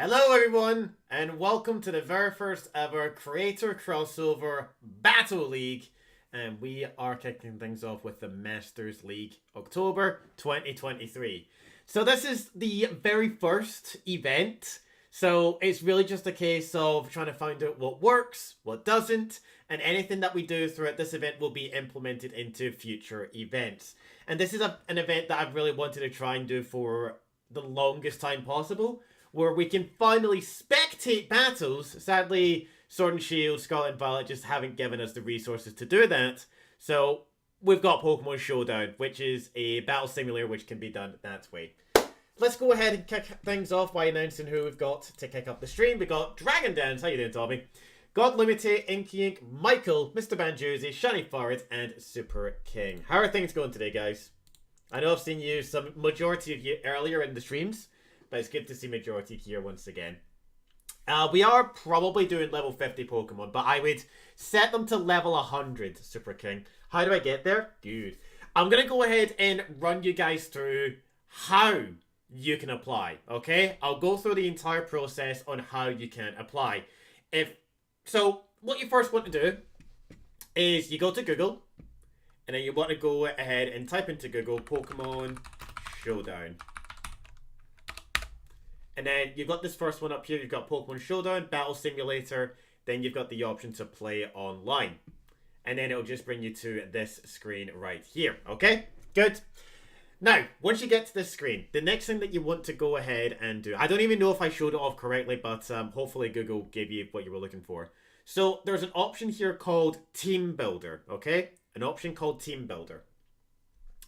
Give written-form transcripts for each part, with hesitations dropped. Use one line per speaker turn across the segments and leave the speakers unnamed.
Hello everyone, and welcome to the very first ever Creator Crossover Battle League. And we are kicking things off with the Masters League, October 2023. So this is the very first event. So it's really just a case of trying to find out what works, what doesn't, and anything that we do throughout this event will be implemented into future events. And this is an event that I've really wanted to try and do for the longest time possible, where we can finally spectate battles. Sadly, Sword and Shield, Scarlet and Violet just haven't given us the resources to do that. So we've got Pokemon Showdown, which is a battle simulator which can be done that way. Let's go ahead and kick things off by announcing who we've got to kick up the stream. We got Dragon Dens, how you doing, Tommy? God Limited, Inky Ink, Michael, Mr. Banjuzi, Shiny Forest, and Super King. How are things going today, guys? I know I've seen you, some majority of you earlier in the streams, but it's good to see majority here once again. We are probably doing level 50 Pokemon, but I would set them to level 100, Super King. How do I get there? Good. I'm going to go ahead and run you guys through how you can apply, okay? I'll go through the entire process on how you can apply. So, what you first want to do is you go to Google, and then you want to go ahead and type into Google Pokemon Showdown. And then you've got this first one up here. You've got Pokemon Showdown, Battle Simulator. Then you've got the option to play online. And then it'll just bring you to this screen right here. Okay? Good. Now, once you get to this screen, the next thing that you want to go ahead and do... I don't even know if I showed it off correctly, but hopefully Google gave you what you were looking for. So, there's an option here called Team Builder. Okay? An option called Team Builder.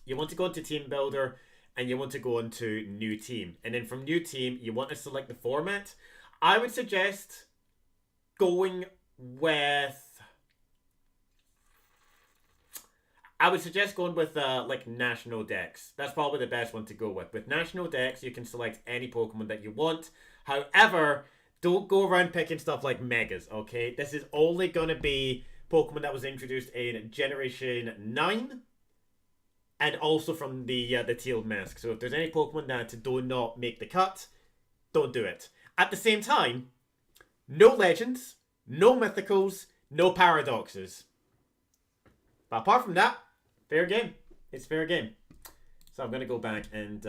You want to go into Team Builder... and you want to go into New Team. And then from New Team, you want to select the format. I would suggest going with... like National Dex. That's probably the best one to go with. With National Dex, you can select any Pokemon that you want. However, don't go around picking stuff like Megas, okay? This is only going to be Pokemon that was introduced in Generation 9. And also from the Teal Mask. So if there's any Pokemon that do not make the cut, don't do it. At the same time, no Legends, no Mythicals, no Paradoxes. But apart from that, fair game. It's fair game. So I'm going to go back and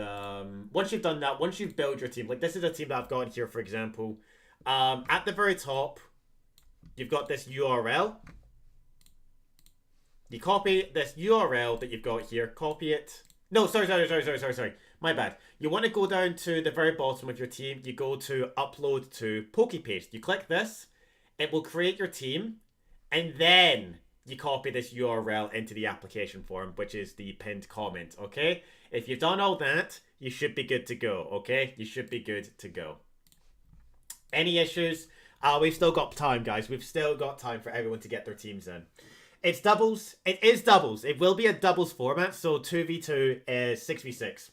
once you've done that, once you've built your team, like this is a team that I've got here, for example. At the very top, you've got this URL. You copy this URL that you've got here, copy it. No, sorry. My bad. You want to go down to the very bottom of your team. You go to upload to PokePaste. You click this. It will create your team. And then you copy this URL into the application form, which is the pinned comment, okay? If you've done all that, you should be good to go, okay? You should be good to go. Any issues? We've still got time, guys. We've still got time for everyone to get their teams in. It's doubles. It is doubles. It will be a doubles format, so 2v2 is 6v6.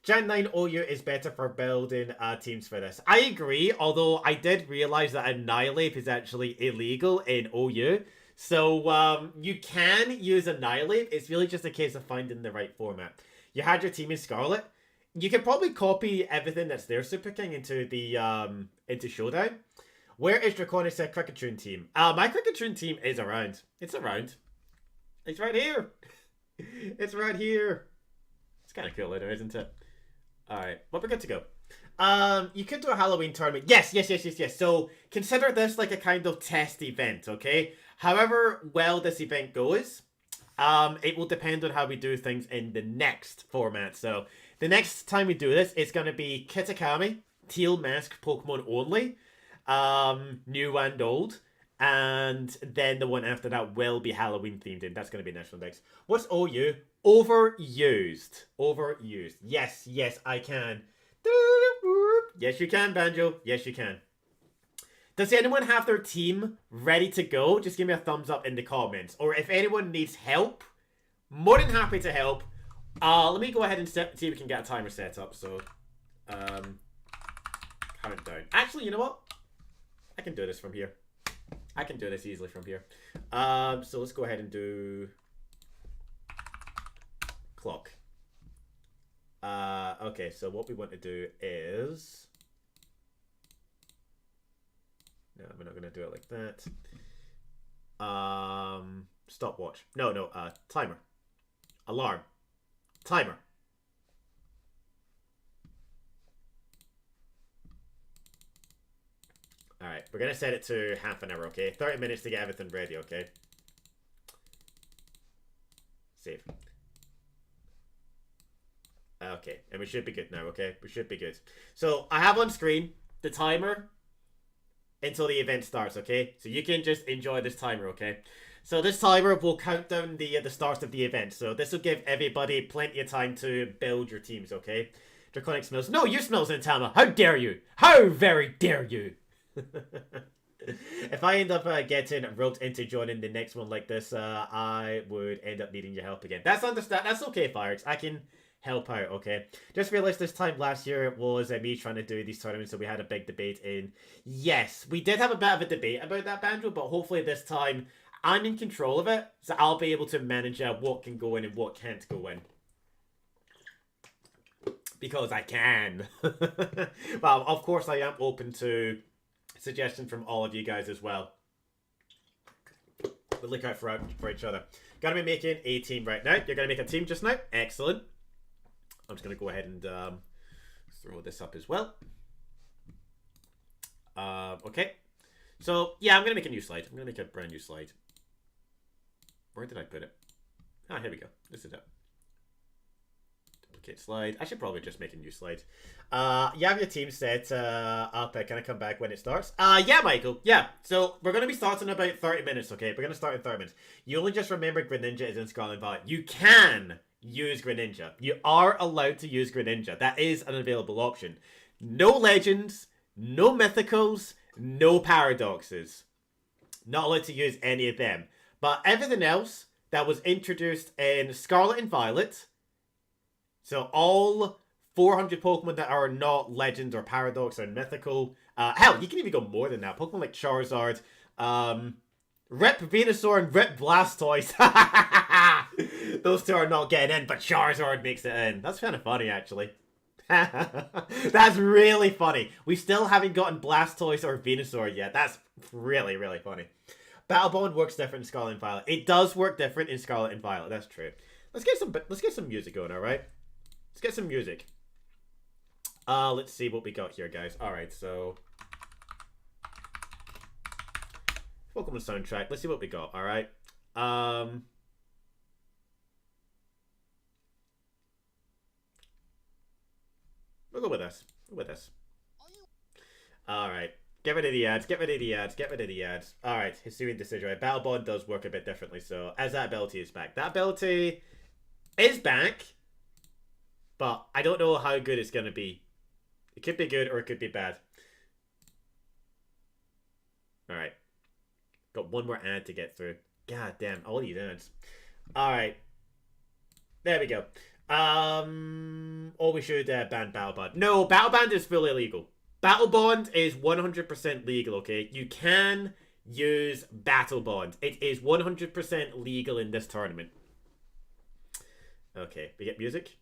Gen 9 OU is better for building teams for this. I agree, although I did realise that Annihilate is actually illegal in OU. So you can use Annihilate. It's really just a case of finding the right format. You had your team in Scarlet. You can probably copy everything that's there, Super King, into the into Showdown. Where is Draconic's Cricketune team? My Cricketune team is around. It's around. It's right here. It's right here. It's kind of cool, though, isn't it? Alright, well, we're good to go. You could do a Halloween tournament. Yes. So, consider this like a kind of test event, okay? However well this event goes, it will depend on how we do things in the next format. So, the next time we do this, it's going to be Kitakami, Teal Mask, Pokemon only. New and old, and then the one after that will be Halloween themed, and that's going to be National Dex. What's OU? Overused. Yes, I can. Yes, you can, Banjo. Yes, you can. Does anyone have their team ready to go? Just give me a thumbs up in the comments. Or if anyone needs help, more than happy to help. Let me go ahead and see if we can get a timer set up. So, countdown. Actually, you know what? I can do this from here. I can do this easily from here. So let's go ahead and do clock. Okay, so what we want to do is No, we're not gonna do it like that. Stopwatch. No, timer. Alarm. Timer. Alright, we're gonna set it to half an hour, okay? 30 minutes to get everything ready, okay? Save. Okay, and we should be good now, okay? We should be good. So, I have on screen the timer until the event starts, okay? So you can just enjoy this timer, okay? So this timer will count down the start of the event. So this will give everybody plenty of time to build your teams, okay? Draconic smells. No, you smells in Tama. How dare you? How very dare you? If I end up getting roped into joining the next one like this, I would end up needing your help again. That's okay, Firex. I can help out, okay? Just realized this time last year was me trying to do these tournaments, so we had a big debate in. Yes, we did have a bit of a debate about that, Banjo, but hopefully this time I'm in control of it, so I'll be able to manage what can go in and what can't go in. Because I can. Well, of course I am open to suggestions from all of you guys as well. But look out for each other. Gonna be making a team right now. You're gonna make a team just now. Excellent. I'm just gonna go ahead and throw this up as well. Okay. So yeah, I'm gonna make a new slide. I'm gonna make a brand new slide. Where did I put it? Ah, here we go. This is it. Duplicate slide. I should probably just make a new slide. You have your team set up. Can I come back when it starts? Yeah, Michael. Yeah. So we're going to be starting in about 30 minutes, okay? We're going to start in 30 minutes. You only just remembered Greninja is in Scarlet Violet. You can use Greninja. You are allowed to use Greninja. That is an available option. No legends, no mythicals, no paradoxes. Not allowed to use any of them. But everything else that was introduced in Scarlet and Violet, so all 400 Pokemon that are not legends or paradox or mythical, hell, you can even go more than that. Pokemon like Charizard, Rip Venusaur and Rip Blastoise. Those two are not getting in, but Charizard makes it in. That's kind of funny, actually. That's really funny. We still haven't gotten Blastoise or Venusaur yet. That's really, really funny. Battle Bond works different in Scarlet and Violet. It does work different in Scarlet and Violet. That's true. Let's get some music going, all right? Let's get some music. Let's see what we got here, guys. All right, so welcome to soundtrack. Let's see what we got. All right. We'll go with this. All right. Get rid of the ads. Get rid of the ads. Get rid of the ads. All right. Hisuian Decidueye. Battle Bond does work a bit differently. So as that ability is back, that ability is back, but I don't know how good it's gonna be. It could be good or it could be bad. All right. Got one more ad to get through. God damn, all these ads. All right. There we go. Or we should ban Battle Bond. No, Battle Bond is fully illegal. Battle Bond is 100% legal, okay? You can use Battle Bond. It is 100% legal in this tournament. Okay, we get music.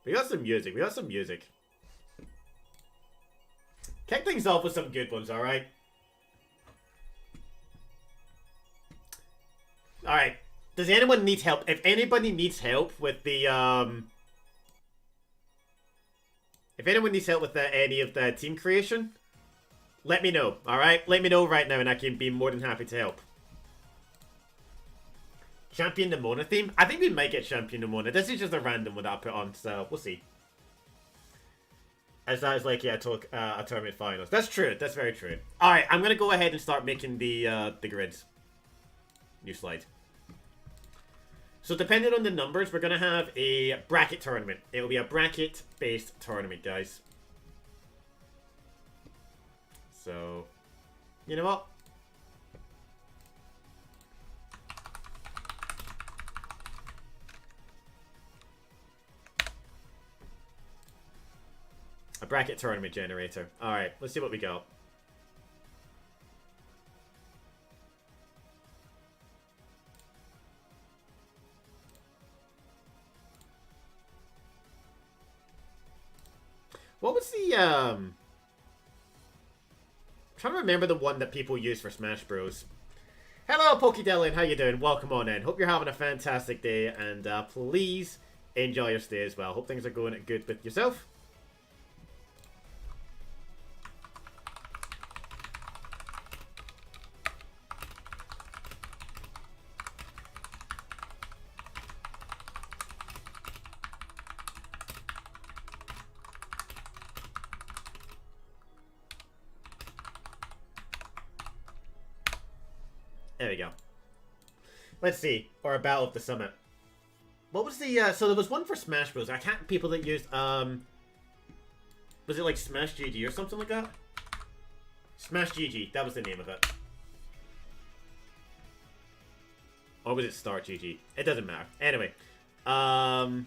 We got some music. Kick things off with some good ones, alright? Alright. Does anyone need help? If anybody needs help with the, if anyone needs help with any of the team creation, let me know, alright? Let me know right now and I can be more than happy to help. Champion Nimona theme? I think we might get Champion Nimona. This is just a random one that I put on, so we'll see. As that is like, yeah, a tournament finals. That's true. That's very true. Alright, I'm going to go ahead and start making the grids. New slide. So depending on the numbers, we're going to have a bracket tournament. It will be a bracket-based tournament, guys. So, you know what? A bracket tournament generator. Alright, let's see what we got. What was the, I'm trying to remember the one that people use for Smash Bros. Hello, Pokedelian, how you doing? Welcome on in. Hope you're having a fantastic day, and please enjoy your stay as well. Hope things are going good with yourself. There we go. Let's see. Or a Battle of the Summit. What was the, so there was one for Smash Bros. I can't, people that used, was it like Smash GG or something like that? Smash GG, that was the name of it. Or was it Start GG? It doesn't matter. Anyway. Oh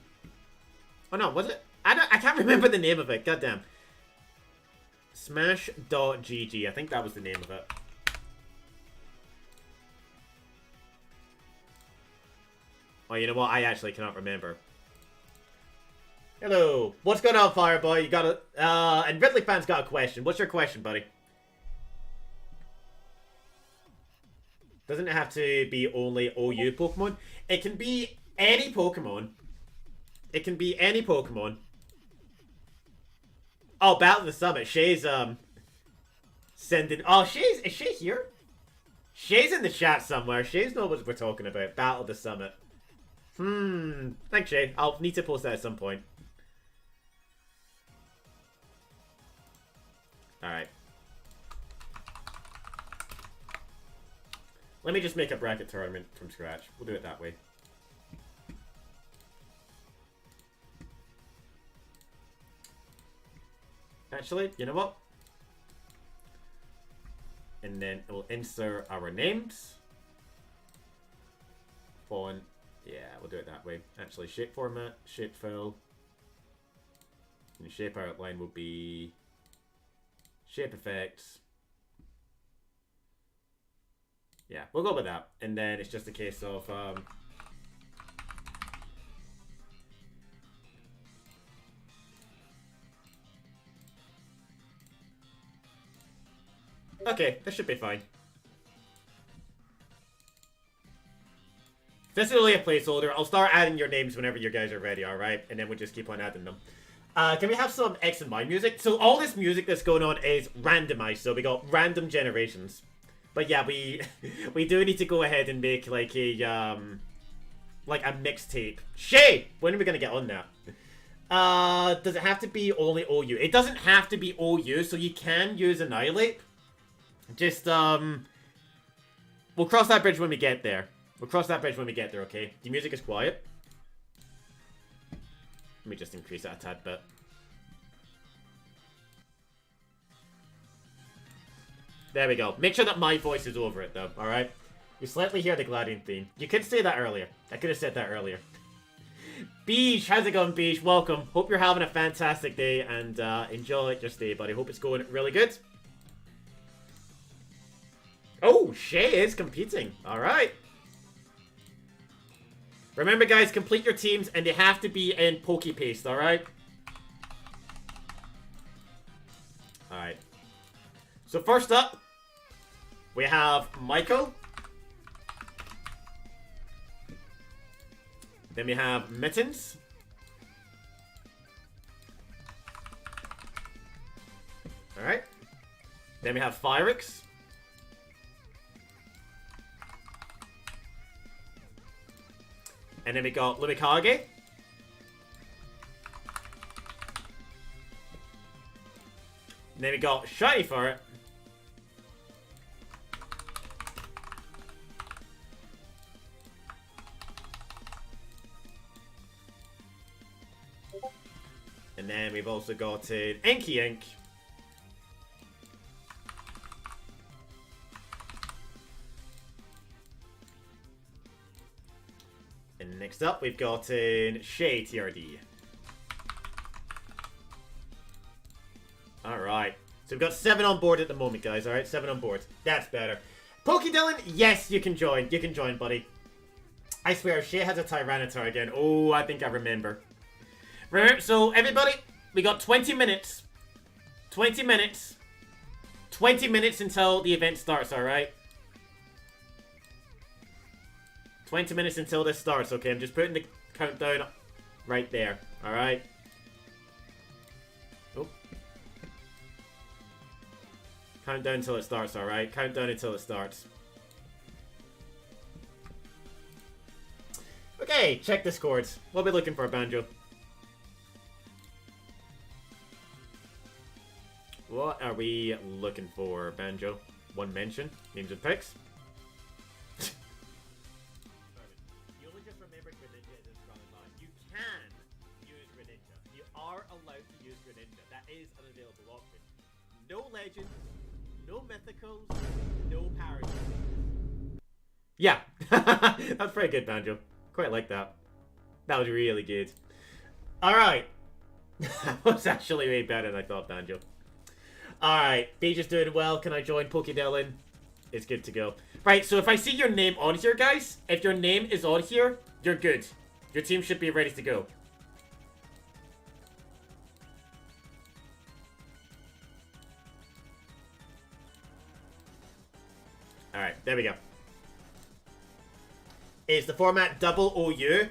no, was it? I can't remember the name of it, goddamn. Smash.gg, I think that was the name of it. Oh, you know what? I actually cannot remember. Hello. What's going on, Fireboy? You got a... and Ridley Fan's got a question. What's your question, buddy? Doesn't it have to be only OU Pokemon? It can be any Pokemon. It can be any Pokemon. Oh, Battle of the Summit. Shay's, sending... Oh, Shay's... Is Shay here? Shay's in the chat somewhere. Shay's knows what we're talking about. Battle of the Summit. Thanks, Shay. I'll need to post that at some point. Alright. Let me just make a bracket tournament from scratch. We'll do it that way. Actually, you know what? And then we'll insert our names. Font. Yeah, we'll do it that way. Actually, shape format, shape fill. And shape outline will be shape effects. Yeah, we'll go with that. And then it's just a case of okay, this should be fine. This is only a placeholder. I'll start adding your names whenever you guys are ready, alright? And then we'll just keep on adding them. Can we have some X and Y music? So all this music that's going on is randomized. So we got random generations. But yeah, we do need to go ahead and make like a mixtape. Shay! When are we going to get on that? Does it have to be only OU? It doesn't have to be OU, so you can use Annihilate. Just, we'll cross that bridge when we get there. We'll cross that bridge when we get there, okay? The music is quiet. Let me just increase that a tad bit. There we go. Make sure that my voice is over it, though, alright? You slightly hear the Gladian theme. You could say that earlier. I could have said that earlier. Beach, how's it going, Beach? Welcome. Hope you're having a fantastic day and enjoy your stay, buddy. Hope it's going really good. Oh, Shay is competing. Alright. Remember, guys, complete your teams, and they have to be in Pokepaste, alright? Alright. So first up, we have Michael. Then we have Mittens. Alright. Then we have Fyrix. And then we got Lumikage. And then we got Shiny for it. And then we've also got Inky Ink. And next up, we've got Shay TRD. Alright. So we've got 7 on board at the moment, guys. Alright, 7 on board. That's better. Pokedelian, yes, you can join. You can join, buddy. I swear, Shay has a Tyranitar again. Oh, I think I remember. So, everybody, we got 20 minutes 20 minutes. 20 minutes until the event starts, alright? 20 minutes until this starts, okay? I'm just putting the countdown right there, alright? Oh. Countdown until it starts, alright? Countdown until it starts. Okay, check Discord. What are we looking for, Banjo? What are we looking for, Banjo? One mention. Names and picks. You only just remembered Greninja is running line. You can use Greninja. You are allowed to use Greninja. That is an available option. No legends, no mythicals, no parodies. Yeah. That's pretty good, Banjo. Quite like that. That was really good. Alright. That was actually way better than I thought, Banjo. Alright, Beige is doing well. Can I join Pokédillin? It's good to go. Right, so if I see your name on here, guys, if your name is on here, you're good. Your team should be ready to go. Alright, there we go. Is the format double OU?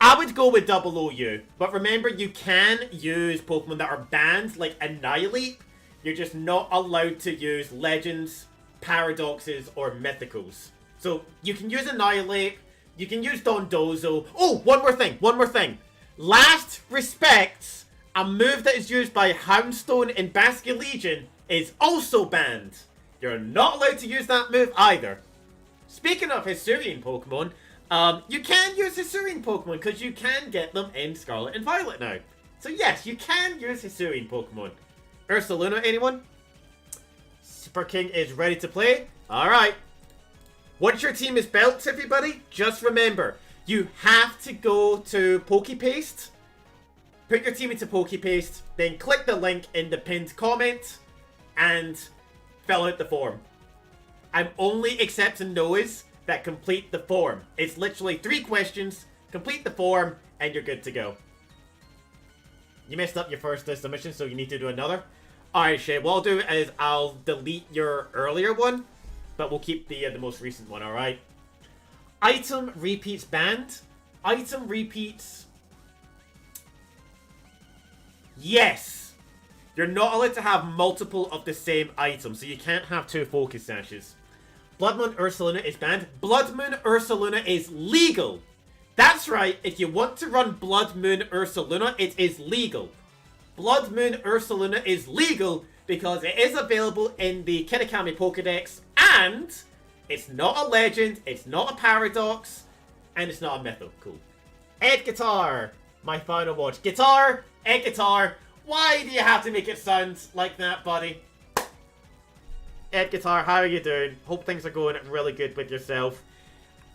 I would go with double OU, but remember you can use Pokemon that are banned, like Annihilate. You're just not allowed to use Legends, Paradoxes, or Mythicals. So you can use Annihilate, you can use Dondozo. Oh, one more thing. Last Respects, a move that is used by Houndstone in Basculegion, is also banned. You're not allowed to use that move either. Speaking of Hisuian Pokemon, you can use Hisuian Pokemon because you can get them in Scarlet and Violet now. So yes, you can use Hisuian Pokemon. Ursaluna, anyone? Super King is ready to play. Alright. Once your team is built, everybody, just remember, you have to go to PokePaste. Put your team into PokePaste, then click the link in the pinned comment, and fill out the form. I'm only accepting those that complete the form. It's literally 3 questions, complete the form, and you're good to go. You messed up your first submission, so you need to do another. Alright, Shay, what I'll do is I'll delete your earlier one, but we'll keep the most recent one, alright? Item repeats banned. Item repeats... Yes! You're not allowed to have multiple of the same item, so you can't have 2 Focus Sashes. Blood Moon Ursaluna is banned. Blood Moon Ursaluna is legal. That's right, if you want to run Blood Moon Ursaluna, it is legal. Blood Moon Ursaluna is legal because it is available in the Kitakami Pokedex, and it's not a legend, it's not a paradox, and it's not a mytho. Cool. Ed Guitar, my final watch. Guitar, Ed Guitar, why do you have to make it sound like that, buddy? Ed Guitar, how are you doing? Hope things are going really good with yourself.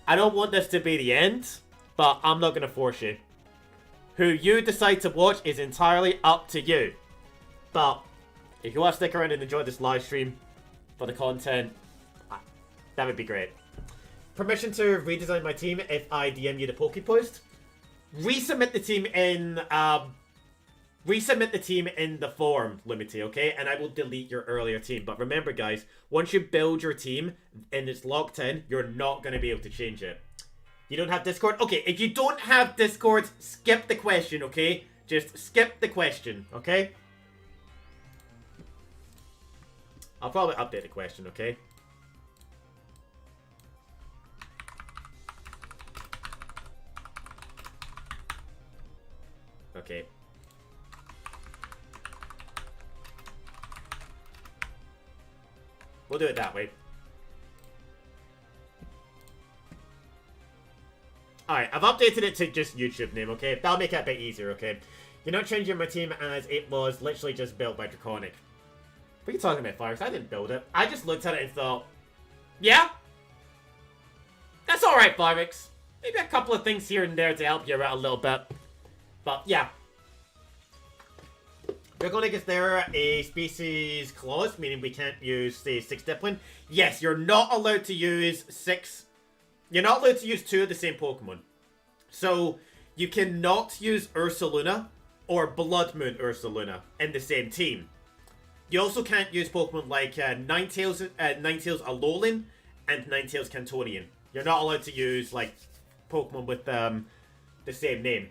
I don't want this to be the end, but I'm not going to force you. Who you decide to watch is entirely up to you. But if you want to stick around and enjoy this live stream for the content, that would be great. Permission to redesign my team if I DM you the Pokepost. Resubmit the team in the form, Limity, okay? And I will delete your earlier team. But remember, guys, once you build your team and it's locked in, you're not going to be able to change it. You don't have Discord? Okay, if you don't have Discord, skip the question, okay? Just skip the question, okay? I'll probably update the question, okay? Okay. We'll do it that way. Alright, I've updated it to just YouTube name, okay? That'll make it a bit easier, okay? You're not changing my team as it was literally just built by Draconic. What are you talking about, Fires? I didn't build it. I just looked at it and thought, yeah? That's alright, Fyrix. Maybe a couple of things here and there to help you out a little bit. But, yeah. Draconic, is there a species clause, meaning we can't use, say, 6 discipline? Yes, you're not allowed to use 6. You're not allowed to use 2 of the same Pokemon. So, you cannot use Ursaluna or Blood Moon Ursaluna in the same team. You also can't use Pokemon like Ninetales Alolan and Ninetales Cantonian. You're not allowed to use like Pokemon with the same name.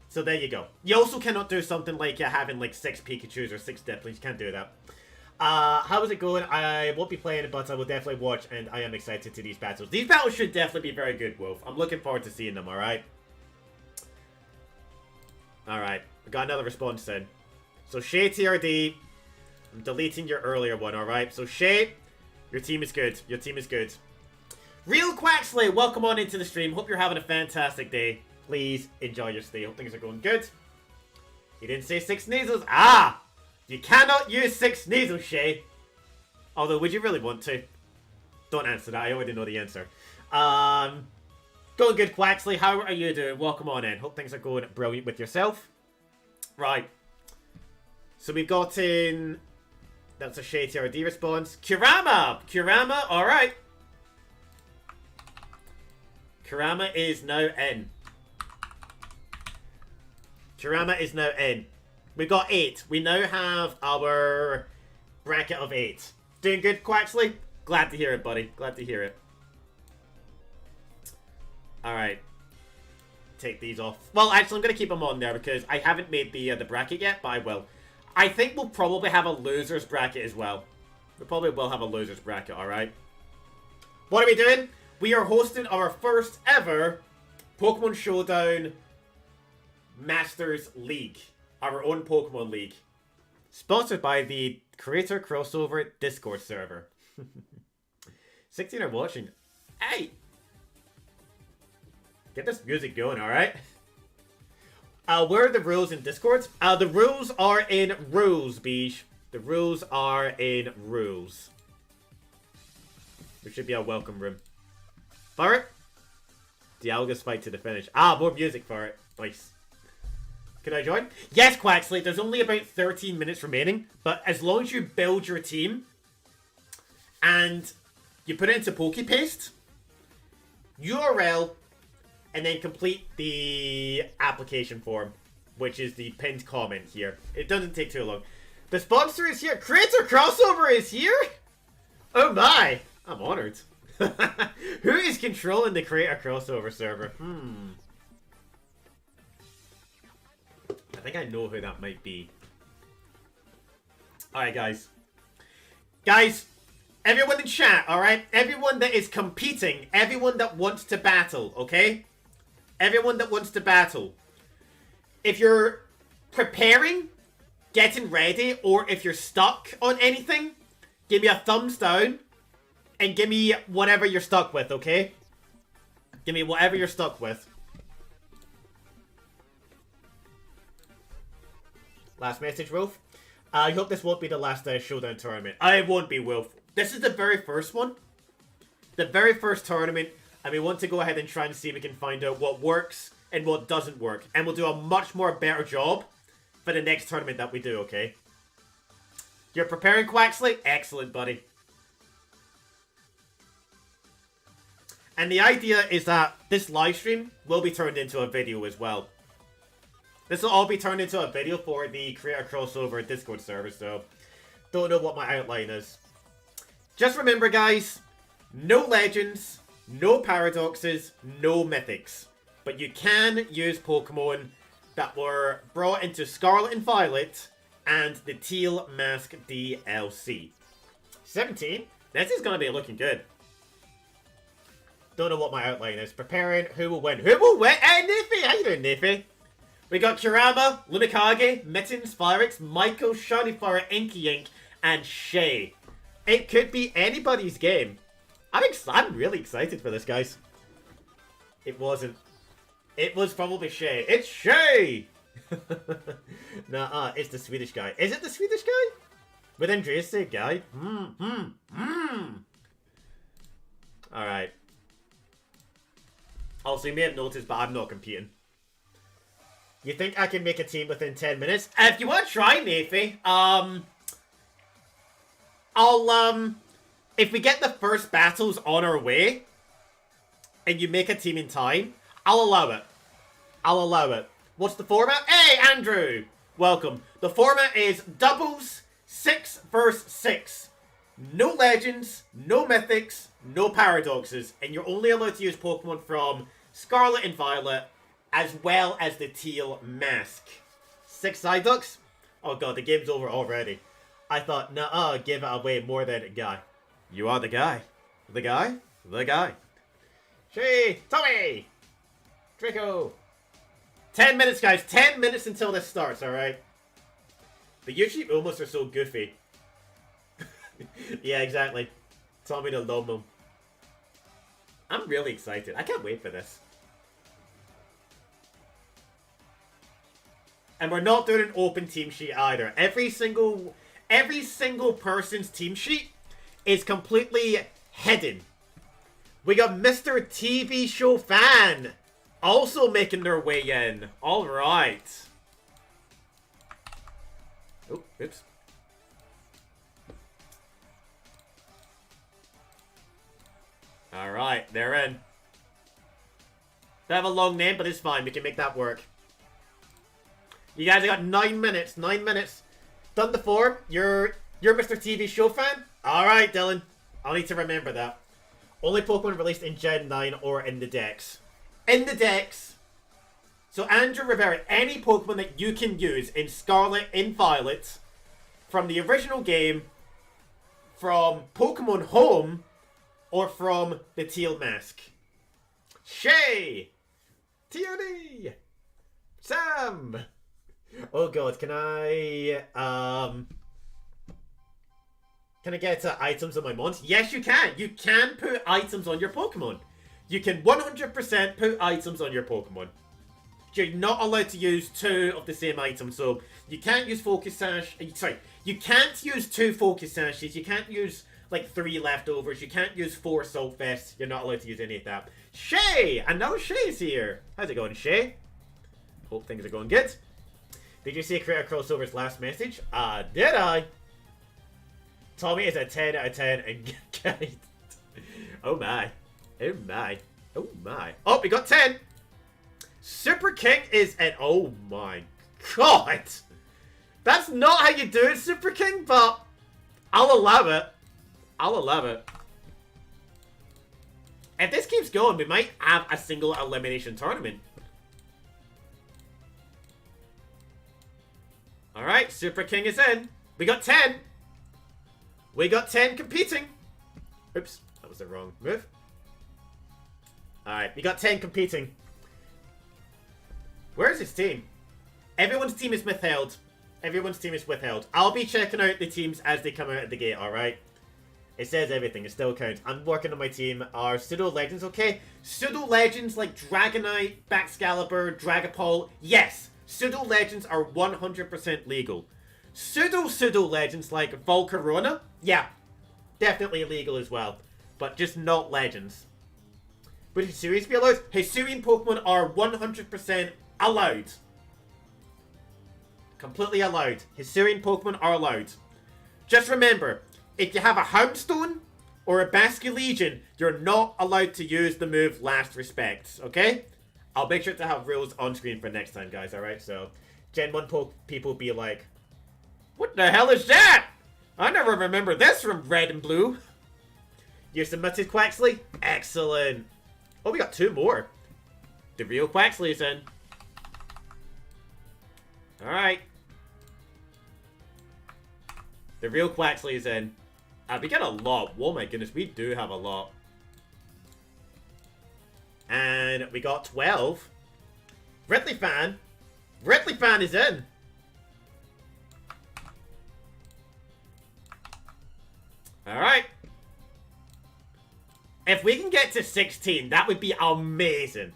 So there you go. You also cannot do something like having like 6 Pikachus or 6 Diplings. You can't do that. How is it going? I won't be playing it, but I will definitely watch, and I am excited to these battles. These battles should definitely be very good, Wolf. I'm looking forward to seeing them, alright? Alright, we got another response in. So Shay TRD, I'm deleting your earlier one, alright? So Shay, your team is good. Your team is good. Real Quaxley, welcome on into the stream. Hope you're having a fantastic day. Please enjoy your stay. Hope things are going good. He didn't say 6 nasals. Ah! You cannot use 6 nasals, Shay. Although, would you really want to? Don't answer that. I already know the answer. Going good, Quaxley. How are you doing? Welcome on in. Hope things are going brilliant with yourself. Right. So we've got in... That's a Shay TRD response. Kurama! Kurama, alright. Kurama is now in. Kurama is now in. We've got 8. We now have our bracket of 8. Doing good, Quaxley? Glad to hear it, buddy. Glad to hear it. Alright. Take these off. Well, actually, I'm going to keep them on there because I haven't made the bracket yet, but I will. I think we'll probably have a loser's bracket as well. We probably will have a loser's bracket, alright? What are we doing? We are hosting our first ever Pokemon Showdown Masters League. Our own Pokemon League. Sponsored by the Creator Crossover Discord server. 16 are watching. Hey! Get this music going, alright? Where are the rules in Discord? The rules are in rules, Beej. The rules are in rules. There should be a welcome room. For it? Dialga's fight to the finish. Ah, more music for it. Nice. Can I join? Yes, Quaxley. There's only about 13 minutes remaining. But as long as you build your team and you put it into PokePaste, URL, and then complete the application form, which is the pinned comment here. It doesn't take too long. The sponsor is here. Creator Crossover is here? Oh my. I'm honored. Who is controlling the Creator Crossover server? I think I know who that might be. Alright, guys. Guys, everyone in chat, alright? Everyone that is competing, everyone that wants to battle, okay? Everyone that wants to battle. If you're preparing, getting ready, or if you're stuck on anything, give me a thumbs down and give me whatever you're stuck with, okay? Give me whatever you're stuck with. Last message, Wolf. I hope this won't be the last Showdown tournament. I won't be, Wolf. This is the very first one. The very first tournament. And we want to go ahead and try and see if we can find out what works and what doesn't work. And we'll do a much more better job for the next tournament that we do, okay? You're preparing, Quaxley? Excellent, buddy. And the idea is that this live stream will be turned into a video as well. This will all be turned into a video for the Creator Crossover Discord server, so don't know what my outline is. Just remember, guys, no legends, no paradoxes, no mythics. But you can use Pokemon that were brought into Scarlet and Violet and the Teal Mask DLC. 17? This is going to be looking good. Don't know what my outline is. Preparing, who will win? Who will win? Hey, Niffy! How you doing, Niffy? We got Kurama, Lumikage, Mittens, Phyrix, Michael, Shiny Fire, Inky Ink, and Shay. It could be anybody's game. I'm really excited for this, guys. It wasn't. It was probably Shay. It's Shay! Nah, it's the Swedish guy. Is it the Swedish guy? Would Andreas say guy? Alright. Also, you may have noticed, but I'm not competing. You think I can make a team within 10 minutes? If you want to try, Nathy, if we get the first battles on our way, and you make a team in time, I'll allow it. I'll allow it. What's the format? Hey, Andrew! Welcome. The format is doubles, 6 versus 6. No legends, no mythics, no paradoxes, and you're only allowed to use Pokemon from Scarlet and Violet, as well as the Teal Mask. 6 Psyducks? Oh god, the game's over already. I thought, nah, give it away more than a guy. You are the guy. The guy? The guy. Shay! Tommy! Draco! 10 minutes, guys. 10 minutes until this starts, alright? The YouTube almost are so goofy. Yeah, exactly. Tommy the Lomo. I'm really excited. I can't wait for this. And we're not doing an open team sheet either. Every single person's team sheet is completely hidden. We got Mr. TV Show Fan also making their way in. Alright. Oh, oops. Alright, they're in. They have a long name, but it's fine. We can make that work. You guys have got 9 minutes. 9 minutes. Done the form. You're Mr. TV Show Fan? Alright, Dylan. I'll need to remember that. Only Pokemon released in Gen 9 or in the Dex. In the Dex. So Andrew Rivera, any Pokemon that you can use in Scarlet, in Violet, from the original game, from Pokemon Home, or from the Teal Mask. Shay! TOD! Sam! Oh god, can I get items on my mons? Yes, you can! You can put items on your Pokemon. You can 100% put items on your Pokemon. You're not allowed to use 2 of the same item, so you can't use Focus Sash. Sorry, you can't use 2 Focus Sashes. You can't use like 3 leftovers. You can't use 4 Salt Vests. You're not allowed to use any of that. Shay! Another Shay's here. How's it going, Shay? Hope things are going good. Did you see Creator Crossover's last message? Did I? Tommy is a 10 out of 10 and guide. Oh my. Oh my. Oh my. Oh, we got 10! Super King is an... Oh my god! That's not how you do it, Super King, but I'll allow it. I'll allow it. If this keeps going, we might have a single elimination tournament. Alright, Super King is in. We got 10. We got 10 competing. Oops, that was the wrong move. Alright, we got 10 competing. Where's his team? Everyone's team is withheld. Everyone's team is withheld. I'll be checking out the teams as they come out of the gate, alright? It says everything. It still counts. I'm working on my team. Are Pseudo Legends okay? Pseudo Legends like Dragonite, Baxcalibur, Dragapult. Yes! Pseudo Legends are 100% legal. Pseudo Legends like Volcarona. Yeah. Definitely illegal as well. But just not Legends. Would Hisuians be allowed? Hisuian Pokemon are 100% allowed. Completely allowed. Hisuian Pokemon are allowed. Just remember, if you have a Houndstone or a Basculegion, you're not allowed to use the move Last Respect, okay? I'll make sure to have rules on screen for next time, guys, alright? So, Gen 1 people be like, what the hell is that? I never remember this from Red and Blue. You submitted Quaxley? Excellent. Oh, we got 2 more. The real Quaxley is in. Alright. The real Quaxley is in. We got a lot. Oh my goodness, we do have a lot. And we got 12. Ridley Fan. Ridley Fan is in. Alright. If we can get to 16, that would be amazing.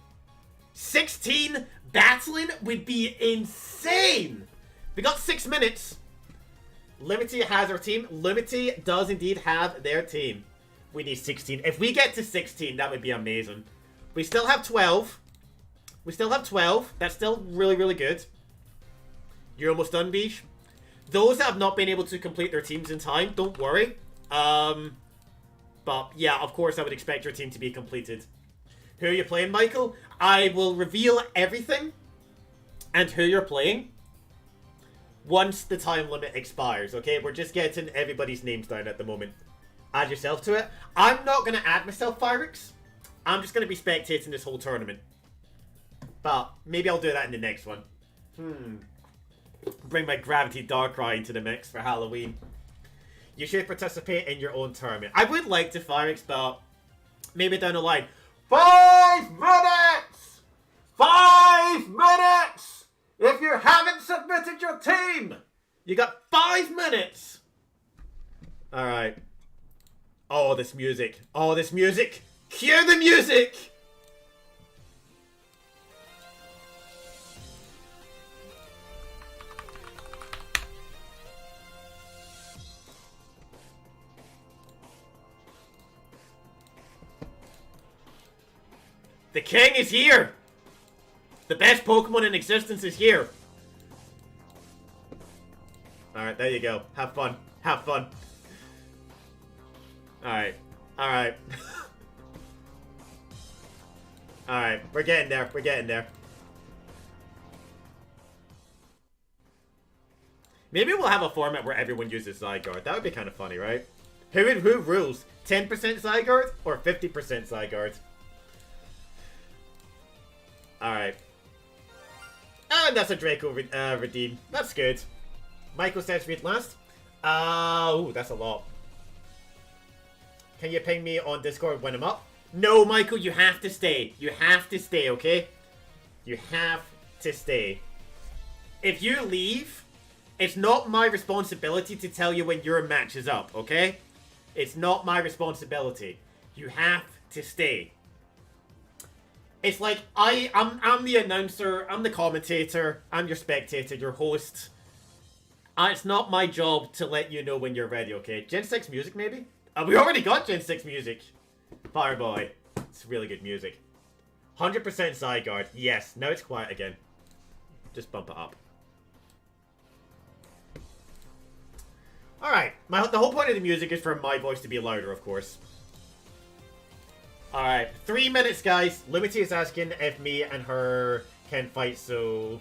16 battling would be insane. We got 6 minutes. Limity has our team. Limity does indeed have their team. We need 16. If we get to 16, that would be amazing. We still have 12. We still have 12. That's still really, really good. You're almost done, Beesh. Those that have not been able to complete their teams in time, don't worry. But yeah, of course I would expect your team to be completed. Who are you playing, Michael? I will reveal everything and who you're playing once the time limit expires, okay? We're just getting everybody's names down at the moment. Add yourself to it. I'm not going to add myself, Fyrix. I'm just going to be spectating this whole tournament. But maybe I'll do that in the next one. Bring my Gravity Darkrai into the mix for Halloween. You should participate in your own tournament. I would like to, Fyrix, but maybe down the line. 5 minutes! 5 minutes! If you haven't submitted your team, you got 5 minutes. Alright. Oh, this music. Oh, this music. Cue the music! The king is here! The best Pokemon in existence is here! Alright, there you go. Have fun. Have fun. Alright. Alright. Alright, we're getting there. We're getting there. Maybe we'll have a format where everyone uses Zygarde. That would be kind of funny, right? Who rules? 10% Zygarde or 50% Zygarde? Alright. And that's a Draco redeem. That's good. Michael says read last. Ooh, that's a lot. Can you ping me on Discord when I'm up? No, Michael, you have to stay. You have to stay, okay? You have to stay. If you leave, it's not my responsibility to tell you when your match is up, okay? It's not my responsibility. You have to stay. It's like, I'm the announcer, I'm the commentator, I'm your spectator, your host. It's not my job to let you know when you're ready, okay? Gen 6 music, maybe? We already got Gen 6 music. Fireboy. It's really good music. 100% Zygarde. Yes, now it's quiet again. Just bump it up. Alright, the whole point of the music is for my voice to be louder, of course. Alright, 3 minutes, guys. Lumity is asking if me and her can fight, so...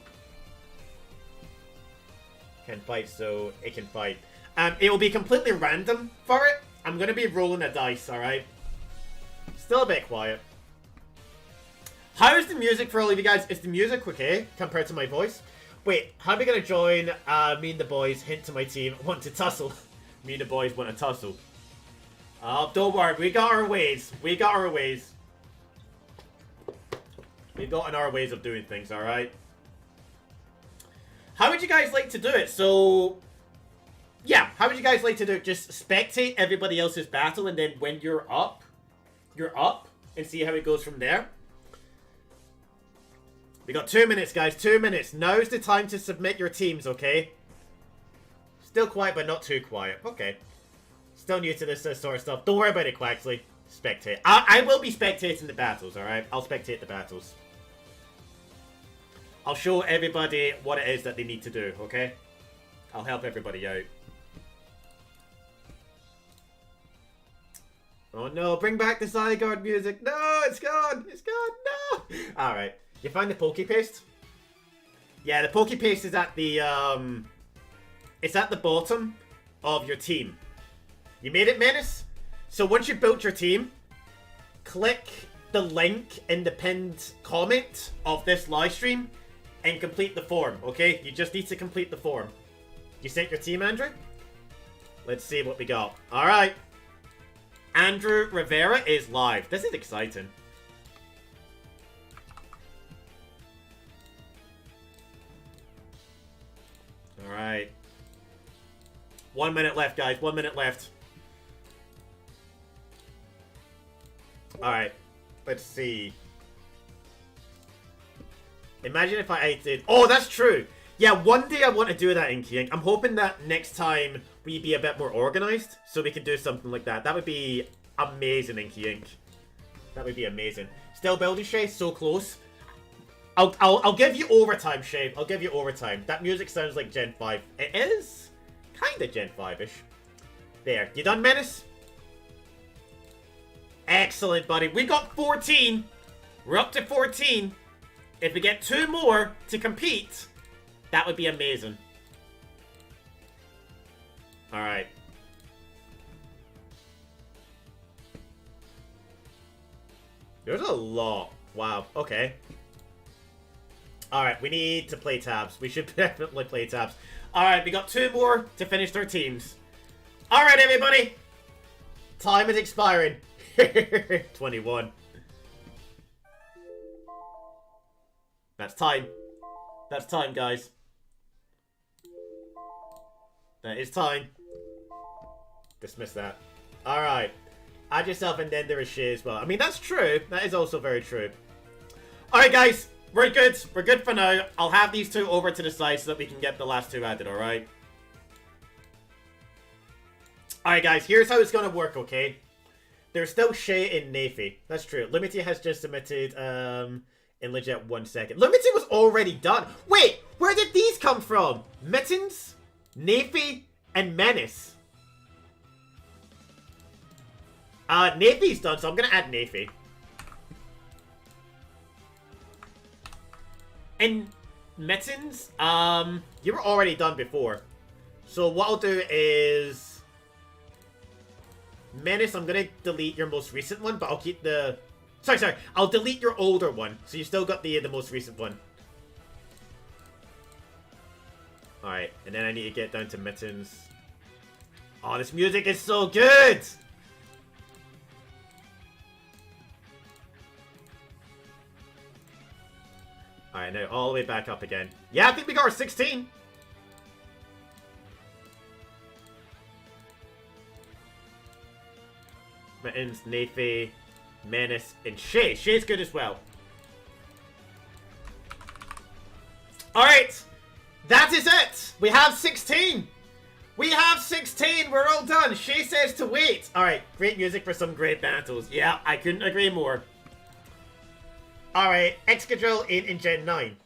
Can fight, so it can fight. It will be completely random for it. I'm going to be rolling a dice, alright? Still a bit quiet. How is the music for all of you guys? Is the music okay compared to my voice? Wait, how are we going to join me and the boys? Hint to my team. Want to tussle. Me and the boys want to tussle. Oh, don't worry. We got our ways. We got our ways. We've gotten our ways of doing things, alright? How would you guys like to do it? So, yeah. How would you guys like to do it? Just spectate everybody else's battle, and then when you're up, and see how it goes from there. We got 2 minutes, guys. 2 minutes. Now's the time to submit your teams, okay? Still quiet, but not too quiet. Okay. Still new to this sort of stuff. Don't worry about it, Quaxley. Spectate. I will be spectating the battles, alright? I'll spectate the battles. I'll show everybody what it is that they need to do, okay? I'll help everybody out. Oh no, bring back the Zygarde music. No, it's gone. It's gone. No. Alright. You find the Pokepaste? Yeah, the Pokepaste is at the, it's at the bottom of your team. You made it, Menace? So once you've built your team, click the link in the pinned comment of this live stream and complete the form, okay? You just need to complete the form. You sent your team, Andrew? Let's see what we got. Alright. Andrew Rivera is live. This is exciting. Alright. 1 minute left, guys. 1 minute left. Alright. Let's see. Imagine if I did... Oh, that's true! Yeah, one day I want to do that, Inky Ink. I'm hoping that next time we be a bit more organized, so we can do something like that. That would be amazing, Inky Ink. That would be amazing. Still building, Shay? So close. I'll give you overtime, Shay. I'll give you overtime. That music sounds like Gen 5. It is kinda Gen 5-ish. There. You done, Menace? Excellent, buddy. We got 14. We're up to 14. If we get 2 more to compete, That would be amazing. Alright. There's a lot. Wow, okay. Alright, we need to play tabs. We should definitely play tabs. Alright, we got 2 more to finish their teams. Alright, everybody. Time is expiring. 21. That's time. That's time, guys. That is time. Dismiss that. Alright. Add yourself and then there is Shay as well. I mean, that's true. That is also very true. Alright, guys. We're good. We're good for now. I'll have these 2 over to the side so that we can get the last 2 added, alright? Alright, guys. Here's how it's going to work, okay? There's still Shay and Nafy. That's true. Lumity has just submitted, in legit 1 second. Lumity was already done. Wait! Where did these come from? Mittens, Nafy, and Menace. Nafy's done, so I'm going to add Nafy. And Mittens, you were already done before. So what I'll do is... Menace, I'm going to delete your most recent one, but I'll keep the... Sorry. I'll delete your older one. So you still got the most recent one. Alright, and then I need to get down to Mittens. Oh, this music is so good! Alright, now all the way back up again. Yeah, I think we got our 16. Mittens, Nafy, Menace, and Shay. Shay's good as well. Alright! That is it! We have 16! We have 16! We're all done! Shay says to wait! Alright, great music for some great battles. Yeah, I couldn't agree more. Alright, Excadrill in Gen 9.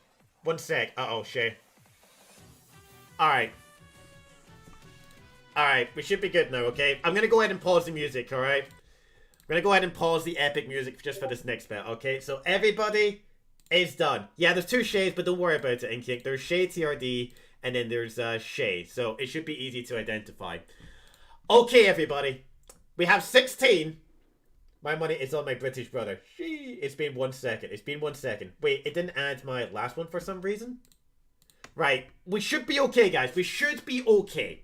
1 sec. Uh-oh, Shay. Alright. Alright, we should be good now, okay? I'm gonna go ahead and pause the music, alright? I'm gonna go ahead and pause the epic music just for this next bit, okay? So everybody is done. Yeah, there's 2 Shays, but don't worry about it, Inkink. There's Shay TRD, and then there's Shay. So it should be easy to identify. Okay, everybody. We have 16. My money is on my British brother. It's been 1 second. It's been 1 second. Wait, it didn't add my last one for some reason? Right. We should be okay, guys. We should be okay.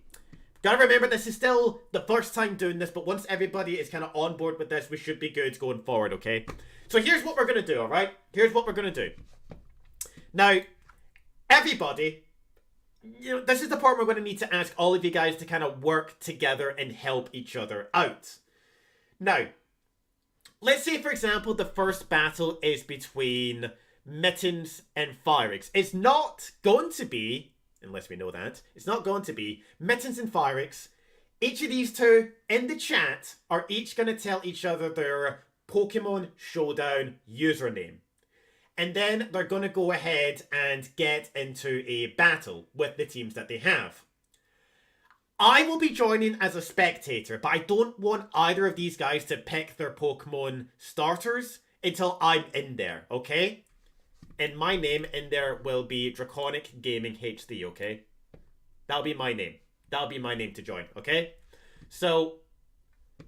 Gotta remember, this is still the first time doing this, but once everybody is kind of on board with this, we should be good going forward, okay? So here's what we're going to do, alright? Here's what we're going to do. Now, everybody, you know, this is the part where we're going to need to ask all of you guys to kind of work together and help each other out. Now, let's say, for example, the first battle is between Mittens and Phyrix. It's not going to be... unless we know that. It's not going to be Mittens and Phyrix. Each of these 2 in the chat are each going to tell each other their Pokemon Showdown username. And then they're going to go ahead and get into a battle with the teams that they have. I will be joining as a spectator, but I don't want either of these guys to pick their Pokemon starters until I'm in there, okay? And my name in there will be Draconic Gaming HD, okay? That'll be my name. That'll be my name to join, okay? So,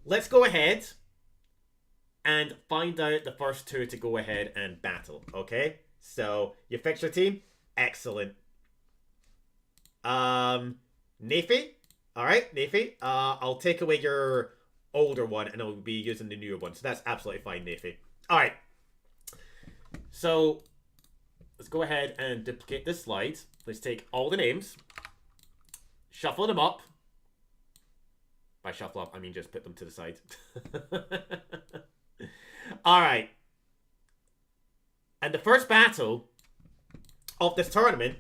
let's go ahead and find out the first 2 to go ahead and battle, okay? So, you fix your team? Excellent. Nafy? Alright, Nafy. I'll take away your older one and I'll be using the newer one. So that's absolutely fine, Nafy. Alright. So... let's go ahead and duplicate this slide. Let's take all the names, shuffle them up. By shuffle up, I mean just put them to the side. Alright. And the first battle of this tournament...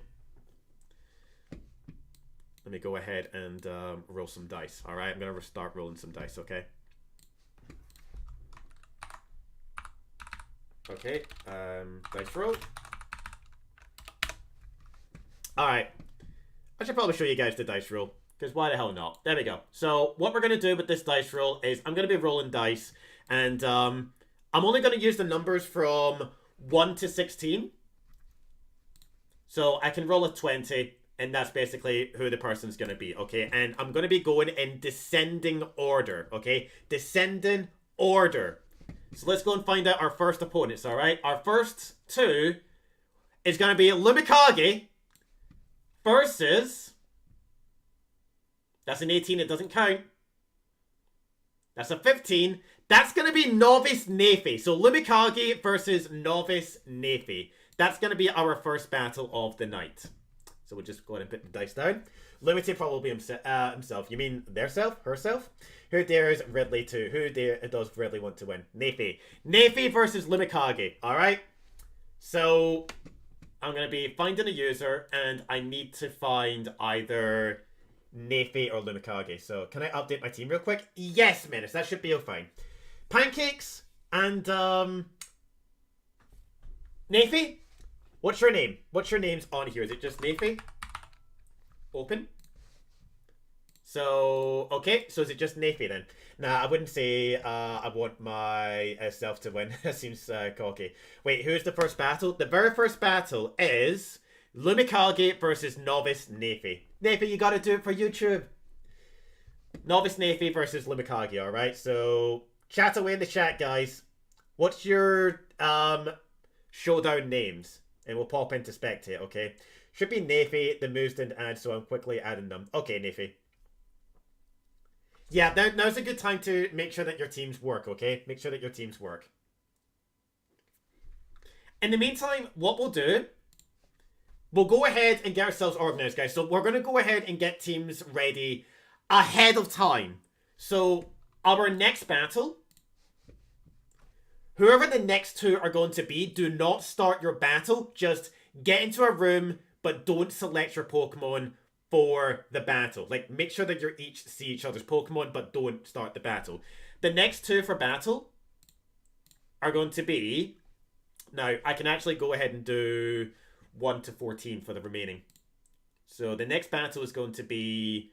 let me go ahead and roll some dice. Alright, I'm going to start rolling some dice, okay? Okay, dice roll. Alright. I should probably show you guys the dice roll. Because why the hell not? There we go. So, what we're going to do with this dice roll is I'm going to be rolling dice. And I'm only going to use the numbers from 1 to 16. So I can roll a 20, and that's basically who the person's going to be, okay? And I'm going to be going in descending order, okay? Descending order. So let's go and find out our first opponents, alright? Our first two is going to be Lumikage versus... That's an 18, it doesn't count. That's a 15. That's going to be Novice Neifi. So Lumikage versus Novice Neifi. That's going to be our first battle of the night. So we'll just go ahead and put the dice down. Limited probably himself. You mean their self? Herself? Who dares Ridley to? Who does Ridley want to win? Neifi. Neifi versus Lumikage. Alright? So I'm going to be finding a user, and I need to find either Neifi or Lumikage. So can I update my team real quick? Yes, Menace. That should be fine. Pancakes and Neifi? What's your name? What's your names on here? Is it just Neifi? Open. So, okay. So is it just Neifi then? Nah, I wouldn't say I want my self to win. That seems cocky. Wait, who's the first battle? The very first battle is Lumikage versus Novice Neifi. Neifi, you gotta do it for YouTube. Novice Neifi versus Lumikage, alright? So, chat away in the chat, guys. What's your showdown names? And we'll pop into spectate, okay? Should be Neifi. The moves didn't add, so I'm quickly adding them. Okay, Neifi. Yeah, now's a good time to make sure that your teams work, okay? Make sure that your teams work. In the meantime, what we'll do, we'll go ahead and get ourselves organized, guys. So we're going to go ahead and get teams ready ahead of time. So our next battle, whoever the next two are going to be, do not start your battle. Just get into a room, but don't select your Pokemon for the battle. Like, make sure that you each see each other's Pokemon, but don't start the battle. The next two for battle are going to be... Now, I can actually go ahead and do 1 to 14 for the remaining. So the next battle is going to be...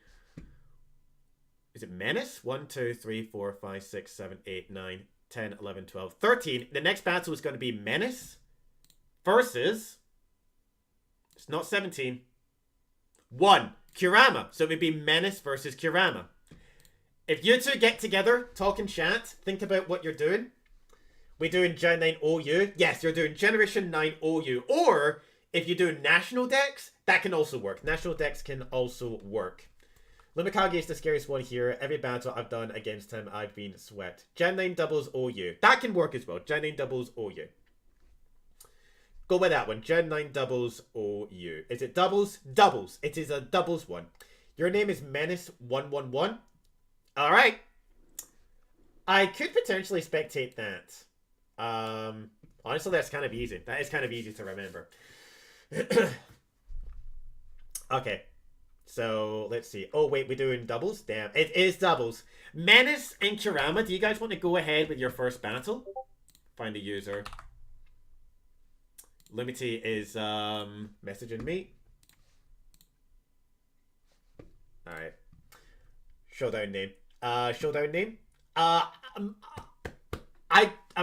Is it Menace? 1, 2, 3, 4, 5, 6, 7, 8, 9, 10, 11, 12, 13. The next battle is going to be Menace versus... It's not 17. 1. Kurama. So it would be Menace versus Kurama. If you two get together, talk in chat, think about what you're doing. We're doing Gen 9 OU. Yes, you're doing Generation 9 OU. Or, if you do National Dex, that can also work. National Dex can also work. Lumikage is the scariest one here. Every battle I've done against him, I've been swept. Gen 9 doubles OU. That can work as well. Gen 9 doubles OU. Go with that one. Gen 9 doubles OU. Is it doubles? Doubles. It is a doubles one. Your name is Menace111. Alright. I could potentially spectate that. Honestly, that's kind of easy. That is kind of easy to remember. Okay. So, let's see. Oh, wait, we're doing doubles? Damn. It is doubles. Menace and Kurama, do you guys want to go ahead with your first battle? Find a user. Limity is messaging me. Alright. Showdown name. Showdown name? I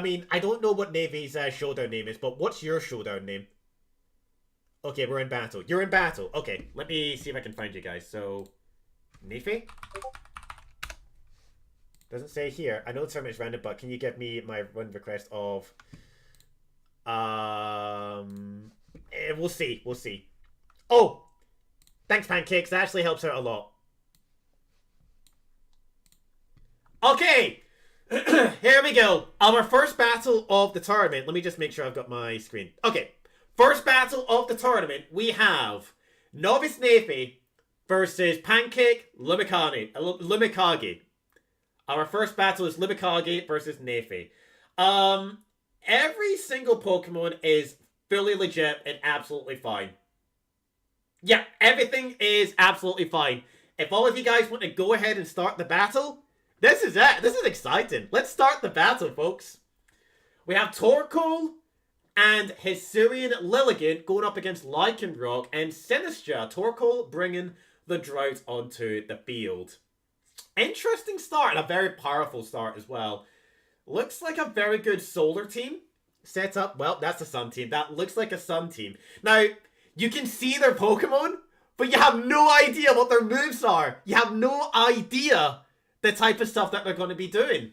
mean, I don't know what Navy's showdown name is, but what's your showdown name? Okay, we're in battle. You're in battle. Okay, let me see if I can find you guys. So, Navy? Doesn't say here. I know the tournament is random, but can you give me my run request of... We'll see. We'll see. Oh! Thanks, Pancakes. That actually helps out a lot. Okay! Here we go. Our first battle of the tournament. Let me just make sure I've got my screen. Okay. First battle of the tournament. We have Novice Navy versus Pancake Lumikage. Our first battle is Lumikage versus Navy. Every single Pokemon is fully legit and absolutely fine. Yeah, everything is absolutely fine. If all of you guys want to go ahead and start the battle, this is it. This is exciting. Let's start the battle, folks. We have Torkoal and Hisuian Lilligant going up against Lycanroc and Sinistra. Torkoal bringing the Drought onto the field. Interesting start and a very powerful start as well. Looks like a very good Solar team set up. Well, that's a Sun team. That looks like a Sun team. Now, You can see their Pokemon, but you have no idea what their moves are. You have no idea the type of stuff that they're going to be doing.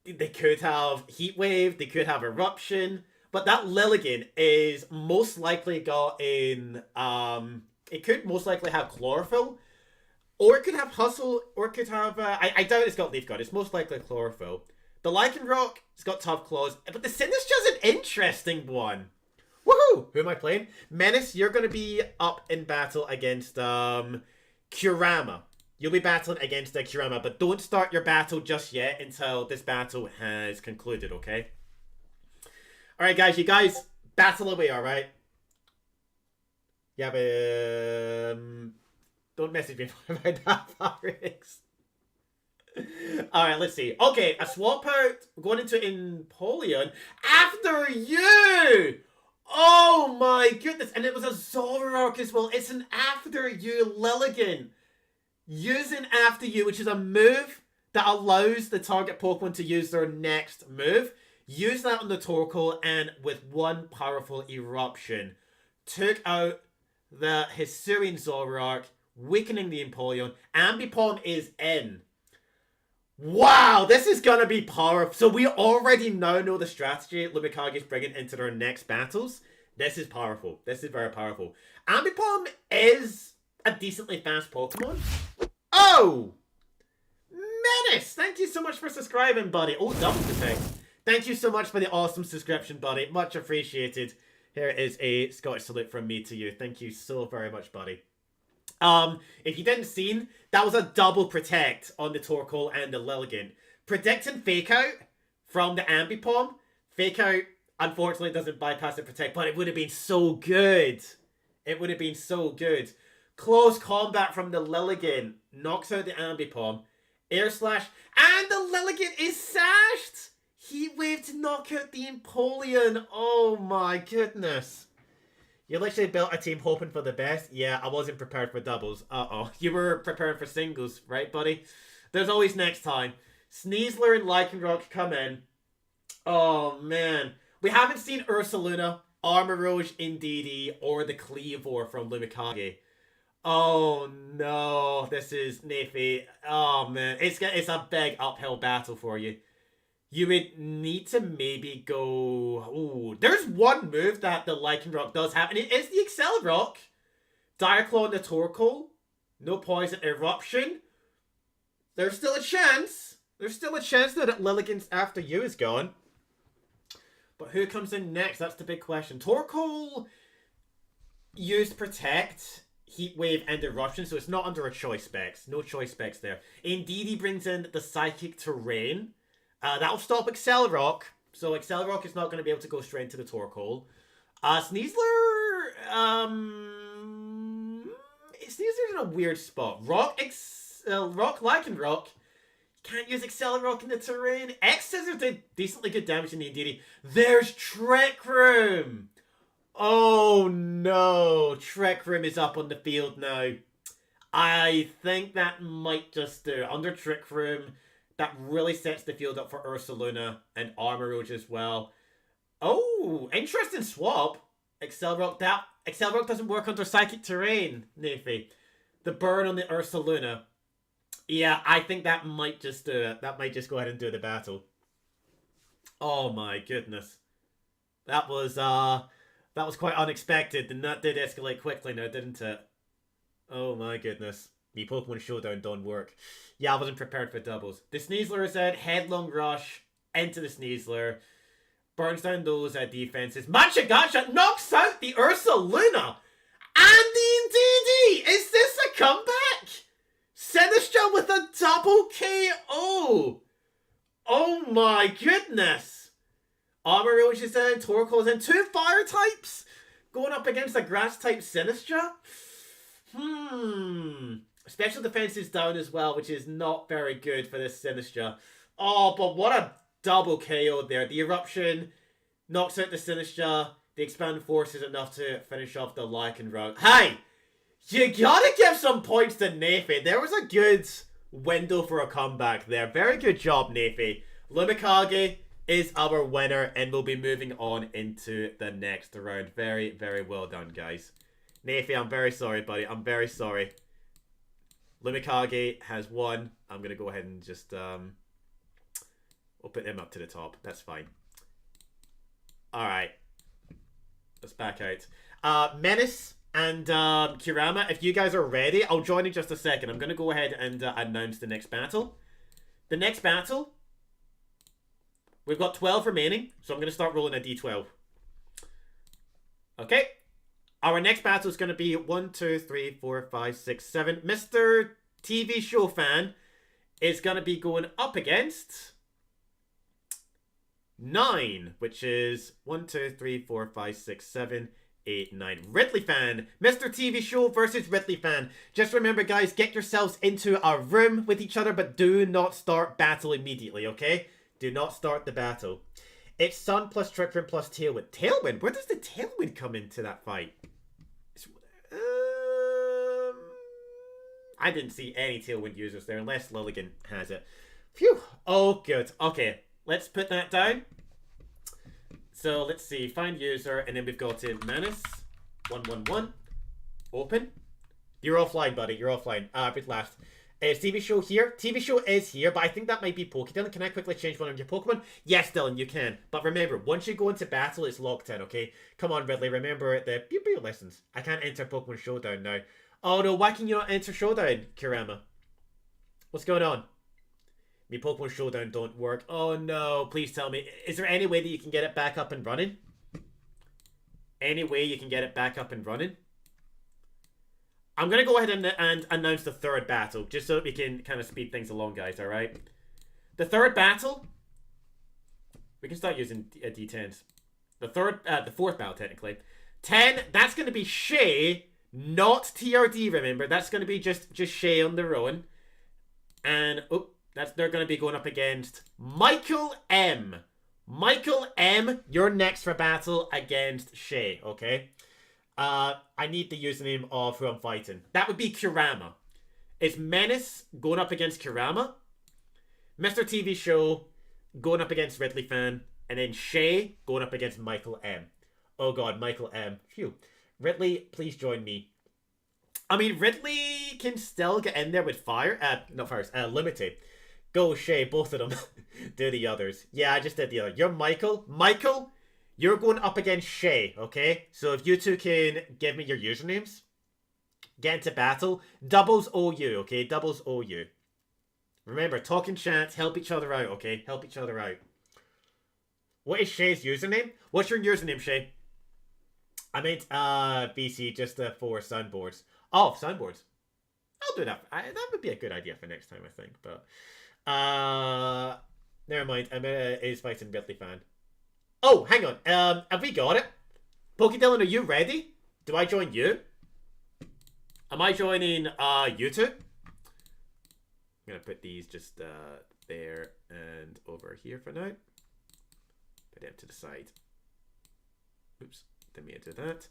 They could have Heat Wave, they could have Eruption, but that Lilligant is most likely got in, it could most likely have Chlorophyll, or it could have Hustle, or it could have, I doubt it's got Leaf Guard, it's most likely Chlorophyll. The Lycanroc, it's got Tough Claws, but the Sinistra's an interesting one. Woohoo! Who am I playing? Menace, you're going to be up in battle against, Kurama. You'll be battling against Kurama, but don't start your battle just yet until this battle has concluded, okay? Alright, guys, you guys battle away, alright? Yeah, but don't message me about that, Fabrics. Alright, let's see. Okay, a swap out going into Empoleon after you! Oh my goodness, and it was a Zoroark as well. It's an after you Lilligant. Using after you, which is a move that allows the target Pokemon to use their next move. Use that on the Torkoal, and with one powerful Eruption, took out the Hisuian Zoroark, weakening the Empoleon. Ambipom is in. Wow, this is going to be powerful. So we already now know the strategy Lumikage is bringing into their next battles. This is powerful. This is very powerful. Ambipom is a decently fast Pokemon. Oh! Menace! Thank you so much for subscribing, buddy. Oh, double detect. Thank you so much for the awesome subscription, buddy. Much appreciated. Here is a Scottish salute from me to you. Thank you so very much, buddy. If you didn't see, that was a double protect on the Torkoal and the Lilligant. Predicting Fake Out from the Ambipom. Fake Out, unfortunately, doesn't bypass the protect, but it would have been so good. It would have been so good. Close combat from the Lilligant. Knocks out the Ambipom. Air Slash. And the Lilligant is sashed! Heat Wave to knock out the Empoleon. Oh my goodness. You literally built a team hoping for the best. Yeah, I wasn't prepared for doubles. Uh-oh. You were prepared for singles, right, buddy? There's always next time. Sneasler and Lycanroc come in. Oh, man. We haven't seen Ursaluna, Armarouge, Indeedee, or the Cleavor from Lumikage. Oh, no. This is Nafy. Oh, man. It's a big uphill battle for you. You would need to maybe go... Ooh, there's one move that the Lycanroc does have, and it is the Accelerock. Dire Claw on the Torkoal. No Poison Eruption. There's still a chance. There's still a chance that Lilligant's after you is gone. But who comes in next? That's the big question. Torkoal used Protect, Heat Wave, and Eruption, so it's not under a choice specs. No choice specs there. Indeedee brings in the Psychic Terrain. That'll stop Accelerock. So Accelerock is not going to be able to go straight into the Torkoal. Sneasler... Sneasler's in a weird spot. Rock Lycanroc. Can't use Accelerock in the terrain. X-Scissor did decently good damage in the Indeedee. There's Trick Room. Oh no. Trick Room is up on the field now. I think that might just do. Under Trick Room... That really sets the field up for Ursaluna and Armarouge as well. Oh, interesting swap. Accelerock doesn't work under Psychic Terrain, Nafy. The burn on the Ursaluna. Yeah, I think that might just do it. That might just go ahead and do the battle. Oh my goodness. That was quite unexpected, and that did escalate quickly now, didn't it? Oh my goodness. The Pokemon Showdown don't work. Yeah, I wasn't prepared for doubles. The Sneasler is out. Headlong Rush into the Sneasler. Burns down those defenses. Machagacha knocks out the Ursaluna. And the Indeedee! Is this a comeback? Sinistra with a double KO! Oh my goodness! Armarouge is in. Torkoal is in. 2 fire types going up against a grass type Sinistra. Special defense is down as well, which is not very good for this Sinistra. Oh, but what a double KO there. The Eruption knocks out the Sinistra. The Expand Force is enough to finish off the Lycanroc. Hey! You gotta give some points to Nafy. There was a good window for a comeback there. Very good job, Nafy. Lumikage is our winner, and we'll be moving on into the next round. Very, very well done, guys. Nafi, I'm very sorry, buddy. I'm very sorry. Lumikage has won. I'm going to go ahead and just... we'll put him up to the top. That's fine. Alright. Let's back out. Menace and Kurama, if you guys are ready, I'll join in just a second. I'm going to go ahead and announce the next battle. The next battle, we've got 12 remaining, so I'm going to start rolling a d12. Okay. Our next battle is going to be 1, 2, 3, 4, 5, 6, 7. Mr. TV Show Fan is going to be going up against 9, which is 1, 2, 3, 4, 5, 6, 7, 8, 9. Ridley Fan. Mr. TV Show versus Ridley Fan. Just remember, guys, get yourselves into a room with each other, but do not start battle immediately, okay? Do not start the battle. It's Sun plus Trick Room plus Tailwind. Tailwind? Where does the Tailwind come into that fight? I didn't see any Tailwind users there, unless Lilligan has it. Phew. Oh, good. Okay, let's put that down. So, let's see. Find user, and then we've got it. Manus. 111. Open. You're offline, buddy. You're offline. Bit last. Is TV Show here? TV Show is here, but I think that might be Poke. Dylan, can I quickly change one of your Pokemon? Yes, Dylan, you can. But remember, once you go into battle, it's locked in, okay? Come on, Ridley, remember the pew pew lessons. I can't enter Pokemon Showdown now. Oh no, why can you not enter Showdown, Kurama? What's going on? Me Pokemon Showdown don't work. Oh no, please tell me. Is there any way that you can get it back up and running? Any way you can get it back up and running? I'm going to go ahead and announce the third battle, just so that we can kind of speed things along, guys, alright? The third battle, we can start using D10s. The fourth battle, technically. 10, that's going to be Shay, not TRD, remember. That's going to be just Shay on their own. And, they're going to be going up against Michael M. Michael M, you're next for battle against Shay, okay? I need the username of who I'm fighting. That would be Kurama. It's Menace going up against Kurama, Mr. TV Show going up against Ridley Fan, and then Shay going up against Michael M. Oh god, Michael M. Phew. Ridley, please join me. I mean, Ridley can still get in there with fire. Not fires. Limited. Go, Shay, both of them. Do the others. Yeah, I just did the other. You're Michael. Michael, you're going up against Shay, okay? So if you two can give me your usernames, get into battle. Doubles OU, okay? Doubles OU. Remember, talk in chat, help each other out, okay? Help each other out. What is Shay's username? What's your username, Shay? I meant, BC, just for soundboards. Oh, soundboards. I'll do that. That would be a good idea for next time, I think. But, never mind. I'm is fighting Ridley Fan. Oh, hang on. Have we got it? Dylan, are you ready? Do I join you? Am I joining you two? I'm gonna put these just there and over here for now. Put them to the side. Oops, didn't mean to do that.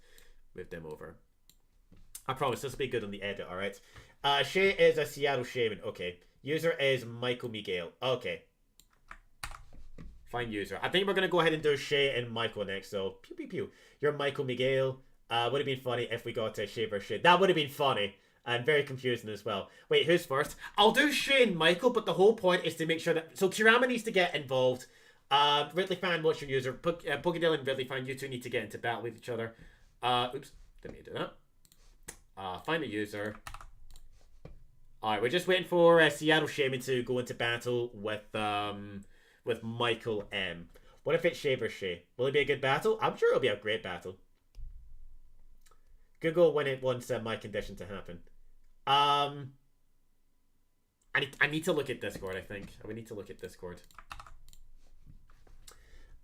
Move them over. I promise this will be good on the edit, alright? Shay is a Seattle Shaman. Okay. User is Michael Miguel. Okay. Fine user. I think we're going to go ahead and do Shay and Michael next. So, pew pew pew. You're Michael Miguel. Would have been funny if we got Shay versus Shay. That would have been funny. And very confusing as well. Wait, who's first? I'll do Shay and Michael, but the whole point is to make sure that... So, Kurama needs to get involved. Ridley Fan, what's your user? Pokedale and Ridley Fan, you two need to get into battle with each other. Oops. Didn't mean to do that. Find a user. Alright, we're just waiting for Seattle Shaman to go into battle with Michael M. What if it's Shay versus Shay? Will it be a good battle? I'm sure it'll be a great battle. Google when it wants my condition to happen. I need to look at Discord, I think. We need to look at Discord.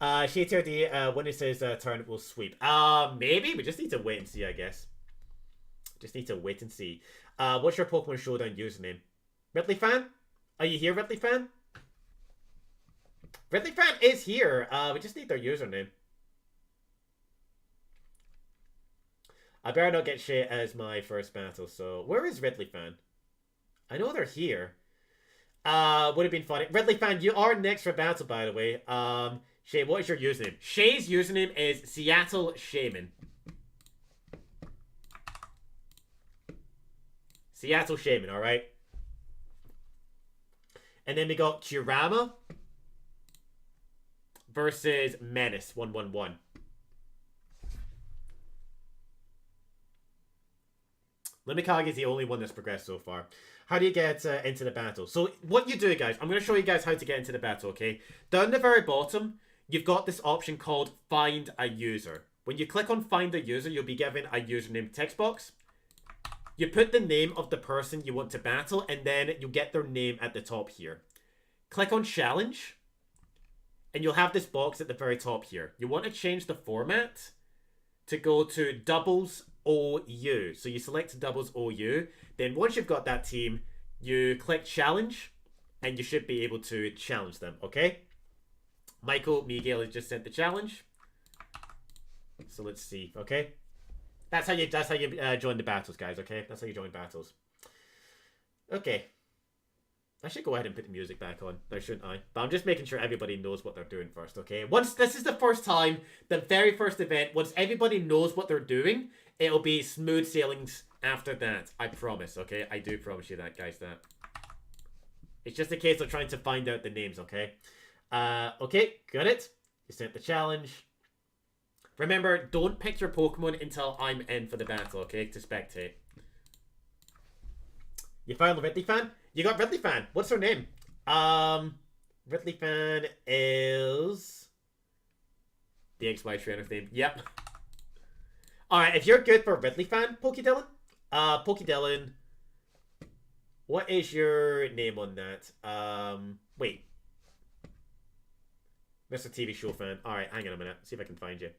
Shay TRD, when it says turn, will sweep. Maybe. We just need to wait and see, I guess. Just need to wait and see. What's your Pokemon Showdown username? Ridley Fan? Are you here, Ridley Fan? Ridley Fan is here. We just need their username. I better not get Shay as my first battle, so... Where is Ridley Fan? I know they're here. Would have been funny. Ridley Fan, you are next for battle, by the way. Shay, what is your username? Shay's username is Seattle Shaman. Seattle Shaman, alright? And then we got Kurama versus Menace 111. Limikage is the only one that's progressed so far. How do you get into the battle? So what you do, guys, I'm going to show you guys how to get into the battle, okay? Down the very bottom, you've got this option called Find a User. When you click on Find a User, you'll be given a username text box. You put the name of the person you want to battle, and then you'll get their name at the top here. Click on Challenge, and you'll have this box at the very top here. You want to change the format to go to doubles OU. So you select doubles OU. Then once you've got that team, you click challenge and you should be able to challenge them, okay? Michael Miguel has just sent the challenge. So let's see, okay? That's how you join the battles, guys, okay? That's how you join battles. Okay. I should go ahead and put the music back on, now shouldn't I? But I'm just making sure everybody knows what they're doing first, okay? Once this is the first time, the very first event, once everybody knows what they're doing, it'll be smooth sailings after that. I promise, okay? I do promise you that, guys, that. It's just a case of trying to find out the names, okay? Okay, got it. You sent the challenge. Remember, don't pick your Pokemon until I'm in for the battle, okay? To spectate. You found Ridley Fan? You got Ridley Fan. What's her name? Ridley Fan is the XY trainer's name. Yep. Alright, if you're good for Ridley Fan, Pokédillon. Pokédillon. What is your name on that? Wait. Mr. TV Show Fan. Alright, hang on a minute. See if I can find you.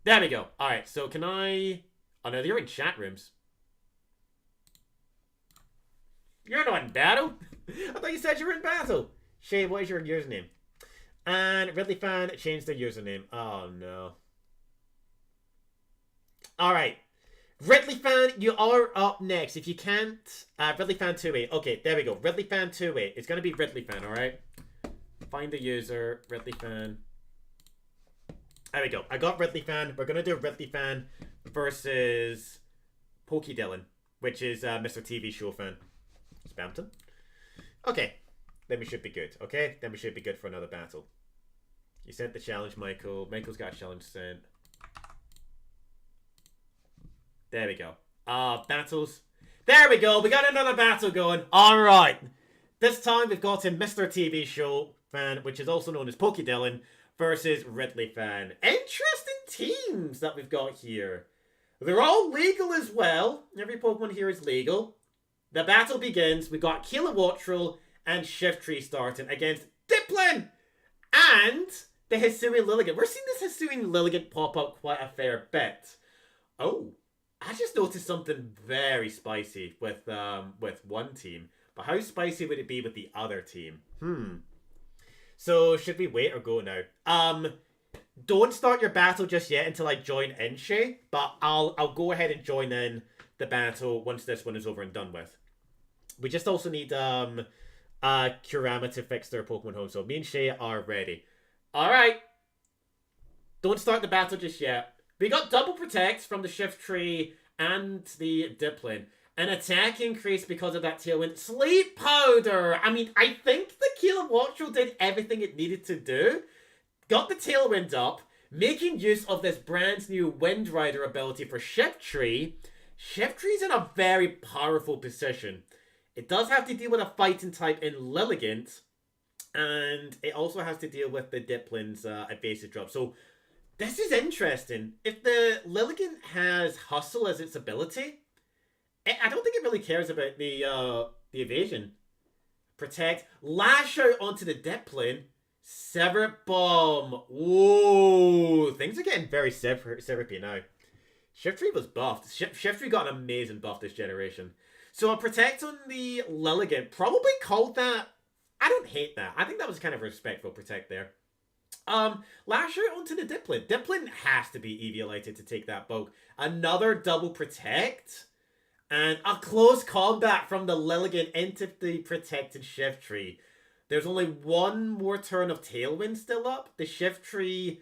There we go. Alright, so can I... Oh no, you're in chat rooms. You're not in battle? I thought you said you were in battle. Shay, what is your username? And Ridley Fan changed their username. Oh no. Alright. Ridley Fan, you are up next. If you can't... Ridley Fan 2A. Okay, there we go. Ridley Fan 2A. It's going to be Ridley Fan, alright? Find the user. Ridley Fan. There we go. I got Ridley Fan. We're going to do Ridley Fan versus Pokédillon, which is Mr. TV Show Fan. Spampton. Okay. Then we should be good. Okay? Then we should be good for another battle. You sent the challenge, Michael. Michael's got a challenge sent. There we go. Battles. There we go. We got another battle going. Alright. This time we've got him Mr. TV Show Fan, which is also known as Pokédillon, versus Ridley Fan. Interesting teams that we've got here. They're all legal as well. Every Pokemon here is legal. The battle begins. We've got Kilowattrel and Shiftry starting against Dipplin and the Hisuian Lilligant. We're seeing this Hisuian Lilligant pop up quite a fair bit. Oh, I just noticed something very spicy with one team. But how spicy would it be with the other team? So, should we wait or go now? Don't start your battle just yet until I join in, Shay. But I'll go ahead and join in the battle once this one is over and done with. We just also need Kurama to fix their Pokemon home. So, me and Shay are ready. Alright. Don't start the battle just yet. We got double protect from the Shiftry and the Dipplin. An attack increase because of that Tailwind. Sleep Powder! I mean, I think the Kilowattrel did everything it needed to do. Got the Tailwind up, making use of this brand new Wind Rider ability for Shiftry. Shiftry's in a very powerful position. It does have to deal with a fighting type in Lilligant, and it also has to deal with the Dipplin's evasive drop. So, this is interesting. If the Lilligant has Hustle as its ability, I don't think it really cares about the evasion. Protect. Lash out onto the Dipplin. Sever Bomb. Whoa. Things are getting very syrupy now. Shiftry was buffed. Shiftry got an amazing buff this generation. So a Protect on the Lilligant. Probably called that... I don't hate that. I think that was kind of a respectful Protect there. Lash out onto the Dipplin. Dipplin has to be Eviolated to take that bulk. Another double Protect. And a close combat from the Lilligant into the protected Shiftry. There's only one more turn of Tailwind still up. The Shiftry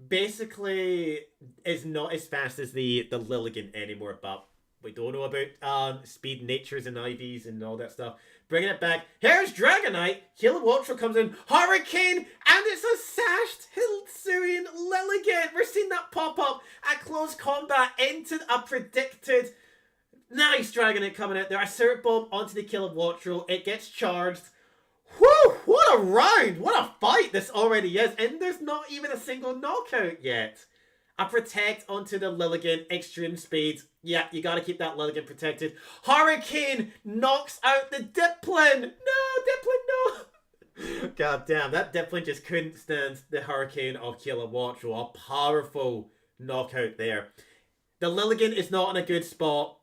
basically is not as fast as the Lilligant anymore, but we don't know about speed natures and IVs and all that stuff. Bringing it back. Here's Dragonite. Kilowattrel comes in. Hurricane. And it's a sashed Hisuian Lilligant. We're seeing that pop up at close combat into a predicted. Nice Dragonite coming out there. A Syrup Bomb onto the Kilowattrel. It gets charged. Whew! What a round! What a fight this already is. And there's not even a single knockout yet. A Protect onto the Lilligant, extreme speed. Yeah, you gotta keep that Lilligant protected. Hurricane knocks out the Dipplin! No, Dipplin, no! God damn, that Dipplin just couldn't stand the Hurricane of Kilowattrel. A powerful knockout there. The Lilligant is not in a good spot.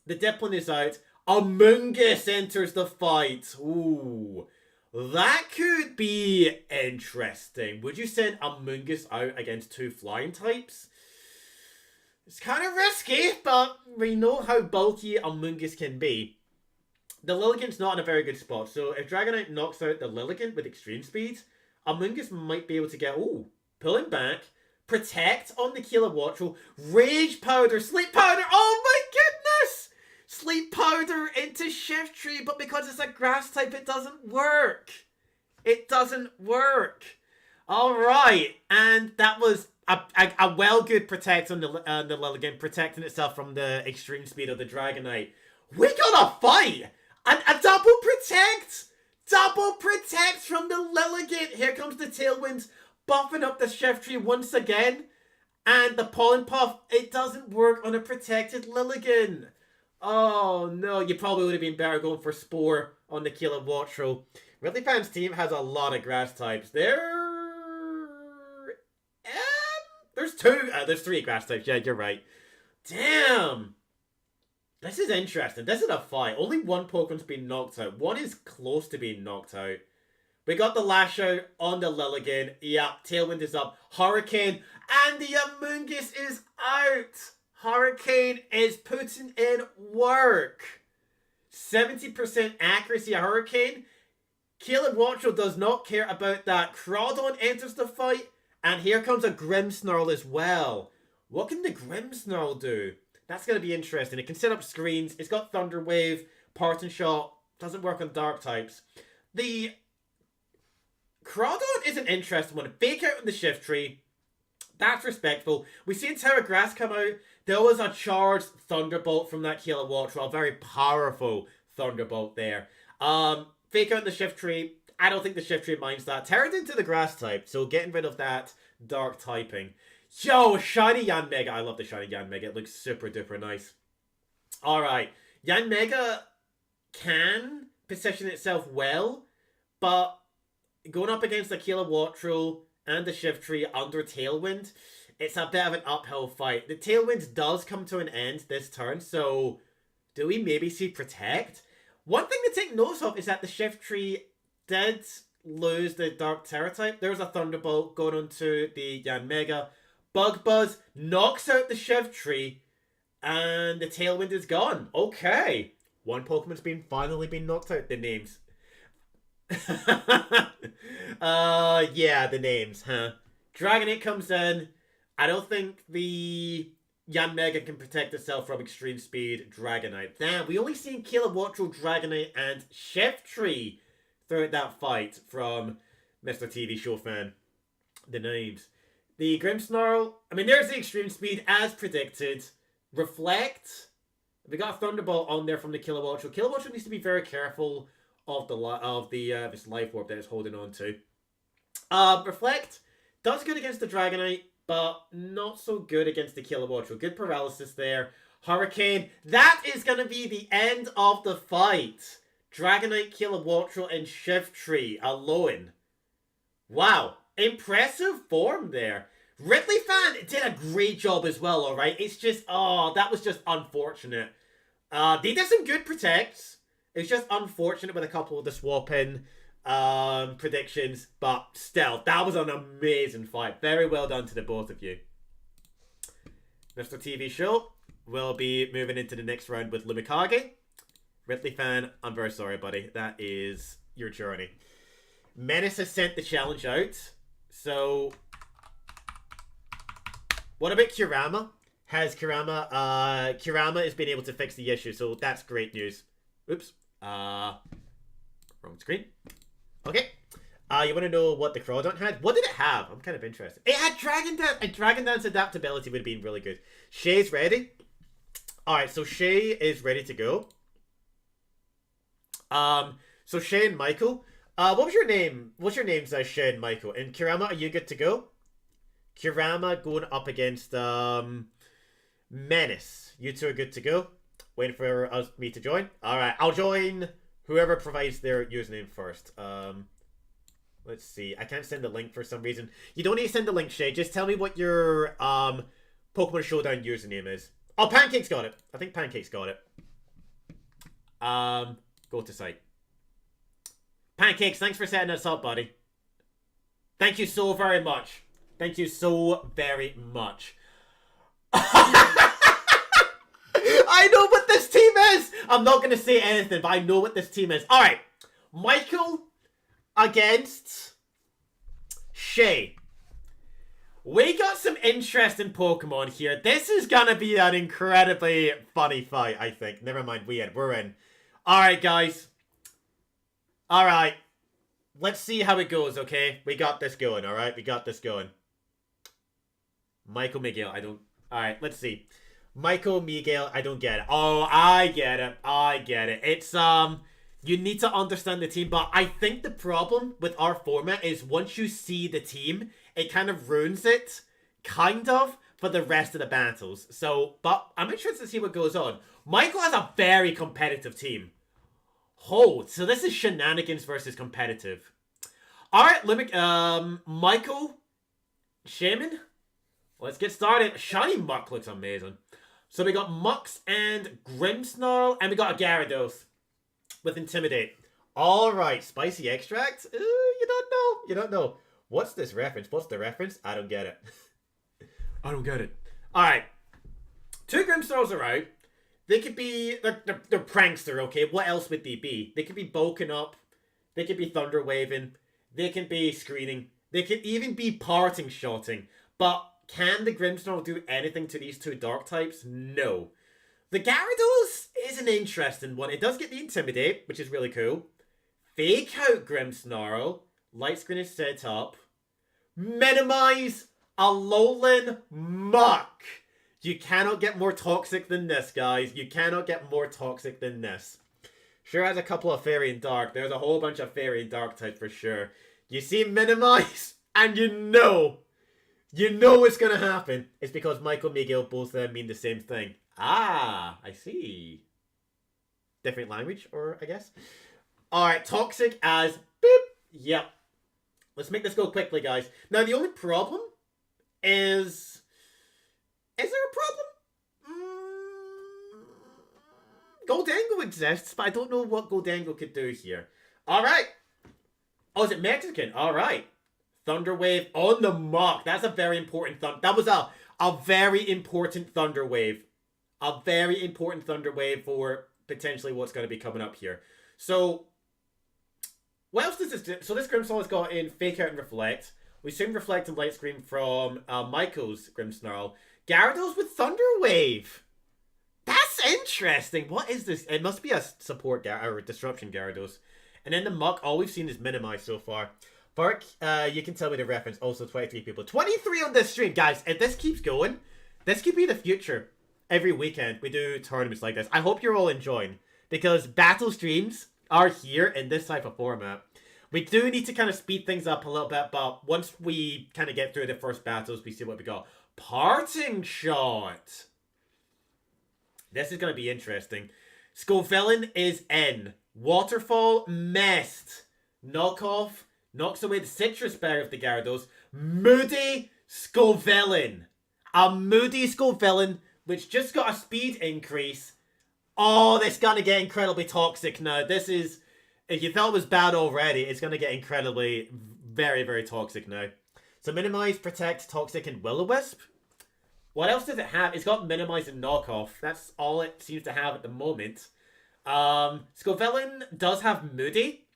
The Dipplin is out. Amoonguss enters the fight. Ooh. That could be interesting. Would you send Amoonguss out against 2 flying types? It's kind of risky, but we know how bulky Amoonguss can be. The Lilligant's not in a very good spot, so if Dragonite knocks out the Lilligant with extreme speed, Amoonguss might be able to get, pulling back, Protect on the Kilowattrel, Rage Powder, Sleep Powder, oh my goodness! Sleep Powder into Shift Tree, but because it's a grass type, it doesn't work. It doesn't work. Alright, and that was a well-good Protect on the Lilligant, protecting itself from the extreme speed of the Dragonite. We got a fight! A double Protect! Double Protect from the Lilligant! Here comes the Tailwind, buffing up the Shift Tree once again. And the Pollen Puff, it doesn't work on a protected Lilligant. Oh no, you probably would have been better going for Spore on the Kilowattrel. Ridley Fan's team has a lot of grass types. There's 3 grass types. Yeah, you're right. Damn. This is interesting. This is a fight. Only one Pokemon's been knocked out. One is close to being knocked out. We got the Lash Out on the Lilligant. Yeah, Tailwind is up. Hurricane. And the Amoonguss is out. Hurricane is putting in work. 70% accuracy of Hurricane. Kilowattrel does not care about that. Crawdon enters the fight. And here comes a Grimmsnarl as well. What can the Grimmsnarl do? That's going to be interesting. It can set up screens. It's got Thunder Wave, Parting Shot. Doesn't work on dark types. The Crawdon is an interesting one. Fake Out in the Shift Tree. That's respectful. We've seen Terra Grass come out. There was a charged Thunderbolt from that Kilowattrel. A very powerful Thunderbolt there. Fake Out in the Shift Tree. I don't think the Shift Tree minds that. Terra's into the grass type, so getting rid of that dark typing. Yo, shiny Yanmega. I love the shiny Yanmega. It looks super duper nice. Alright. Yanmega can position itself well, but going up against the Kilowattrel and the Shift Tree under Tailwind, it's a bit of an uphill fight. The Tailwind does come to an end this turn, so do we maybe see Protect? One thing to take notice of is that the Shift Tree did lose the Dark Terra type. There was a Thunderbolt going onto the Yanmega. Bug Buzz knocks out the Shift Tree, and the Tailwind is gone. Okay. One Pokemon's finally been knocked out. The names. Yeah, the names, huh? Dragonite comes in. I don't think the Yanmega can protect itself from extreme speed Dragonite. Damn, we only seen Kilowattrel, Dragonite, and Shift Tree throughout that fight from Mr. TV Show Fan. The names. The Grimmsnarl, I mean, there's the extreme speed as predicted. Reflect. We got a Thunderbolt on there from the Kilowattrel. Kilowattrel needs to be very careful of this Life Orb that it's holding on to. Reflect does good against the Dragonite, but not so good against the Kilowattrel. Good paralysis there. Hurricane. That is going to be the end of the fight. Dragonite, Kilowattrel, and Shift Tree alone. Wow. Impressive form there. Ridley Fan did a great job as well, alright? It's just, that was just unfortunate. They did some good protects. It's just unfortunate with a couple of the swap-in predictions, but still, that was an amazing fight. Very well done to the both of you. Mr. TV Show will be moving into the next round with Lumikage. Ridley Fan, I'm very sorry, buddy. That is your journey. Menace has sent the challenge out, so What about Kurama? Kurama has been able to fix the issue, so that's great news. Oops. Wrong screen. Okay. You want to know what the Crawdaunt had? What did it have? I'm kind of interested. It had Dragon Dance. And Dragon Dance adaptability would have been really good. Shay's ready. Alright, so Shay is ready to go. So Shay and Michael. What was your name? What's your names, Shay and Michael? And Kurama, are you good to go? Kurama going up against, Menace. You two are good to go. Waiting for me to join. Alright, I'll join whoever provides their username first. Let's see. I can't send the link for some reason. You don't need to send the link, Shay. Just tell me what your Pokemon Showdown username is. Oh, Pancake's got it. I think Pancake's got it. Go to site. Pancakes, thanks for setting us up, buddy. Thank you so very much. Thank you so very much. I know what this team is! I'm not going to say anything, but I know what this team is. Alright. Michael against Shay. We got some interesting Pokemon here. This is going to be an incredibly funny fight, I think. Never mind, we're in. Alright, guys. Alright. Let's see how it goes, okay? We got this going, alright? We got this going. Michael Miguel, I don't... Alright, let's see. Michael Miguel, I don't get it. Oh, I get it. I get it. It's, you need to understand the team, but I think the problem with our format is once you see the team, it kind of ruins it, kind of, for the rest of the battles. So, but I'm interested to see what goes on. Michael has a very competitive team. Hold, so this is shenanigans versus competitive. Alright, let me, Michael, Shaman, let's get started. Shiny Muck looks amazing. So we got Mux and Grimmsnarl, and we got a Gyarados with Intimidate. Alright, Spicy Extract? Ooh, you don't know. You don't know. What's this reference? What's the reference? I don't get it. I don't get it. Alright. 2 Grimmsnarls are out. They could be... They're prankster, okay? What else would they be? They could be bulking up. They could be thunder waving. They can be screening. They could even be parting shotting. But can the Grimmsnarl do anything to these 2 dark types? No. The Gyarados is an interesting one. It does get the Intimidate, which is really cool. Fake out Grimmsnarl. Light Screen is set up. Minimize Alolan Muck. You cannot get more toxic than this, guys. You cannot get more toxic than this. Sure has a couple of Fairy and Dark. There's a whole bunch of Fairy and Dark types for sure. You see Minimize, and you know it's going to happen. It's because Michael and Miguel both mean the same thing. Ah, I see. Different language, or I guess. Alright, toxic as boop. Yep. Let's make this go quickly, guys. Now, the only problem is... Is there a problem? Goldango exists, but I don't know what Goldango could do here. Alright. Oh, is it Mexican? Alright. Thunder Wave on the Muck. That's a very important that was a very important Thunder Wave. A very important Thunder Wave for potentially what's going to be coming up here. So, what else does this do? So this Grimmsnarl has got in Fake Out and Reflect. We've seen Reflect and Light Screen from Michael's Grimmsnarl. Gyarados with Thunder Wave. That's interesting. What is this? It must be a support or Disruption Gyarados. And then the Muck, all we've seen is Minimize so far. Fark, you can tell me the reference. Also, 23 people. 23 on this stream. Guys, if this keeps going, this could be the future. Every weekend, we do tournaments like this. I hope you're all enjoying. Because battle streams are here in this type of format. We do need to kind of speed things up a little bit. But once we kind of get through the first battles, we see what we got. Parting Shot. This is going to be interesting. Scovillain is in. Waterfall, Mist. Knockoff. Knocks away the Citrus Berry of the Gyarados. Moody Scovillain. A Moody Scovillain, which just got a speed increase. Oh, this is going to get incredibly toxic now. This is... If you thought it was bad already, it's going to get incredibly, very, very toxic now. So Minimize, Protect, Toxic, and Will-O-Wisp. What else does it have? It's got Minimize and Knockoff. That's all it seems to have at the moment. Scovillain does have Moody.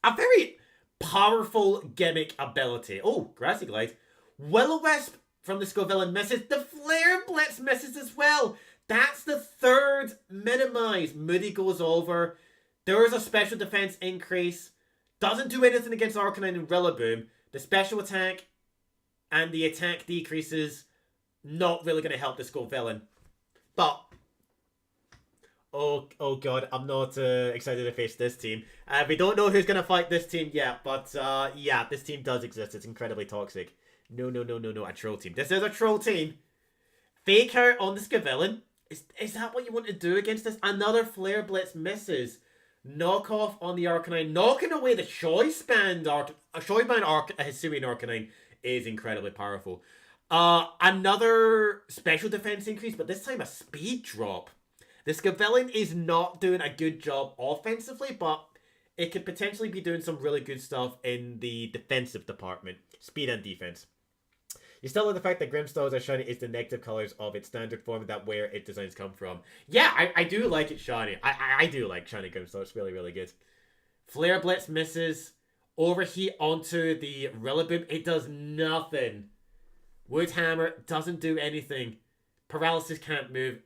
A very powerful gimmick ability. Oh, Grassy Glide. Will-O-Wisp from the Scovillain misses. The Flare Blitz misses as well. That's the third minimize. Moody goes over. There is a special defense increase. Doesn't do anything against Arcanine and Rillaboom. The special attack and the attack decreases. Not really going to help the Scovillain. But, oh god, I'm not excited to face this team. We don't know who's going to fight this team yet, but yeah, this team does exist. It's incredibly toxic. No, a troll team. This is a troll team. Fake out on the Scovillain. Is that what you want to do against this? Another Flare Blitz misses. Knock off on the Arcanine. Knocking away the Choice Band Hisuian Arcanine is incredibly powerful. Another special defense increase, but this time a speed drop. The Scovillain is not doing a good job offensively, but it could potentially be doing some really good stuff in the defensive department. Speed and defense. You still like the fact that Grimmsnarls are shiny is the negative colors of its standard form, that where its designs come from. Yeah, I do like it shiny. I do like shiny Grimmsnarls. It's really, really good. Flare Blitz misses. Overheat onto the Rillaboom. It does nothing. Wood Hammer doesn't do anything. Paralysis can't move.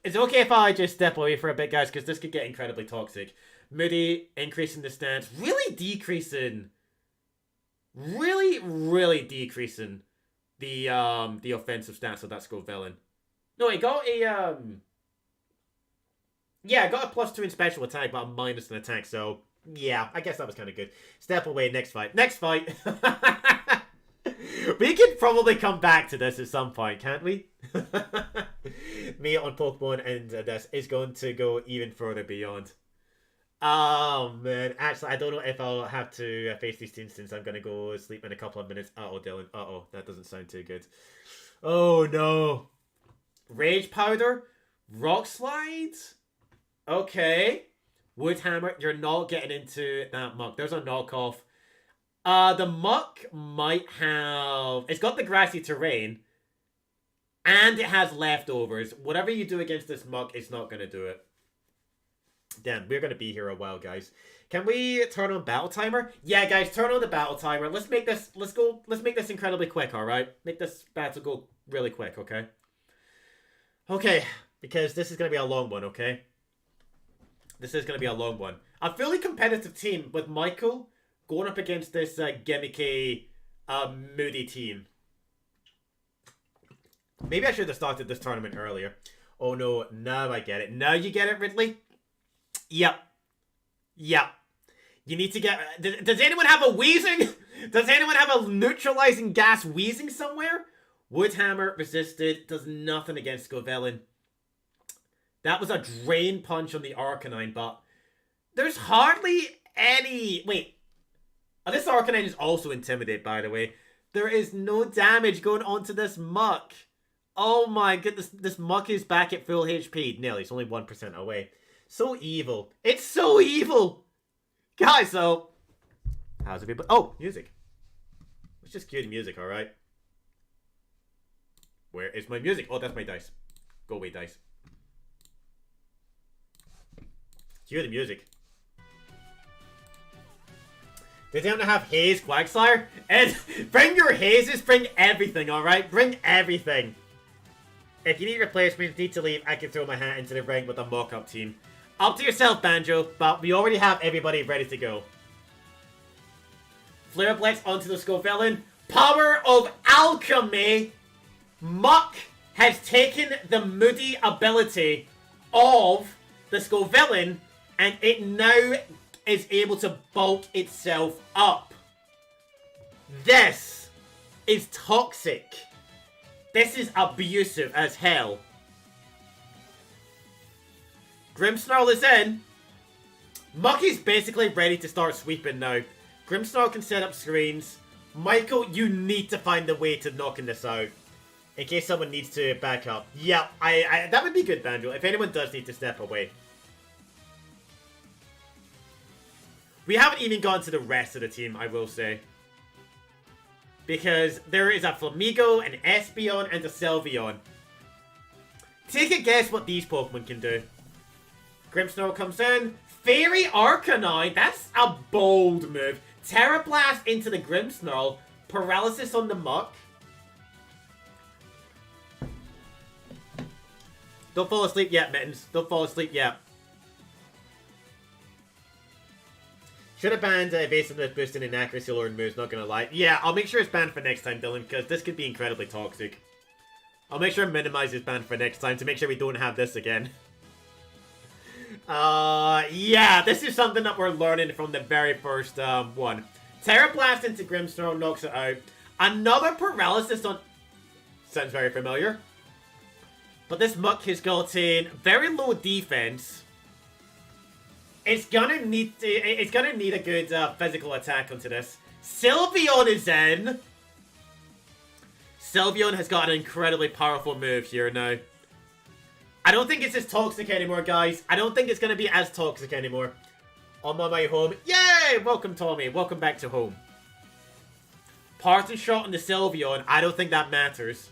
It's okay if I just step away for a bit, guys, because this could get incredibly toxic. Moody increasing the stance. Really decreasing. Really decreasing the offensive stance of that Scovillain. No, it got a yeah, it got a +2 in special attack, but a minus in attack, so yeah, I guess that was kind of good. Step away, next fight. Next fight! We could probably come back to this at some point, can't we? Me on Pokemon and this is going to go even further beyond. Oh man, actually I don't know if I'll have to face these teams since I'm going to go sleep in a couple of minutes. Uh-oh, Dylan. Uh-oh, that doesn't sound too good. Oh no. Rage Powder? Rock Slide? Okay. Wood Hammer, you're not getting into that Muck. There's a knockoff. The Muck might have... It's got the grassy terrain. And it has leftovers. Whatever you do against this Muck, it's not going to do it. Damn, we're going to be here a while, guys. Can we turn on Battle Timer? Yeah, guys, turn on the Battle Timer. Let's make this incredibly quick, alright? Make this battle go really quick, okay? Okay, because this is going to be a long one, okay? This is going to be a long one. A fully competitive team with Michael going up against this gimmicky, moody team. Maybe I should have started this tournament earlier. Oh no, now I get it. Now you get it, Ridley? Yep. You need to get... Does anyone have a wheezing? Does anyone have a neutralizing gas wheezing somewhere? Wood Hammer resisted. Does nothing against Scovillain. That was a Drain Punch on the Arcanine, but... There's hardly any... Wait. Oh, this Arcanine is also Intimidate, by the way. There is no damage going onto this Muck. Oh my goodness. This Muck is back at full HP. Nearly. It's only 1% away. So evil. It's so evil. Guys, so... How's everybody... Oh, music. Let's just cue the music, alright? Where is my music? Oh, that's my dice. Go away, dice. Cue the music. Does anyone have Haze Quagsire? And bring your hazes, bring everything, alright? Bring everything. If you need replacements, need to leave, I can throw my hat into the ring with a mock-up team. Up to yourself, Banjo, but we already have everybody ready to go. Flare Blitz onto the Scovillain. Power of Alchemy! Muck has taken the Moody ability of the Scovillain, and it now is able to bulk itself up. This is toxic. This is abusive as hell. Grimmsnarl is in. Mucky's basically ready to start sweeping now. Grimmsnarl can set up screens. Michael, you need to find a way to knocking this out. In case someone needs to back up. Yeah, that would be good, Banjo. If anyone does need to step away. We haven't even gone to the rest of the team, I will say. Because there is a Flamigo, an Espeon, and a Sylveon. Take a guess what these Pokemon can do. Grimmsnarl comes in. Fairy Arcanine. That's a bold move. Terra Blast into the Grimmsnarl. Paralysis on the Muck. Don't fall asleep yet, Mittens. Don't fall asleep yet. Should have banned evasiveness boosting inaccuracy lowering moves, not gonna lie. Yeah, I'll make sure it's banned for next time, Dylan, because this could be incredibly toxic. I'll make sure I minimize this ban for next time to make sure we don't have this again. Yeah, this is something that we're learning from the very first one. Terra Blast into Grimstorm knocks it out. Another paralysis on... Sounds very familiar. But this Muck has got in very low defense. It's gonna need a good physical attack onto this. Sylveon is in. Sylveon has got an incredibly powerful move here now. I don't think it's as toxic anymore, guys. I don't think it's gonna be as toxic anymore. On my way home. Yay! Welcome, Tommy. Welcome back to home. Parting shot on the Sylveon. I don't think that matters.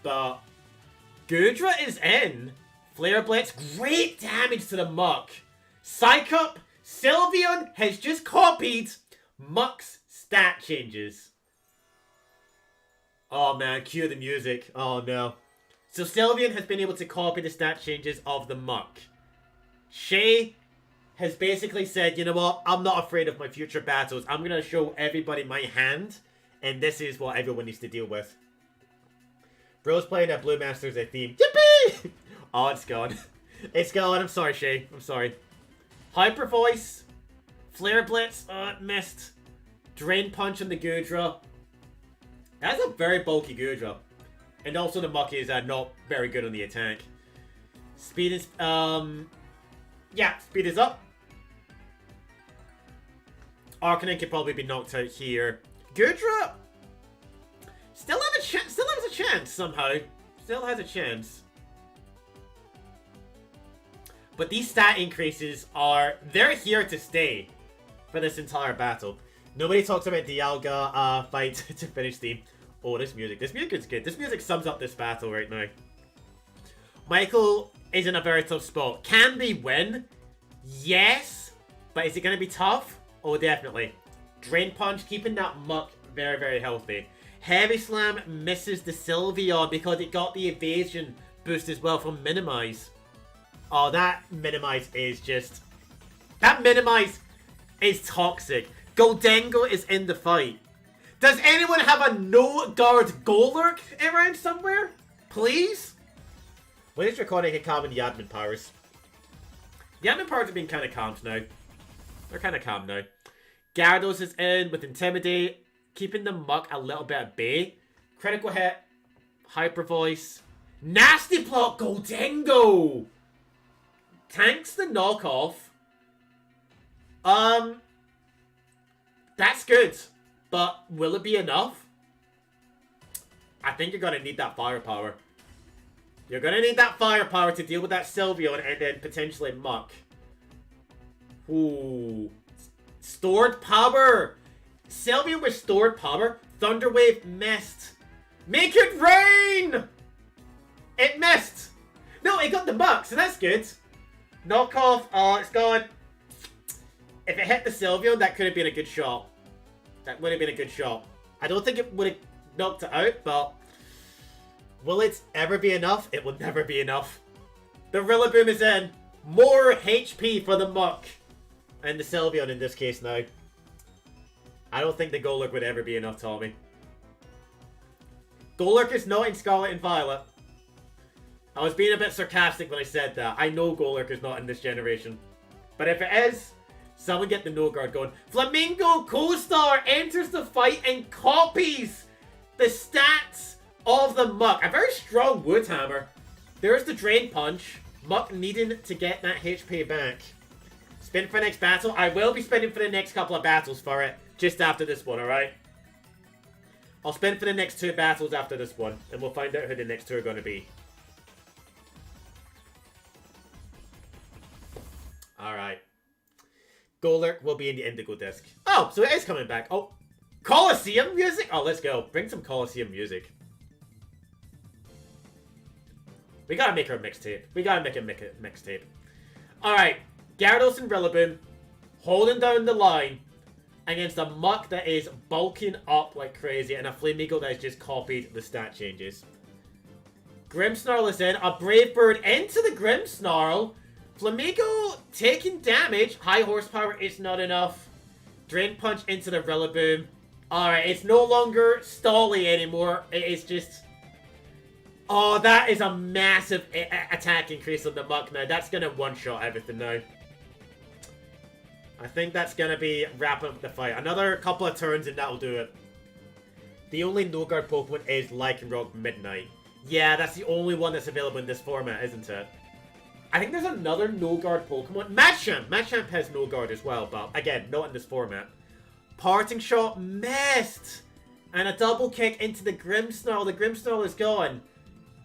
But Goodra is in. Flare Blitz. Great damage to the Muck. Psycup, Sylveon has just copied Muck's stat changes. Oh man, cue the music. Oh no. So Sylveon has been able to copy the stat changes of the Muck. Shay has basically said, you know what, I'm not afraid of my future battles. I'm going to show everybody my hand, and this is what everyone needs to deal with. Bro's playing a Blue Masters theme. Yippee! Oh, it's gone. It's gone. I'm sorry, Shay. I'm sorry. Hyper Voice, Flare Blitz, missed. Drain Punch on the Goodra. That's a very bulky Goodra. And also the Muck is not very good on the attack. Speed is, yeah, speed is up. Arcanine could probably be knocked out here. Goodra still has a chance somehow. Still has a chance. But these stat increases they're here to stay for this entire battle. Nobody talks about Dialga fight to finish the... Oh, this music is good. This music sums up this battle right now. Michael is in a very tough spot. Can they win? Yes. But is it going to be tough? Oh, definitely. Drain Punch, keeping that Muck very, very healthy. Heavy Slam misses the Sylveon because it got the evasion boost as well from Minimize. Oh, that Minimize is just... That Minimize is toxic. Goldengo is in the fight. Does anyone have a no-guard Golurk around somewhere? Please? When is Draconic and calming the admin powers? The admin powers are being kind of calmed now. They're kind of calm now. Gyarados is in with Intimidate, keeping the Muck a little bit at bay. Critical hit. Hyper Voice. Nasty Plot Goldengo! Tanks the knockoff. That's good. But will it be enough? I think you're going to need that firepower. You're going to need that firepower to deal with that Sylveon and then potentially Muck. Ooh. Stored power. Sylveon with stored power. Thunder Wave missed. Make it rain! It missed. No, it got the Muck, so that's good. Knockoff. Oh, it's gone. If it hit the Sylveon, that could have been a good shot. That would have been a good shot. I don't think it would have knocked it out, but... Will it ever be enough? It will never be enough. The Rillaboom is in. More HP for the Muck. And the Sylveon in this case now. I don't think the Golurk would ever be enough, Tommy. Golurk is not in Scarlet and Violet. I was being a bit sarcastic when I said that. I know Golurk is not in this generation. But if it is, someone get the no-guard going. Flamingo Co-Star enters the fight and copies the stats of the Muck. A very strong Wood Hammer. There's the Drain Punch. Muck needing to get that HP back. Spin for the next battle. I will be spinning for the next couple of battles for it. Just after this one, alright? I'll spin for the next 2 battles after this one. And we'll find out who the next 2 are going to be. Alright. Golurk will be in the Indigo Disc. Oh, so it is coming back. Oh, Colosseum music? Oh, let's go. Bring some Colosseum music. We gotta make her a mixtape. We gotta make a mixtape. Alright. Gyarados and Rillaboom holding down the line against a Muck that is bulking up like crazy and a Flame Eagle that has just copied the stat changes. Grimmsnarl is in. A Brave Bird into the Grimmsnarl. Flamigo taking damage. High horsepower is not enough. Drain Punch into the Rillaboom. Alright, it's no longer stally anymore. It is just... Oh, that is a massive attack increase on the Muck now. That's going to one-shot everything now. I think that's going to be wrapping up the fight. Another couple of turns and that'll do it. The only no-guard Pokemon is Lycanroc Midnight. Yeah, that's the only one that's available in this format, isn't it? I think there's another no-guard Pokemon. Machamp! Machamp has no-guard as well, but again, not in this format. Parting Shot missed! And a double kick into the Grimmsnarl. The Grimmsnarl is gone.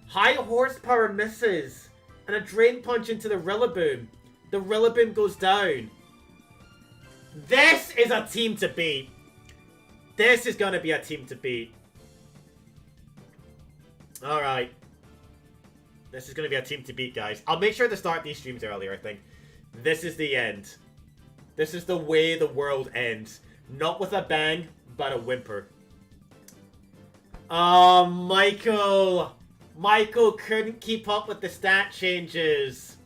High horsepower misses. And a Drain Punch into the Rillaboom. The Rillaboom goes down. This is a team to beat. This is going to be a team to beat. Alright. This is going to be a team to beat, guys. I'll make sure to start these streams earlier, I think. This is the end. This is the way the world ends. Not with a bang, but a whimper. Oh, Michael. Michael couldn't keep up with the stat changes.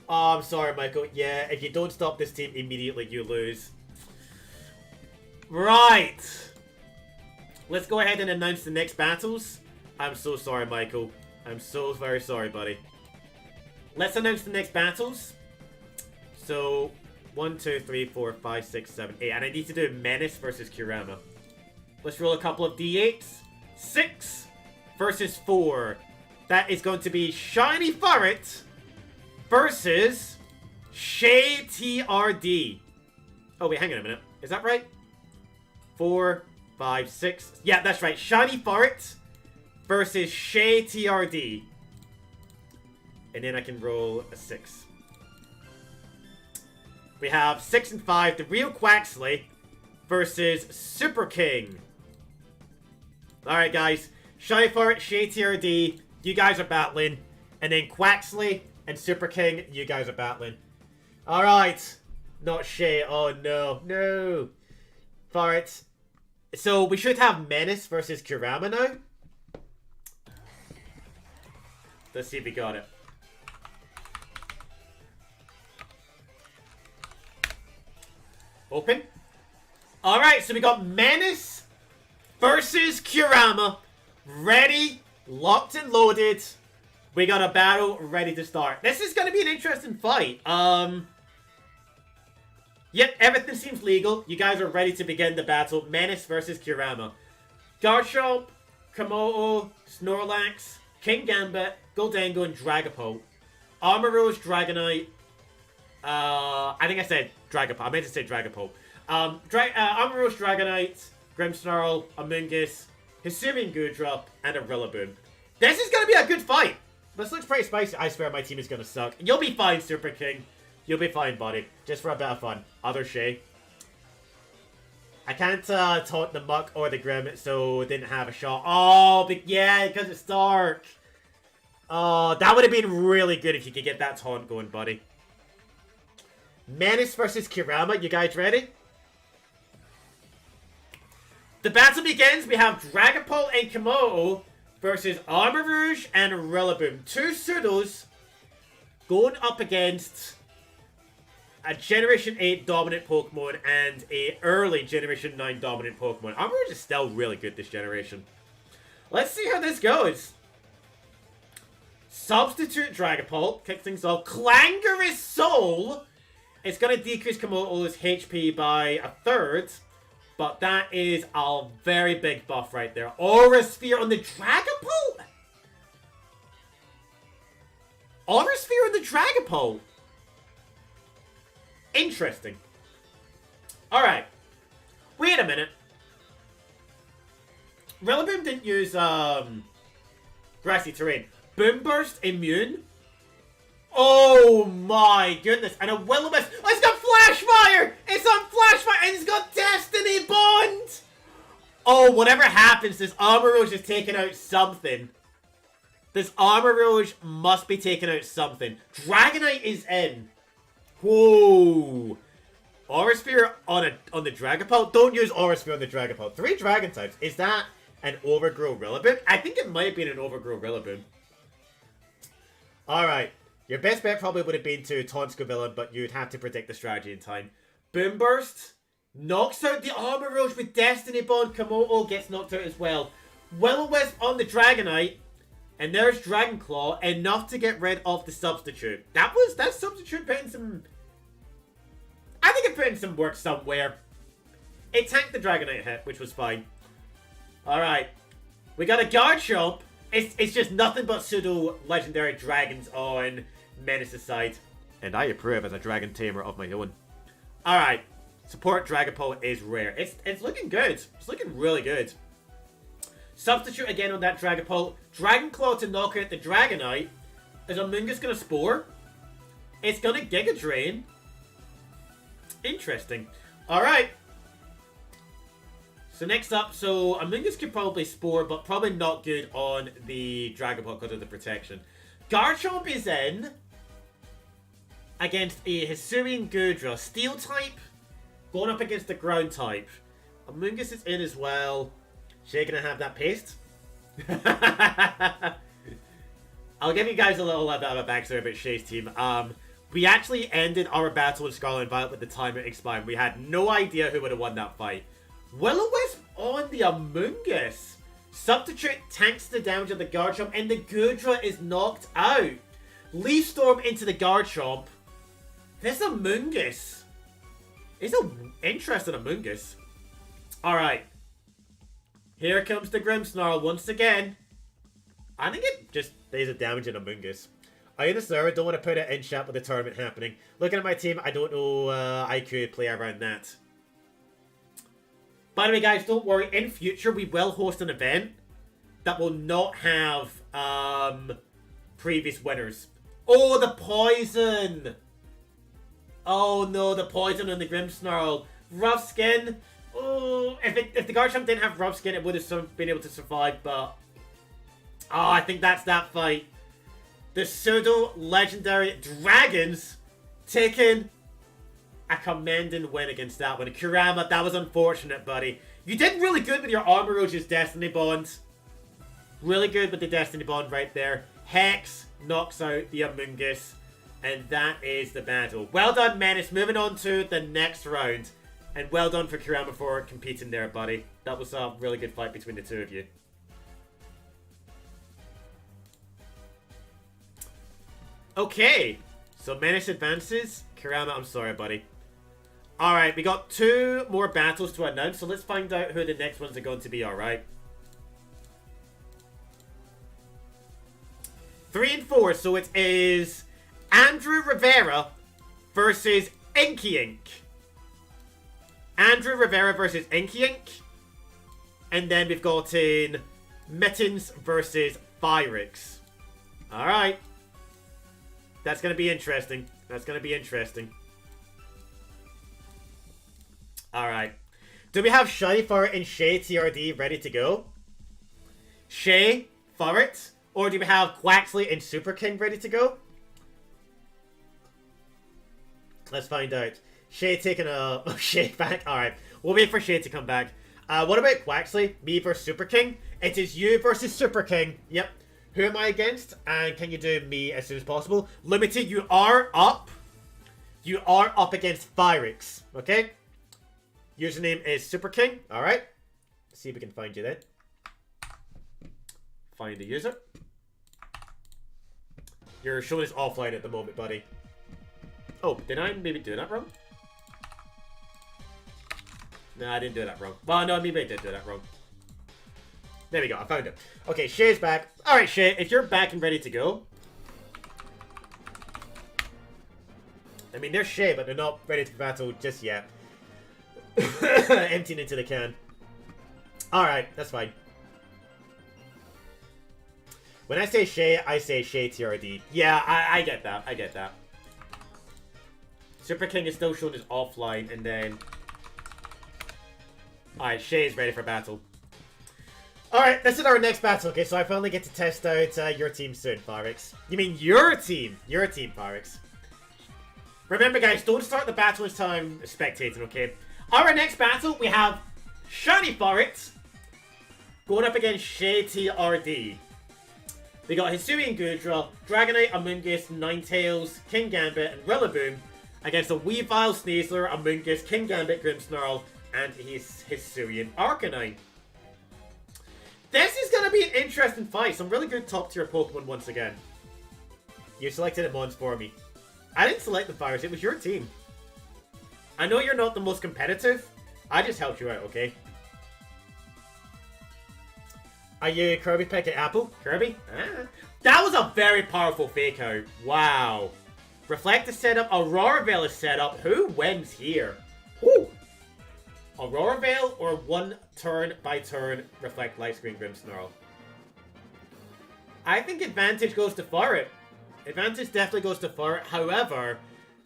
Oh, I'm sorry, Michael. Yeah, if you don't stop this team immediately, you lose. Right. Let's go ahead and announce the next battles. I'm so sorry, Michael. I'm so very sorry, buddy. Let's announce the next battles. So, 1, 2, 3, 4, 5, 6, 7, 8. And I need to do Menace versus Kurama. Let's roll a couple of D8s. 6 versus 4. That is going to be Shiny Furret versus Shay TRD. Oh, wait, hang on a minute. Is that right? 4, 5, 6. Yeah, that's right. Shiny Furret versus Shay TRD. And then I can roll a 6. We have 6 and 5. The Real Quaxley versus Super King. Alright, guys. Shiny Furret, Shay TRD. You guys are battling. And then Quaxley and Super King, you guys are battling. Alright. Not Shay. Oh, no. No. Furret. So, we should have Menace versus Kurama now. Let's see if we got it. Open. Alright, so we got Menace versus Kurama. Ready, locked and loaded. We got a battle ready to start. This is going to be an interesting fight. Yep, everything seems legal. You guys are ready to begin the battle. Menace versus Kurama. Garchomp, Komodo, Snorlax, King Gambit, Goldengo, and Dragapult. Armorose, Dragonite. I think I said Dragapult. I meant to say Dragapult. Armorose, Dragonite, Grimmsnarl, Amoonguss, Hisuian Decidueye, and a Rillaboom. This is going to be a good fight. This looks pretty spicy. I swear my team is going to suck. You'll be fine, Super King. You'll be fine, buddy. Just for a bit of fun. Other Shay. I can't taunt the Muck or the Grim, so didn't have a shot. Oh, but yeah, because it's dark. Oh, that would have been really good if you could get that taunt going, buddy. Menace versus Kurama. You guys ready? The battle begins. We have Dragapult and Komodo versus Armarouge and Rillaboom. Two pseudos going up against a Generation 8 dominant Pokemon and a early Generation 9 dominant Pokemon. Armarouge is still really good this generation. Let's see how this goes. Substitute Dragapult. Kick things off. Clangorous Soul. It's going to decrease Komodo's HP by 1/3. But that is a very big buff right there. Aura Sphere on the Dragapult? Aura Sphere on the Dragapult? Interesting. Alright. Wait a minute. Rillaboom didn't use Grassy Terrain. Boom Burst immune? Oh my goodness. And a Will-O-Wisp. Oh, it's got Flashfire! It's on Flashfire and it's got Destiny Bond! Oh, whatever happens, this Armarouge is taking out something. This Armarouge must be taking out something. Dragonite is in. Whoa. Aura Sphere on the Dragapult? Don't use Aura Sphere on the Dragapult. 3 Dragon types. Is that an Overgrow Rillaboom? I think it might have been an Overgrow Rillaboom. Alright. Your best bet probably would have been to taunt Villain, but you'd have to predict the strategy in time. Boom Burst knocks out the Armor Roach with Destiny Bond. Komodo gets knocked out as well. Will-O-Wisp on the Dragonite. And there's Dragon Claw, enough to get rid of the substitute. That substitute put in some... I think it put in some work somewhere. It tanked the Dragonite hit, which was fine. Alright. We got a Garchomp. It's just nothing but pseudo legendary dragons on Menace's side. And I approve as a dragon tamer of my own. Alright. Support Dragapult is rare. It's looking good. It's looking really good. Substitute again on that Dragapult. Dragon Claw to knock out the Dragonite. Is Amoonguss going to Spore? It's going to Giga Drain. Interesting. Alright. So next up, so Amoonguss could probably Spore, but probably not good on the Dragapult because of the protection. Garchomp is in against a Hisuian Gudra. Steel type going up against the ground type. Amoonguss is in as well. Shay gonna have that paste? I'll give you guys a little bit of a backstory about Shay's team. We actually ended our battle with Scarlet and Violet with the timer expiring. We had no idea who would have won that fight. Will-O-Wisp on the Amoonguss. Substitute tanks the damage of the Garchomp and the Gudra is knocked out. Leaf Storm into the Garchomp. This Amoonguss is an interesting Amoonguss. Alright. Here comes the Grimmsnarl once again. I think it just does a damage in Amoonguss. I understand, I don't want to put it in chat with the tournament happening. Looking at my team, I don't know I could play around that. By the way, guys, don't worry. In future, we will host an event that will not have previous winners. Oh, the poison! Oh no, the poison on the Grimmsnarl. Rough skin. Oh, if the Garchomp didn't have rough skin, it would have been able to survive, but... Oh, I think that's that fight. The pseudo-legendary dragons taking a commanding win against that one. Kurama, that was unfortunate, buddy. You did really good with your Armor Roach's Destiny Bond. Really good with the Destiny Bond right there. Hex knocks out the Amoonguss. And that is the battle. Well done, Menace. Moving on to the next round. And well done for Kurama for competing there, buddy. That was a really good fight between the two of you. Okay. So Menace advances. Kurama, I'm sorry, buddy. Alright, we got 2 more battles to announce, so let's find out who the next ones are going to be, alright? 3 and 4, so it is Andrew Rivera versus Inky Ink. Andrew Rivera versus Inky Ink. And then we've got in Mittens versus Phyrix. Alright. That's going to be interesting. That's going to be interesting. Alright. Do we have Shiny Furret and Shay TRD ready to go? Shay, Furret? Or do we have Quaxley and Super King ready to go? Let's find out. Shay taking a... Oh, Shay back? Alright. We'll wait for Shay to come back. What about Quaxley? Me versus Super King? It is you versus Super King. Yep. Who am I against? And can you do me as soon as possible? Limited, you are up. You are up against Phyrix. Okay? Username is Super King. Alright. See if we can find you then. Find the user. Your show is offline at the moment, buddy. Oh, did I maybe do that wrong? No, I didn't do that wrong. Well, no, maybe I did do that wrong. There we go, I found it. Okay, Shay's back. Alright, Shay, if you're back and ready to go. I mean, they're Shay, but they're not ready to battle just yet. Emptying into the can. Alright, that's fine. When I say Shay TRD. Yeah, I get that. I get that. Super King is still shown as offline, and then... Alright, Shay is ready for battle. Alright, this is our next battle, okay? So I finally get to test out your team soon, Phyrix. You mean your team? Your team, Phyrix. Remember, guys, don't start the battle until I'm spectating, okay? Our next battle, we have Shiny Phyrix going up against Shay TRD. We got Hisuian Gudra, Dragonite, Amoonguss, Ninetales, Kingambit, and Rillaboom against a Weavile, Sneasler, Amoonguss, Kingambit, Grimmsnarl, and his Hisuian Arcanine. This is going to be an interesting fight. Some really good top tier Pokemon once again. You selected it once for me. I didn't select the virus, it was your team. I know you're not the most competitive. I just helped you out, okay? Are you Kirby picking Apple? Kirby? Ah. That was a very powerful fake out. Wow. Reflect is set up. Aurora Veil is set up. Who wins here? Whew. Aurora Veil or one turn by turn Reflect Light Screen Grimmsnarl? I think advantage goes to Furret. Advantage definitely goes to Furret. However,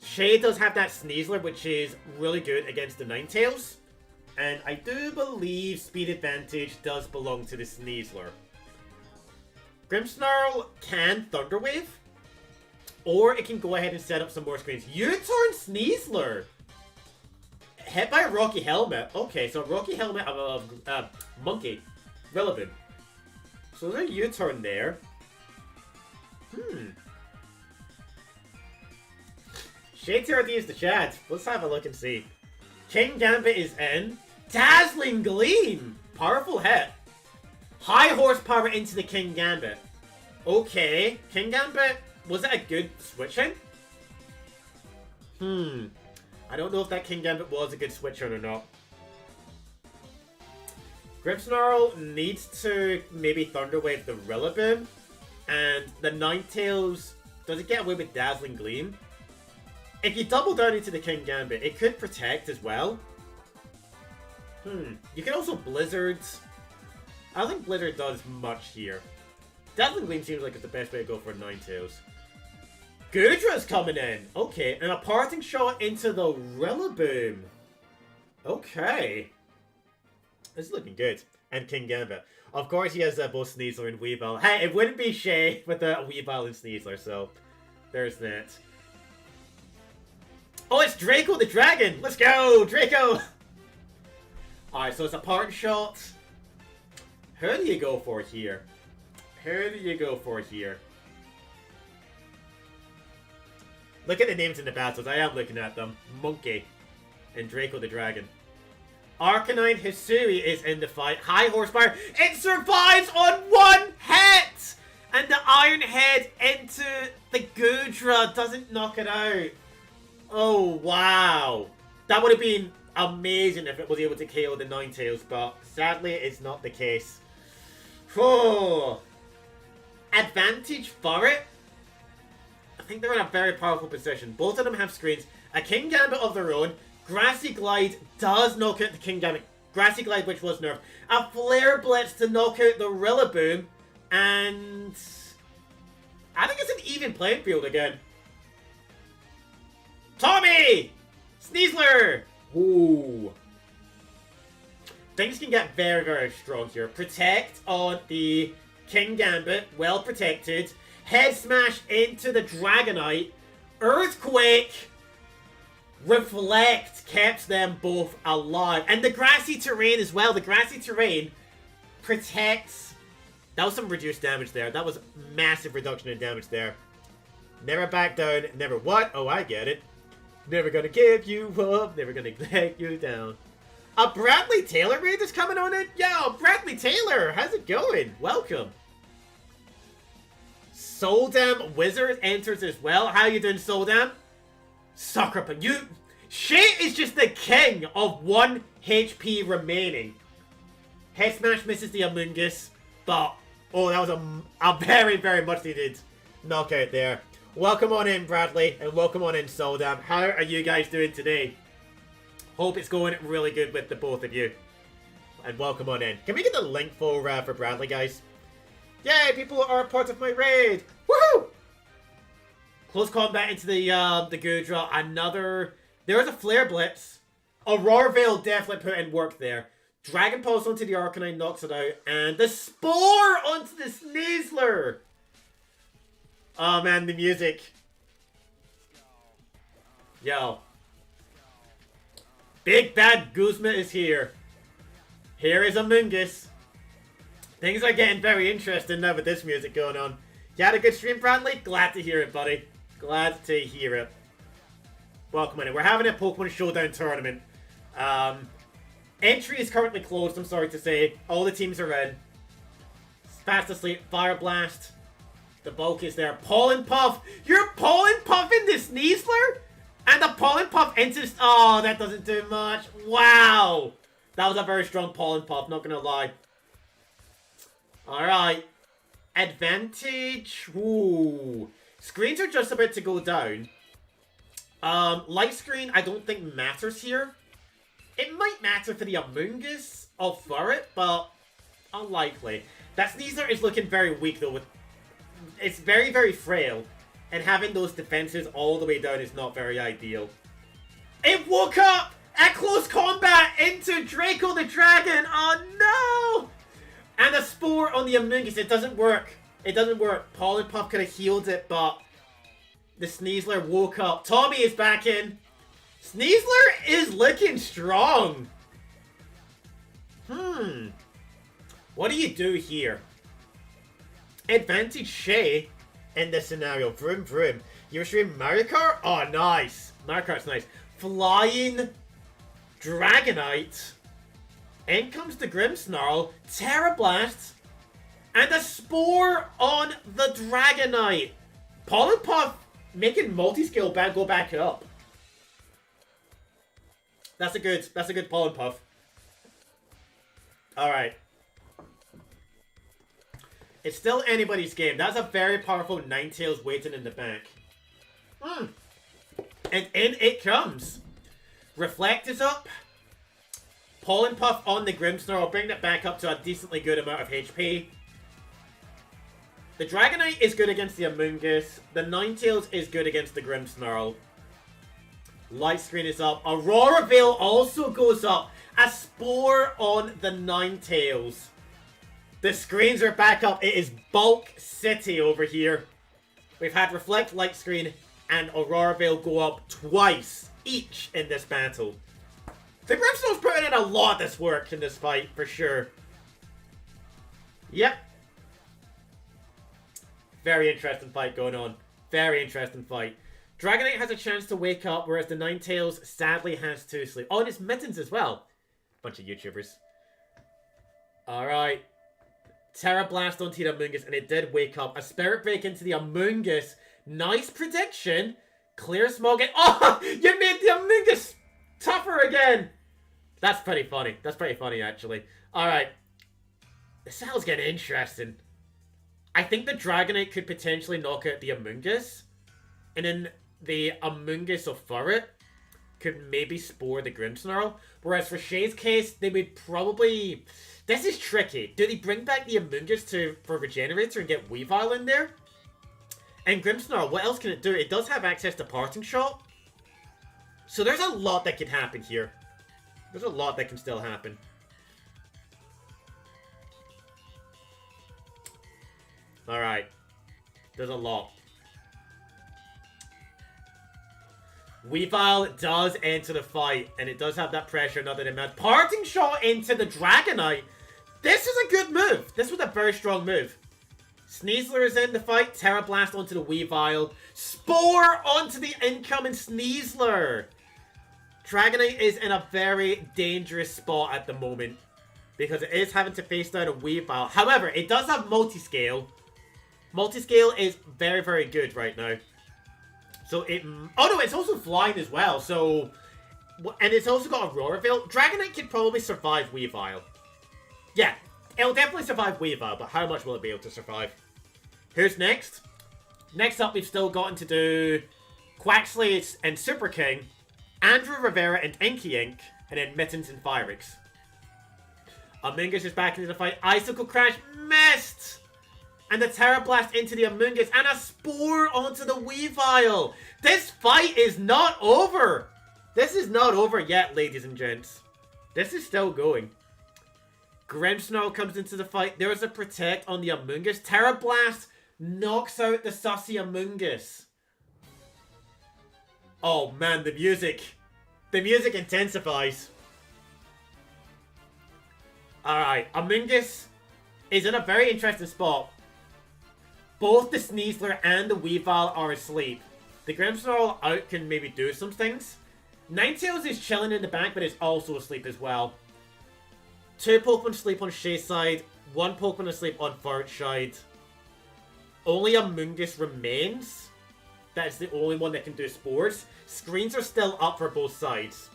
Shay does have that Sneasler, which is really good against the Ninetales. And I do believe speed advantage does belong to the Sneasler. Grimmsnarl can Thunder Wave. Or it can go ahead and set up some more screens. U-turn Sneasler! Hit by a Rocky Helmet. Okay, so Rocky Helmet of Monkey. Rillaboom. So there's a U-turn there. Shade TRD is the chat. Let's have a look and see. Kingambit is in. Dazzling Gleam! Powerful hit. High horsepower into the Kingambit. Okay. Kingambit, was it a good switch-in? I don't know if that Kingambit was a good switch-in or not. Grimmsnarl needs to maybe Thunder Wave the Rillaboom. And the Ninetales, does it get away with Dazzling Gleam? If you double down into the Kingambit, it could protect as well. You can also Blizzard. I don't think Blizzard does much here. Dazzling Gleam seems like it's the best way to go for Ninetales. Gudra's coming in. Okay, and a parting shot into the Rillaboom. Okay. This is looking good. And Kingambit. Of course he has both Sneasler and Weavile. Hey, it wouldn't be Shay with a Weavile and Sneasler, so there's that. Oh, it's Draco the Dragon! Let's go, Draco! Alright, so it's a parting shot. Who do you go for here? Who do you go for here? Look at the names in the battles. I am looking at them. Monkey and Draco the Dragon. Arcanine Hisui is in the fight. High horsepower. It survives on one hit! And the Iron Head into the Gudra doesn't knock it out. Oh, wow. That would have been amazing if it was able to KO the Ninetales, but sadly it's not the case. Oh. Advantage for it? I think they're in a very powerful position. Both of them have screens. A Kingambit of their own. Grassy Glide does knock out the Kingambit. Grassy Glide, which was nerfed. A Flare Blitz to knock out the Rillaboom. And I think it's an even playing field again. Tommy! Sneasler! Ooh. Things can get very, very strong here. Protect on the Kingambit. Well protected. Head Smash into the Dragonite. Earthquake! Reflect kept them both alive. And the Grassy Terrain as well. The Grassy Terrain protects. That was some reduced damage there. That was massive reduction in damage there. Never back down. Never what? Oh, I get it. Never gonna give you up. Never gonna let you down. A Bradley Taylor raid is coming on in? Yo, Bradley Taylor, how's it going? Welcome. Soldam Wizard enters as well. How you doing, Soldam? Sucker, but you... Shit is just the king of 1 HP remaining. Head Smash misses the Amoonguss, but... Oh, that was a very, very much needed knockout there. Welcome on in, Bradley, and welcome on in, Soldam. How are you guys doing today? Hope it's going really good with the both of you. And welcome on in. Can we get the link for Bradley, guys? Yay, people are part of my raid! Woohoo! Close combat into the Gudra. Another... There's a Flare Blitz. Aurora Veil definitely put in work there. Dragon Pulse onto the Arcanine knocks it out. And the Spore onto the Sneasler! Oh man, the music. Yo. Big Bad Guzma is here. Here is Amoonguss. Things are getting very interesting now with this music going on. You had a good stream, Bradley? Glad to hear it, buddy. Glad to hear it. Welcome in. We're having a Pokemon Showdown tournament. Entry is currently closed, I'm sorry to say. All the teams are in. Fast Asleep, Fire Blast. The bulk is there. Pollen Puff! You're Pollen Puffing the Sneasler? And the Pollen Puff into... Oh, that doesn't do much. Wow! That was a very strong Pollen Puff, not gonna lie. Alright. Advantage. Ooh. Screens are just about to go down. Light screen I don't think matters here. It might matter for the Amoonguss or for it, but unlikely. That Sneasler is looking very weak though. It's very, very frail. And having those defenses all the way down is not very ideal. It woke up at close combat into Draco the Dragon. Oh no! And a Spore on the Amoonguss. It doesn't work. It doesn't work. Pollen Puff could have healed it, but the Sneasler woke up. Tommy is back in. Sneasler is looking strong. What do you do here? Advantage Shay in this scenario. Vroom vroom. You're streaming Mario Kart? Oh, nice. Mario Kart's nice. Flying Dragonite. In comes the Grimmsnarl. Tera Blast. And a Spore on the Dragonite. Pollen Puff making multi-skill go back up. That's a good Pollen Puff. Alright. It's still anybody's game. That's a very powerful Ninetales waiting in the back. And in it comes. Reflect is up. Pollen Puff on the Grimmsnarl. Bring it back up to a decently good amount of HP. The Dragonite is good against the Amoonguss. The Ninetales is good against the Grimmsnarl. Light screen is up. Aurora Veil also goes up. A Spore on the Ninetales. The screens are back up. It is Bulk City over here. We've had Reflect, Light Screen, and Aurora Veil go up twice each in this battle. The Grimmsnarl's putting in a lot of this work in this fight, for sure. Yep. Very interesting fight going on. Very interesting fight. Dragonite has a chance to wake up, whereas the Ninetales sadly has to sleep. Oh, and it's Mittens as well. Bunch of YouTubers. Alright. Tera Blast onto the Amoonguss, and it did wake up. A Spirit Break into the Amoonguss. Nice prediction. Clear Smog. Oh, you made the Amoonguss tougher again. That's pretty funny. That's pretty funny, actually. Alright. This battle's getting interesting. I think the Dragonite could potentially knock out the Amoonguss. And then the Amoonguss or Furret could maybe Spore the Grimmsnarl. Whereas for Shay's case, they would probably... This is tricky. Do they bring back the Amoonguss for Regenerator and get Weavile in there? And Grimmsnarl, what else can it do? It does have access to Parting Shot. So there's a lot that could happen here. There's a lot that can still happen. Alright. There's a lot. Weavile does enter the fight, and it does have that pressure, not that it matters. Parting Shot into the Dragonite. This is a good move. This was a very strong move. Sneasler is in the fight. Tera Blast onto the Weavile. Spore onto the incoming Sneasler. Dragonite is in a very dangerous spot at the moment, because it is having to face down a Weavile. However, it does have Multiscale. Multiscale is very, very good right now. So it... Oh no, it's also flying as well, so... And it's also got Aurora Veil. Dragonite could probably survive Weavile. Yeah, it'll definitely survive Weavile, but how much will it be able to survive? Who's next? Next up, we've still gotten to do Quaxley and Super King, Andrew Rivera and Inky Ink, and then Mittens and Fyrix. Amoonguss is back into the fight. Icicle Crash missed! And the Tera Blast into the Amoonguss, and a Spore onto the Weavile. This fight is not over. This is not over yet, ladies and gents. This is still going. Grimmsnarl comes into the fight. There is a Protect on the Amoonguss. Tera Blast knocks out the sussy Amoonguss. Oh man, the music. The music intensifies. Alright, Amoonguss is in a very interesting spot. Both the Sneasler and the Weavile are asleep. The Grimmsnarl out can maybe do some things. Ninetales is chilling in the back, but it's also asleep as well. 2 Pokemon asleep on Shay's side. 1 Pokemon asleep on Fart's side. Only Amoonguss remains. That's the only one that can do spores. Screens are still up for both sides.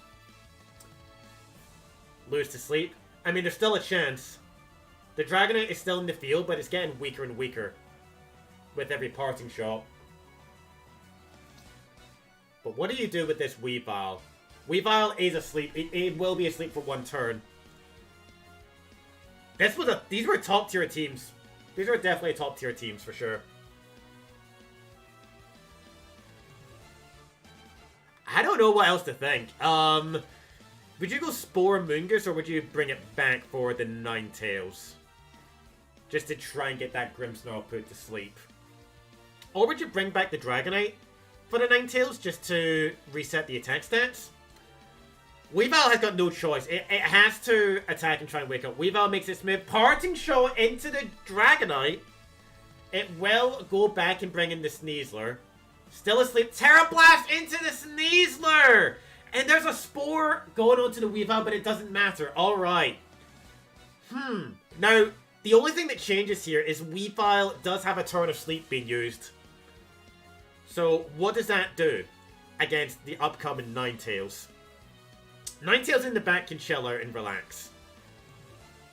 Lose to sleep. I mean, there's still a chance. The Dragonite is still in the field, but it's getting weaker and weaker with every parting shot. But what do you do with this Weavile? Weavile is asleep. It will be asleep for 1 turn. These were top tier teams. These are definitely top tier teams for sure. I don't know what else to think. Would you go Spore Amoonguss or would you bring it back for the Ninetales? Just to try and get that Grimmsnarl put to sleep. Or would you bring back the Dragonite for the Ninetales just to reset the attack stats? Weavile has got no choice. It has to attack and try and wake up. Weavile makes its move. Parting Shot into the Dragonite. It will go back and bring in the Sneasler. Still asleep. Tera Blast into the Sneasler! And there's a Spore going onto the Weavile, but it doesn't matter. Alright. Now, the only thing that changes here is Weavile does have a turn of sleep being used. So, what does that do against the upcoming Ninetales? Ninetales in the back can chill out and relax.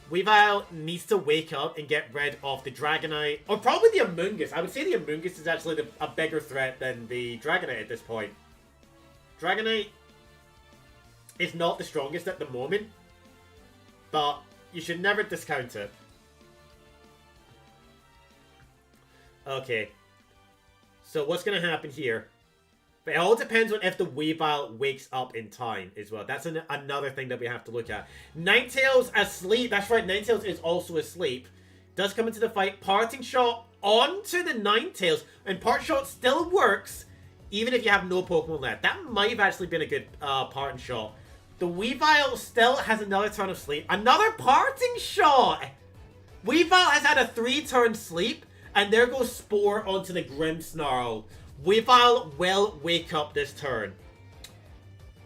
Weavile needs to wake up and get rid of the Dragonite. Or probably the Amoonguss. I would say the Amoonguss is actually a bigger threat than the Dragonite at this point. Dragonite is not the strongest at the moment. But you should never discount it. Okay. So what's going to happen here? But it all depends on if the Weavile wakes up in time as well. That's another thing that we have to look at. Ninetales asleep. That's right, Ninetales is also asleep. Does come into the fight. Parting Shot onto the Ninetales. And Parting Shot still works, even if you have no Pokemon left. That might have actually been a good Parting Shot. The Weavile still has another turn of sleep. Another Parting Shot! Weavile has had a 3-turn sleep. And there goes Spore onto the Grimmsnarl. Weavile will wake up this turn.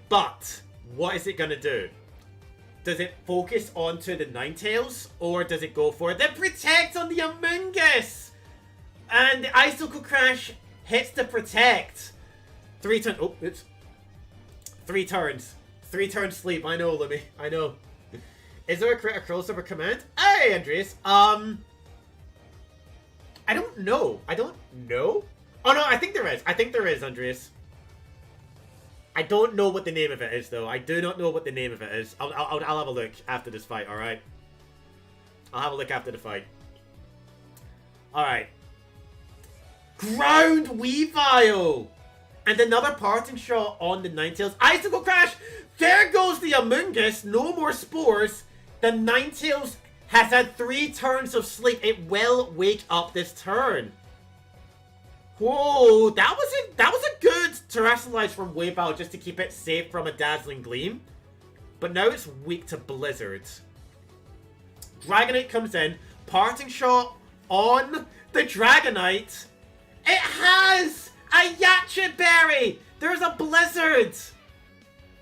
But, what is it going to do? Does it focus onto the Ninetales? Or does it go for the Protect on the Amoonguss? And the Icicle Crash hits the Protect. 3 turns. Oh, oops. 3 turns. 3 turns sleep. I know, Lummy. I know. Is there a crossover command? Hey, Andreas. I don't know. I don't know. Oh, no, I think there is. I think there is, Andreas. I don't know what the name of it is, though. I do not know what the name of it is. I'll have a look after this fight, alright? I'll have a look after the fight. Alright. Ground Weavile! And another Parting Shot on the Ninetales. Icicle Crash! There goes the Amoonguss. No more Spores. The Ninetales has had 3 turns of sleep. It will wake up this turn. Whoa, that was a good Terrestrialize from Weavile just to keep it safe from a Dazzling Gleam. But now it's weak to Blizzard. Dragonite comes in. Parting Shot on the Dragonite. It has a Yacha Berry. There's a Blizzard.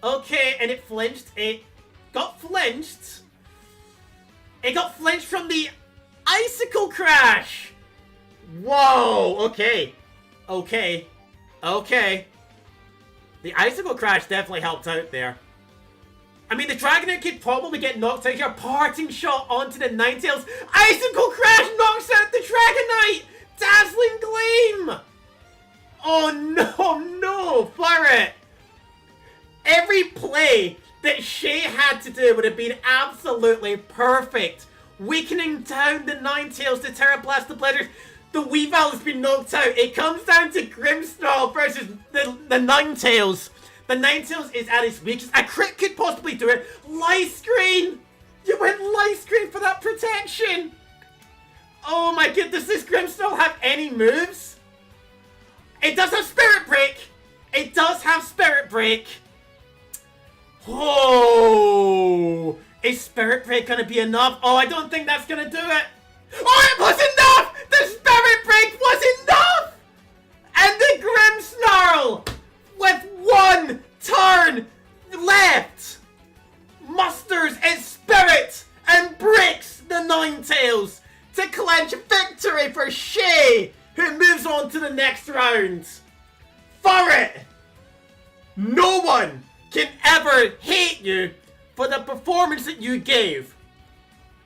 Okay, and it flinched. It got flinched. It got flinched from the Icicle Crash. Whoa, okay. Okay. Okay. The Icicle Crash definitely helped out there. I mean, the Dragonite could probably get knocked out here. Parting Shot onto the Ninetales. Icicle Crash knocks out the Dragonite! Dazzling Gleam! Oh no, no! Fire it! Every play that Shay had to do would have been absolutely perfect. Weakening down the Ninetales to Tera Blast the Blizzard. The Weavile has been knocked out. It comes down to Grimmsnarl versus the Ninetales. The Ninetales is at its weakest. A crit could possibly do it. Light Screen! You went Light Screen for that protection! Oh my goodness, does this Grimmsnarl have any moves? It does have Spirit Break! It does have Spirit Break! Oh! Is Spirit Break gonna be enough? Oh, I don't think that's gonna do it! Oh, it was enough! The Spirit Break was to clinch victory for Shay, who moves on to the next round. For it! No one can ever hate you for the performance that you gave.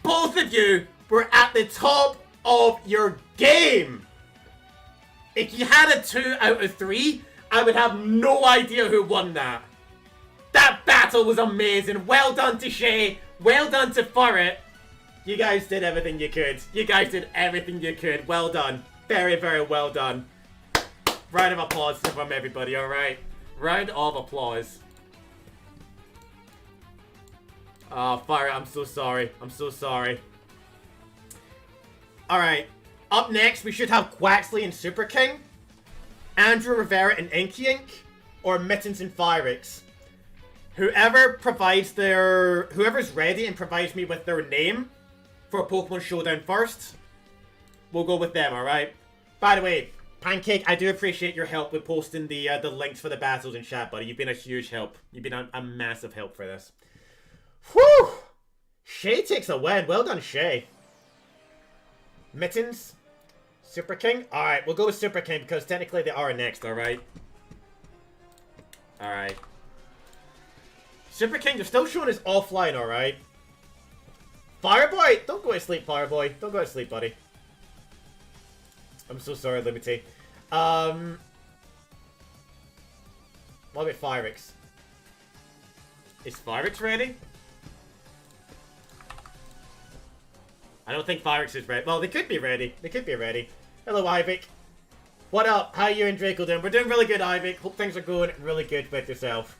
Both of you were at the top of your game. If you had a 2 out of 3, I would have no idea who won that. That battle was amazing. Well done to Shay. Well done to Furret. You guys did everything you could. You guys did everything you could. Well done. Very, very well done. Round of applause from everybody, alright? Round of applause. Oh, Furret, I'm so sorry. I'm so sorry. Alright. Up next, we should have Quaxley and Super King, Andrew Rivera and Inky Ink, or Mittens and Firix. Whoever's ready and provides me with their name for Pokemon Showdown first, we'll go with them, alright? By the way, Pancake, I do appreciate your help with posting the links for the battles in chat, buddy. You've been a huge help. You've been a massive help for this. Whew! Shay takes a win. Well done, Shay. Mittens. Super King? Alright, we'll go with Super King because technically they are next, alright? Alright. Super King, they're still showing us offline, alright? Fireboy! Don't go to sleep, Fireboy. Don't go to sleep, buddy. I'm so sorry, Liberty. What about Firix? Is Firix ready? I don't think Firix is ready. Well, they could be ready. They could be ready. Hello, Ivic. What up? How you and Draco doing? We're doing really good, Ivic. Hope things are going really good with yourself.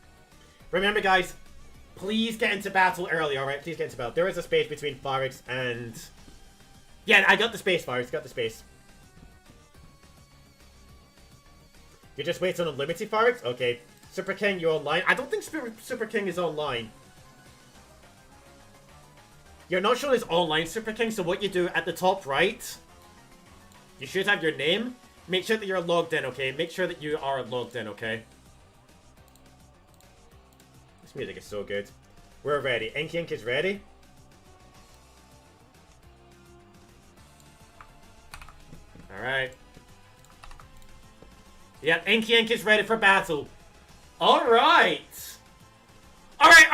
Remember, guys, please get into battle early, alright? Please get into battle. There is a space between Firix and... Yeah, I got the space, Firix. Got the space. You're just waiting on Unlimited, Firix? Okay. Super King, you're online. I don't think Super King is online. You're not showing as online, Super King, so what you do at the top right, you should have your name. Make sure that you're logged in, okay? Make sure that you are logged in, okay? This music is so good. We're ready. Inky Ink is ready. Alright. Yeah, Inky Ink is ready for battle. Alright! Alright.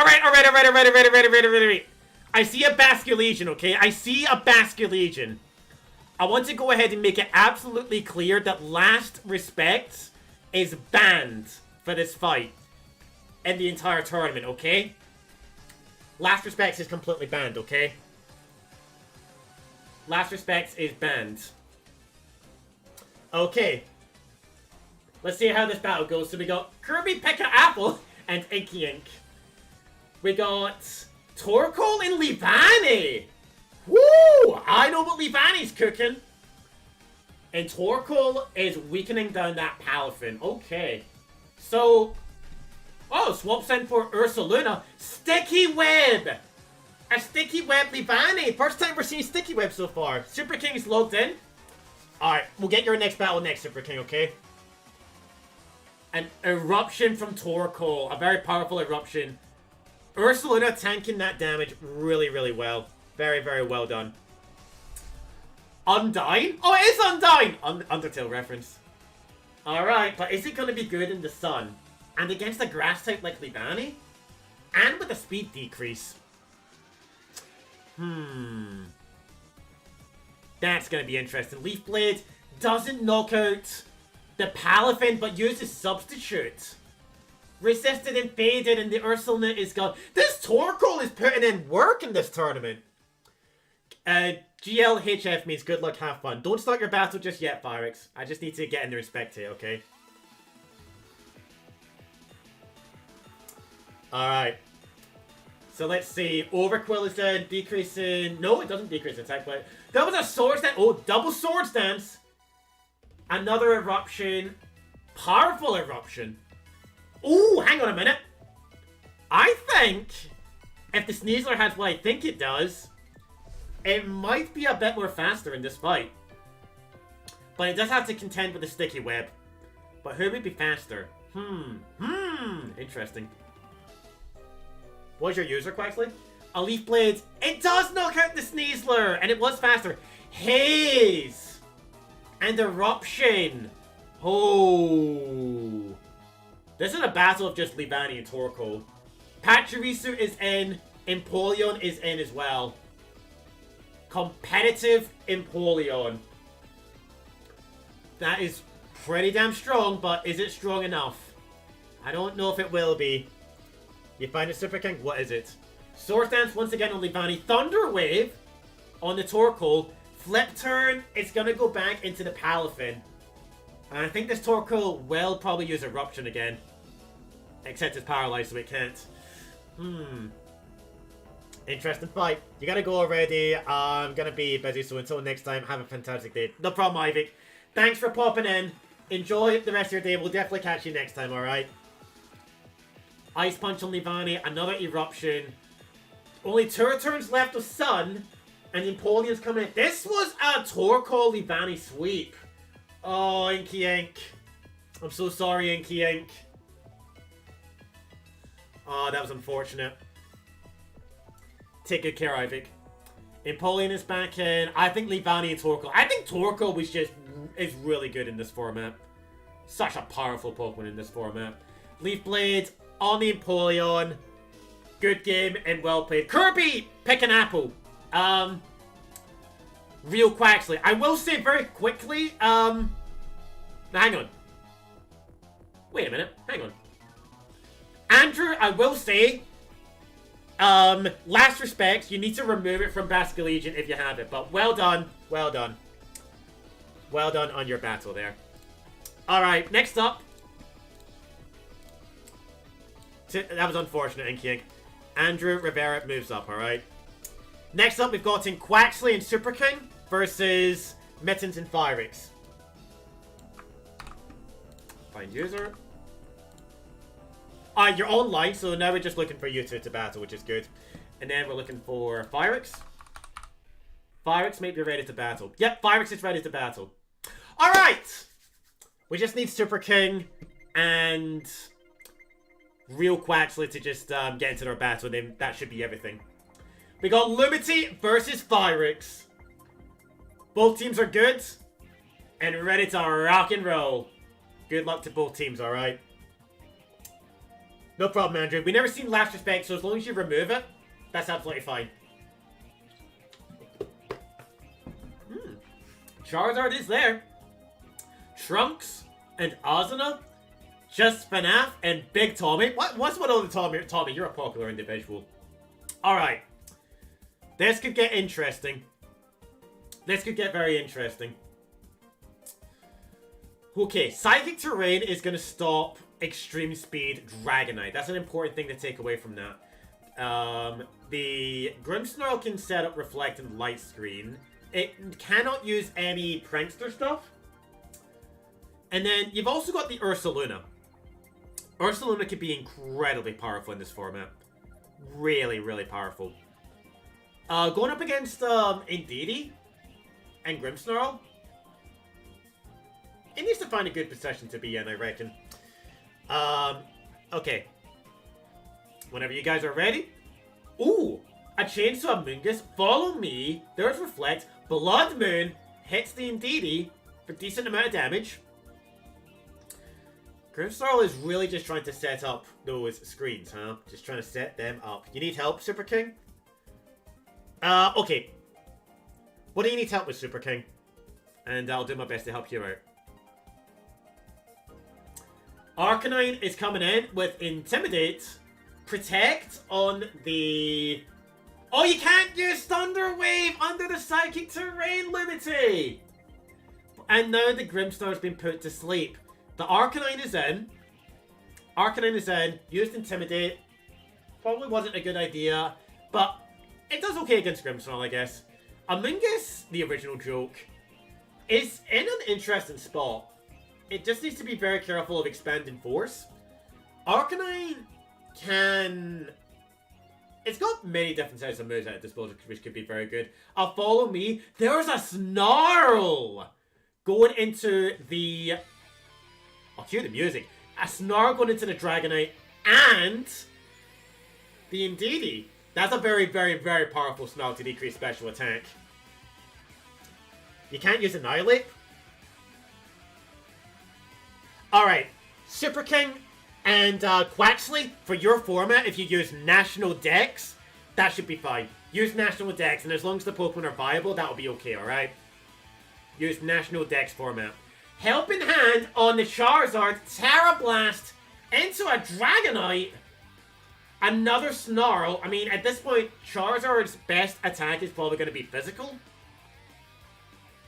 I see a Basculegion, okay? I see a Basculegion. I want to go ahead and make it absolutely clear that Last Respect is banned for this fight in the entire tournament, okay? Last Respect is completely banned, okay? Last Respect is banned. Okay. Let's see how this battle goes. So we got Kirby Pekka Apple and Inky Ink. We got Torkoal and Leavanny. Woo! I know what Leavanny's cooking. And Torkoal is weakening down that Palafin. Okay. So... Oh, swaps in for Ursaluna. Sticky Web! A Sticky Web Leavanny. First time we're seeing Sticky Web so far. Super King's logged in. Alright, we'll get your next battle next, Super King, okay? An Eruption from Torkoal. A very powerful Eruption. Ursaluna tanking that damage really, really well. Very, very well done. Undyne? Oh, it is Undyne! Undertale reference. Alright, but is it going to be good in the sun? And against a grass type like Leavanny? And with a speed decrease. That's going to be interesting. Leaf Blade doesn't knock out the Palafin, but uses Substitute. Resisted and faded, and the Ursaluna is gone. This Torkoal is putting in work in this tournament. GLHF means good luck, have fun. Don't start your battle just yet, Firix. I just need to get in the respect here, okay? Alright. So let's see. Overquill is decreasing... No, it doesn't decrease attack, but... That was a Swords Dance. Oh, double Swords Dance. Another Eruption. Powerful Eruption. Ooh, hang on a minute. I think if the Sneasler has what I think it does, it might be a bit more faster in this fight. But it does have to contend with the Sticky Web. But who would be faster? Interesting. What's your user, Quaxley? A Leaf Blade. It does knock out the Sneasler, and it was faster. Haze and Eruption. Oh. This is a battle of just Leavanny and Torkoal. Pachirisu is in. Empoleon is in as well. Competitive Empoleon. That is pretty damn strong, but is it strong enough? I don't know if it will be. You find a Super King? What is it? Swords Dance once again on Leavanny. Thunder Wave on the Torkoal. Flip turn, it's going to go back into the Palafin. And I think this Torkoal will probably use Eruption again. Except it's paralyzed, so it can't. Interesting fight. You gotta go already. I'm gonna be busy, so until next time, have a fantastic day. No problem, Ivik. Thanks for popping in. Enjoy the rest of your day. We'll definitely catch you next time, alright? Ice Punch on Leavanny. Another Eruption. Only 2 turns left of Sun. And Empoleon's coming in. This was a Torkoal Leavanny sweep. Oh, Inky Ink. I'm so sorry, Inky Ink. Oh, that was unfortunate. Take good care, Ivik. Empoleon is back in. I think Leavanny and Torkoal. I think Torkoal is really good in this format. Such a powerful Pokemon in this format. Leaf Blade on the Empoleon. Good game and well played. Kirby, pick an apple. Real Quaxley. I will say very quickly, now hang on. Wait a minute, hang on. Andrew, I will say, last respects, you need to remove it from Basculegion if you have it, but well done, well done. Well done on your battle there. Alright, next up. That was unfortunate, Inky Ink. Andrew Rivera moves up, alright. Next up, we've got in Quaxley and Super King versus Mittens and Firix. Find user. Alright, you're online, so now we're just looking for you two to battle, which is good. And then we're looking for Firix. Firix may be ready to battle. Yep, Firix is ready to battle. Alright! We just need Super King and Real Quaxley to just get into their battle, and then that should be everything. We got Lumity versus Firix. Both teams are good and ready to rock and roll. Good luck to both teams, alright? No problem, Andrew. We never seen Last Respect, so as long as you remove it, that's absolutely fine. Charizard is there. Trunks and Azuna. Just FNAF and Big Tommy. What's with all the Tommy? Tommy, you're a popular individual. Alright. This could get interesting. This could get very interesting. Okay, Psychic Terrain is going to stop Extreme Speed Dragonite. That's an important thing to take away from that. The Grimmsnarl can set up Reflect and Light Screen. It cannot use any Prankster stuff. And then you've also got the Ursaluna. Ursaluna can be incredibly powerful in this format. Really, really powerful. Going up against Indeedee and Grimmsnarl, it needs to find a good position to be in, I reckon. Okay. Whenever you guys are ready. Ooh! A change to a Mungus. Follow me. There's Reflect. Blood Moon hits the Indeedee for a decent amount of damage. Grimmsnarl is really just trying to set up those screens, huh? Just trying to set them up. You need help, Super King? Okay. What do you need help with, Super King? And I'll do my best to help you out. Arcanine is coming in with Intimidate. Protect on the... Oh, you can't use Thunder Wave under the Psychic Terrain, Lumity! And now the Grimmsnarl's been put to sleep. The Arcanine is in. Arcanine is in. Used Intimidate. Probably wasn't a good idea. But it does okay against Grimmsnarl, I guess. Amoonguss, the original joke, is in an interesting spot. It just needs to be very careful of Expanding Force. Arcanine can... It's got many different sets of moves at its disposal, which could be very good. Follow me. There's a Snarl going into the... I'll cue the music. A Snarl going into the Dragonite and the Indeedee. That's a very, very, very powerful Snarl to decrease special attack. You can't use Annihilate. Alright, Super King and Quaxley, for your format, if you use National Dex, that should be fine. Use National Dex, and as long as the Pokemon are viable, that'll be okay, alright? Use National Dex format. Helping Hand on the Charizard, Tera Blast into a Dragonite. Another Snarl. I mean, at this point, Charizard's best attack is probably going to be physical.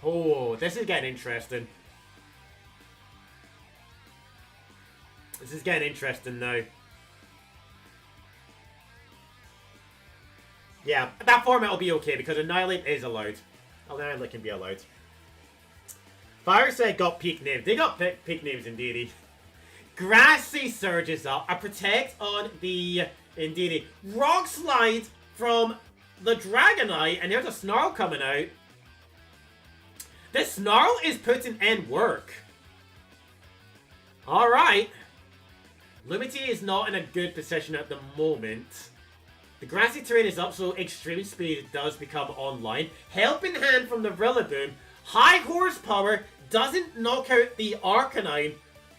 Oh, this is getting interesting. This is getting interesting now. Yeah, that format will be okay because Annihilate is allowed. Annihilate can be allowed. Fireside got peak names. They got peak names indeed. Grassy surges up. A Protect on the indeed. Rock Slide from the Dragonite. And there's a Snarl coming out. This Snarl is putting in work. Alright. Lumity is not in a good position at the moment. The grassy terrain is up, so Extreme Speed does become online. Helping Hand from the Rillaboom. High Horsepower doesn't knock out the Arcanine,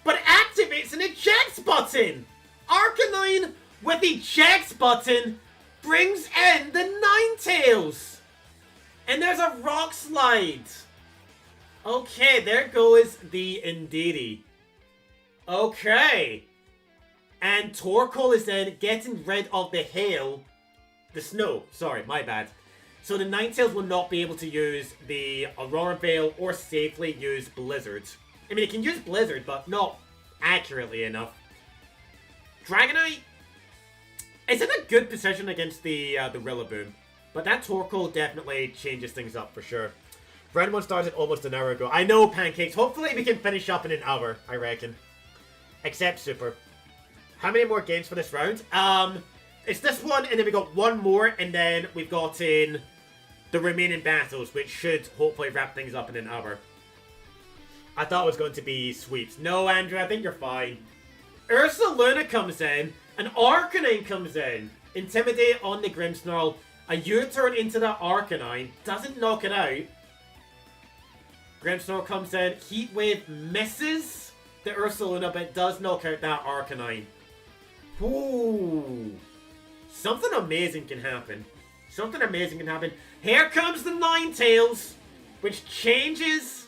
but activates an eject button! Arcanine with eject button brings in the Ninetales! And there's a Rock Slide! Okay, there goes the Indeedee. Okay. And Torkoal is then getting rid of the hail. The snow. Sorry, my bad. So the Ninetales will not be able to use the Aurora Veil or safely use Blizzard. I mean, it can use Blizzard, but not accurately enough. Dragonite is in a good position against the Rillaboom. But that Torkoal definitely changes things up for sure. Round 1 started almost an hour ago. I know, Pancakes. Hopefully we can finish up in an hour, I reckon. Except Super. How many more games for this round? It's this one, and then we got one more, and then we've got in the remaining battles, which should hopefully wrap things up in an hour. I thought it was going to be sweeps. No, Andrew, I think you're fine. Ursaluna comes in, an Arcanine comes in. Intimidate on the Grimmsnarl. A U-turn into the Arcanine. Doesn't knock it out. Grimmsnarl comes in. Heat Wave misses the Ursaluna, but does knock out that Arcanine. Ooh. Something amazing can happen. Something amazing can happen. Here comes the Ninetales, which changes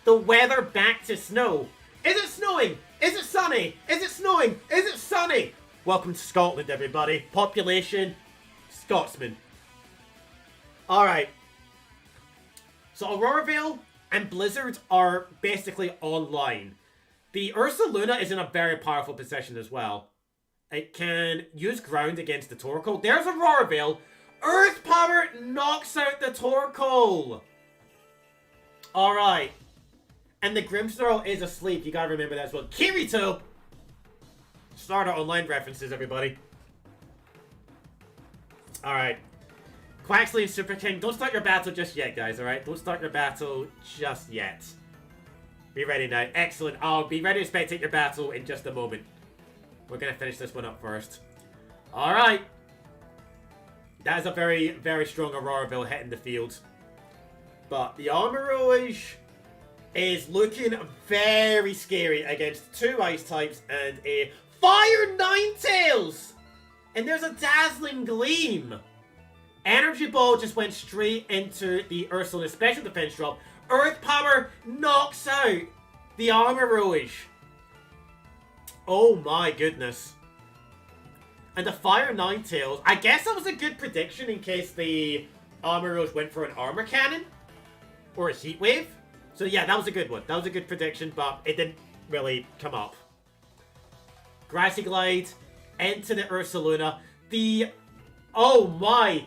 the weather back to snow. Is it snowing? Is it sunny? Is it snowing? Is it sunny? Welcome to Scotland, everybody. Population, Scotsman. Alright. So Aurora Veil and Blizzard are basically online. The Ursaluna is in a very powerful position as well. It can use ground against the Torkoal. There's Aurora Veil. Earth Power knocks out the Torkoal. Alright. And the Grimmsnarl is asleep. You gotta remember that as well. Kirito! Start our online references, everybody. Alright. Quaxley and Super King. Don't start your battle just yet, guys, alright? Don't start your battle just yet. Be ready now. Excellent. I'll be ready to spectate your battle in just a moment. We're going to finish this one up first. Alright. That is a very, very strong Auroraville hitting the field. But the Armourouge is looking very scary against two Ice types and a Fire Ninetales! And there's a Dazzling Gleam. Energy Ball just went straight into the Ursaluna special defense drop. Earth Power knocks out the Armourouge. Oh my goodness. And the Fire Ninetales. I guess that was a good prediction in case the Armourouge went for an Armor Cannon. Or a Heat Wave. So yeah, that was a good one. That was a good prediction, but it didn't really come up. Grassy Glide into the Ursaluna. The... Oh my...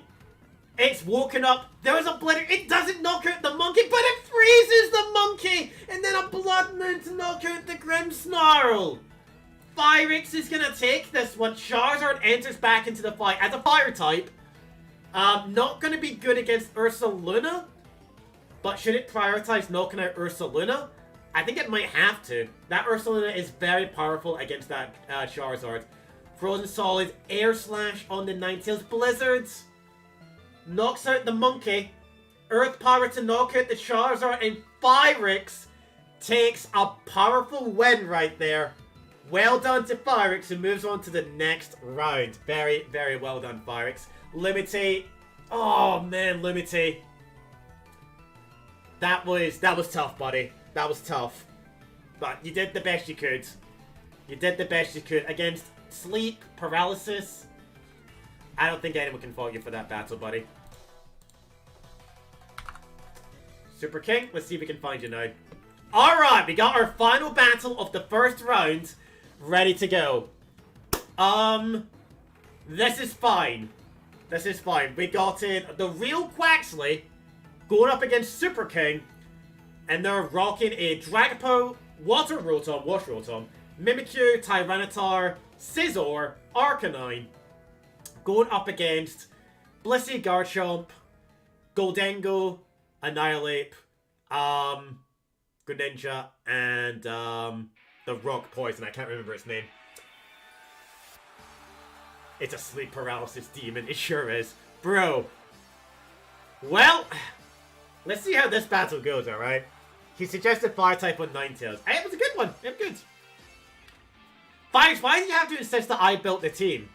It's woken up. There's a Blitter. It doesn't knock out the monkey, but it freezes the monkey. And then a Blood Moon to knock out the Grimmsnarl. Fyrix is going to take this one. Charizard enters back into the fight as a fire type. Not going to be good against Ursaluna. But should it prioritize knocking out Ursaluna? I think it might have to. That Ursaluna is very powerful against that Charizard. Frozen Solid, Air Slash on the Ninetales. Blizzards knocks out the Monkey. Earth Power to knock out the Charizard, and Fyrix takes a powerful win right there. Well done to Fyrix, who moves on to the next round. Very, very well done, Fyrix. Lumity. Oh, man, Lumity. That was tough, buddy. That was tough. But you did the best you could. You did the best you could against Sleep, Paralysis. I don't think anyone can fault you for that battle, buddy. Super King, let's see if we can find you now. Alright, we got our final battle of the first round ready to go. This is fine. This is fine. We got in the real Quaxley going up against Super King, and they're rocking a Dragapult, Water Rotom, Mimikyu, Tyranitar, Scizor, Arcanine, going up against Blissey, Garchomp, Goldengo, Annihilate, Greninja, and the Rock Poison. I can't remember its name. It's a Sleep Paralysis Demon. It sure is. Bro. Well, let's see how this battle goes, alright? He suggested Fire-type on Ninetales. Hey, it was a good one. It was good. Fires, why do you have to insist that I built the team?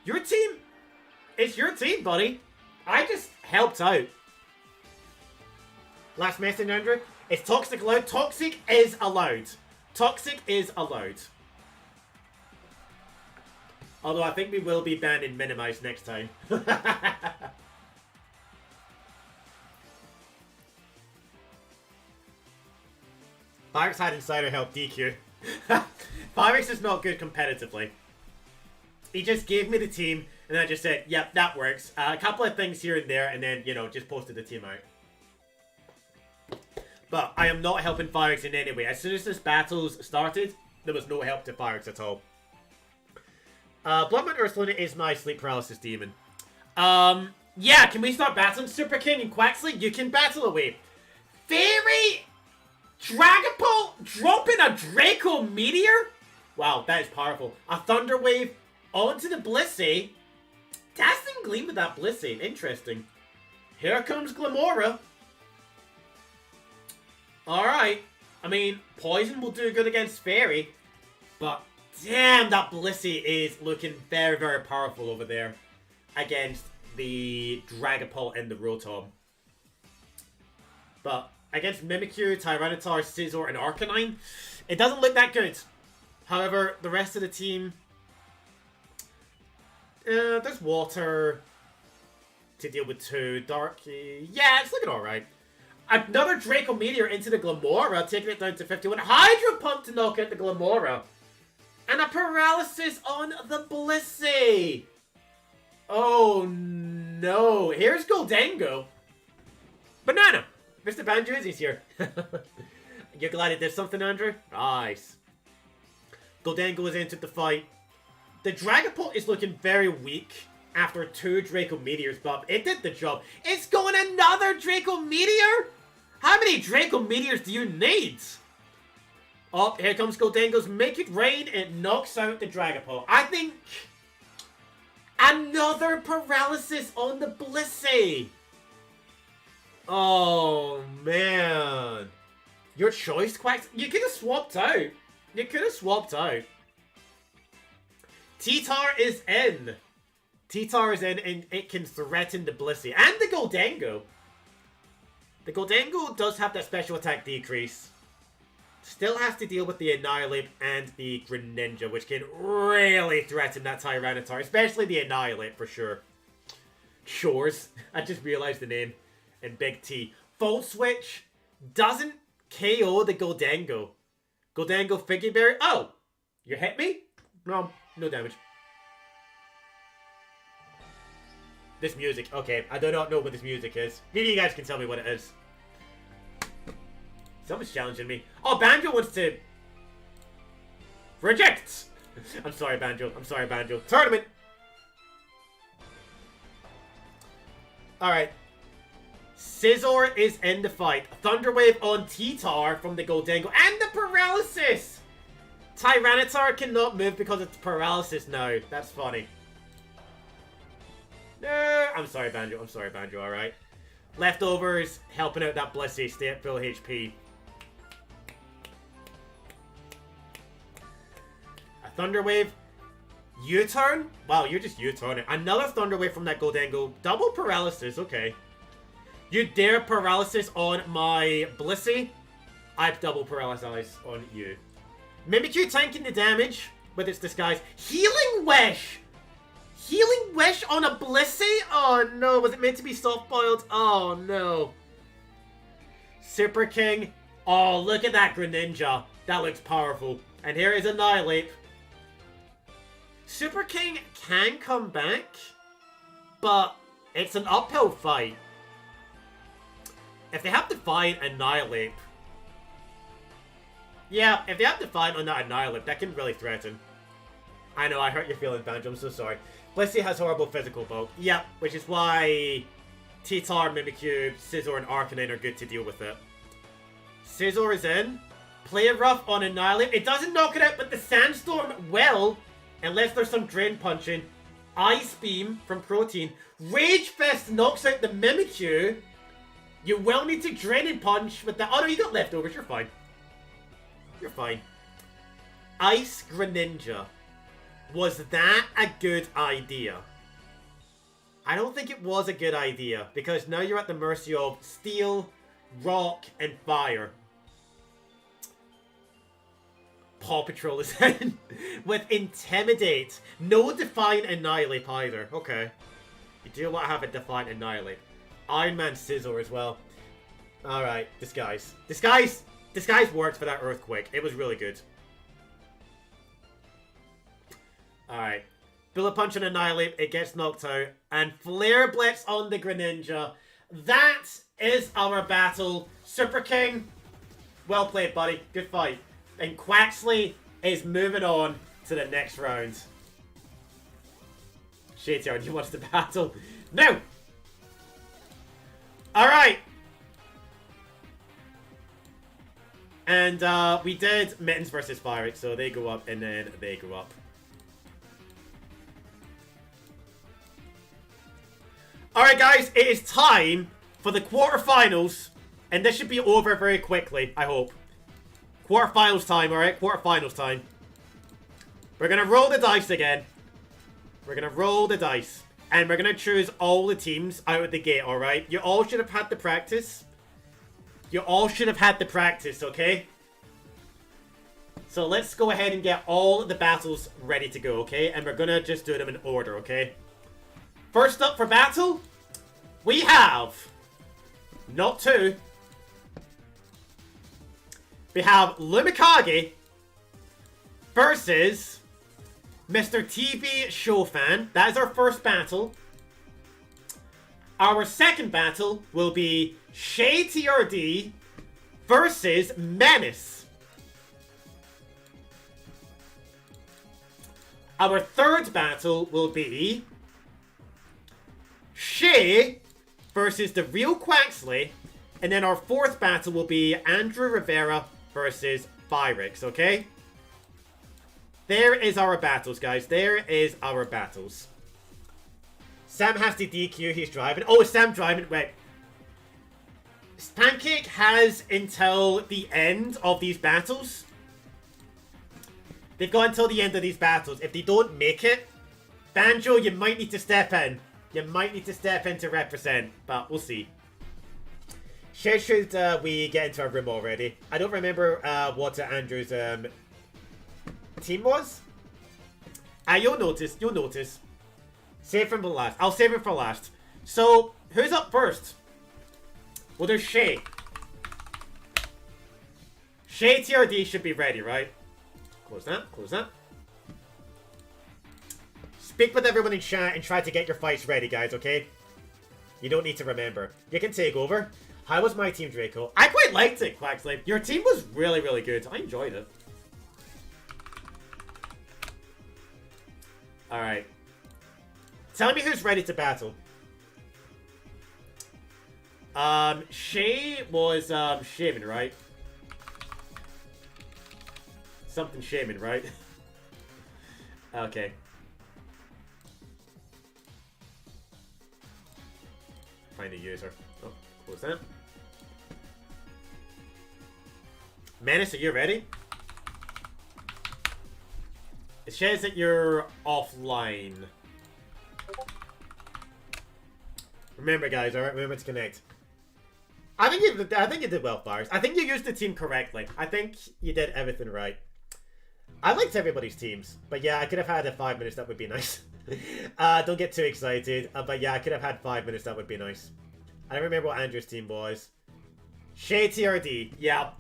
Your team? It's your team, buddy. I just helped out. Last message, Andrew. Is Toxic allowed? Toxic is allowed. Toxic is allowed. Although I think we will be banning Minimize next time. Fyrix had Insider help DQ. Fyrix is not good competitively. He just gave me the team, and I just said, yep, that works. A couple of things here and there, and then, you know, just posted the team out. But I am not helping Fyrix in any way. As soon as this battles started, there was no help to Fyrix at all. Bloodmount Ursaluna is my Sleep Paralysis Demon. Yeah, can we start battling Super King and Quaxley? You can battle away. Fairy Dragapult dropping a Draco Meteor? Wow, that is powerful. A Thunder Wave onto the Blissey. Dazzling Gleam with that Blissey. Interesting. Here comes Glamora. Alright. I mean, Poison will do good against Fairy. But damn, that Blissey is looking very, very powerful over there against the Dragapult and the Rotom. But against Mimikyu, Tyranitar, Scizor, and Arcanine, it doesn't look that good. However, the rest of the team... there's Water to deal with too. Darky... Yeah, it's looking alright. Another Draco Meteor into the Glamora, taking it down to 51. Hydro Pump to knock out the Glamora. And a Paralysis on the Blissey. Oh no. Here's Goldengo. Banana. Mr. Banjo is here. You're glad it did something, Andrew? Nice. Goldengo is into the fight. The Dragapult is looking very weak after 2 Draco Meteors, but it did the job. It's going another Draco Meteor? How many Draco Meteors do you need? Oh, here comes Goldengo's Make It Rain. It knocks out the Dragapult. I think another Paralysis on the Blissey. Oh, man. Your choice, Quacks. You could have swapped out. You could have swapped out. T-Tar is in. T-Tar is in, and it can threaten the Blissey. And the Goldengo. The Goldengo does have that special attack decrease. Still has to deal with the Annihilate and the Greninja, which can really threaten that Tyranitar. Especially the Annihilate, for sure. Shores. I just realized the name. And Big T. Full Switch doesn't KO the Goldengo. Goldengo Figgy Berry. Oh! You hit me? No. No damage. This music. Okay. I do not know what this music is. Maybe you guys can tell me what it is. Someone's challenging me. Oh, Banjo wants to... Reject! I'm sorry, Banjo. I'm sorry, Banjo. Tournament! Alright. Scizor is in the fight. Thunder Wave on T-Tar from the Goldengo. And the Paralysis! Tyranitar cannot move because it's paralysis now. That's funny. No, I'm sorry, Banjo. I'm sorry, Banjo. All right. Leftovers helping out that Blissey. Stay at full HP. A Thunder Wave. U-turn? Wow, you're just U-turning. Another Thunder Wave from that Goldengo. Double paralysis. Okay. You dare paralysis on my Blissey? I double paralyze on you. Mimikyu tanking the damage with its disguise. Healing Wish! Healing Wish on a Blissey? Oh no, was it meant to be soft-boiled? Oh no. Super King. Oh, look at that Greninja. That looks powerful. And here is Annihilate. Super King can come back, but it's an uphill fight. If they have to fight Annihilate... Yeah, if they have to fight on that Annihilate, that can really threaten. I know, I hurt your feelings, Banjo. I'm so sorry. Blissey has horrible physical bulk. Yep, which is why T-Tar, Mimikyu, Scizor, and Arcanine are good to deal with it. Scizor is in. Play it rough on Annihilate. It doesn't knock it out, but the Sandstorm will, unless there's some Drain Punching. Ice Beam from Protein. Rage Fist knocks out the Mimikyu. You will need to Drain and Punch with that. Oh no, you got leftovers. You're fine. You're fine. Ice Greninja. Was that a good idea? I don't think it was a good idea, because now you're at the mercy of Steel, Rock, and Fire. Paw Patrol is in with Intimidate. No Defiant Annihilate either. Okay. You do want to have a Defiant Annihilate. Iron Man Scizor as well. Alright, Disguise. Disguise worked for that Earthquake. It was really good. Alright. Bullet Punch and Annihilate. It gets knocked out. And Flare Blitz on the Greninja. That is our battle. Super King. Well played, buddy. Good fight. And Quaxley is moving on to the next round. Shadeyard, do you want to battle? No! Alright. And we did Mittens versus Fyrix, so they go up and then they go up. Alright guys, it is time for the quarterfinals. And this should be over very quickly, I hope. Quarterfinals time, alright? Quarterfinals time. We're gonna roll the dice again. We're gonna roll the dice. And we're gonna choose all the teams out of the gate, alright? You all should have had the practice. You all should have had the practice, okay? So let's go ahead and get all the battles ready to go, okay? And we're gonna just do them in order, okay? First up for battle, we have... Not two. We have Lumikage versus Mr. TB Showfan. That is our first battle. Our second battle will be Shay TRD versus Menace. Our third battle will be Shay versus the real Quaxley. And then our fourth battle will be Andrew Rivera versus Fyrix, okay? There is our battles, guys. There is our battles. Sam has to DQ. He's driving. Oh, is Sam driving? Wait. Pancake has until the end of these battles. They've got until the end of these battles. If they don't make it, Banjo, you might need to step in. You might need to step in to represent, but we'll see. Should we get into our room already? I don't remember what Andrew's team was. You'll notice. You'll notice. Save him for last. I'll save him for last. So, who's up first? Well, there's Shay. Shay TRD should be ready, right? Close that. Close that. Speak with everyone in chat and try to get your fights ready, guys, okay? You don't need to remember. You can take over. How was my team, Draco? I quite liked it, Quaxley. Your team was really, really good. I enjoyed it. Alright. Tell me who's ready to battle. Shay was Shaman, right? Something shaming, right? Okay. Find a user. Oh, close that. Menace, are you ready? It says that you're offline. Remember, guys, alright? Remember to connect. I think you did well, Fires. I think you used the team correctly. I think you did everything right. I liked everybody's teams. But yeah, I could have had 5 minutes. That would be nice. Don't get too excited. But yeah, I could have had 5 minutes. That would be nice. I don't remember what Andrew's team was. Shay TRD. Yeah.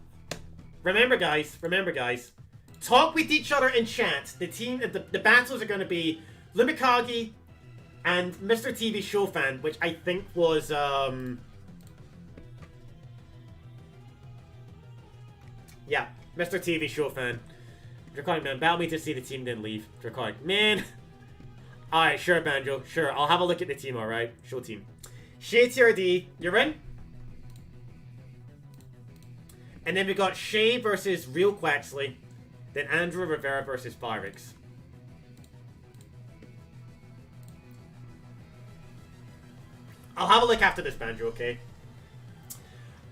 Remember, guys. Remember, guys. Talk with each other in chat. The battles are going to be Lumikage and Mr. TV Show Fan, which I think was yeah, Mr. TV Show Fan. Draconic man, battle me to see the team, then leave. Draconic man. Alright, sure, Banjo. Sure, I'll have a look at the team, alright? Show team. Shay TRD, you're in? And then we got Shay versus Real Quaxley. Then Andrew Rivera versus Fyrix. I'll have a look after this, Banjo, okay?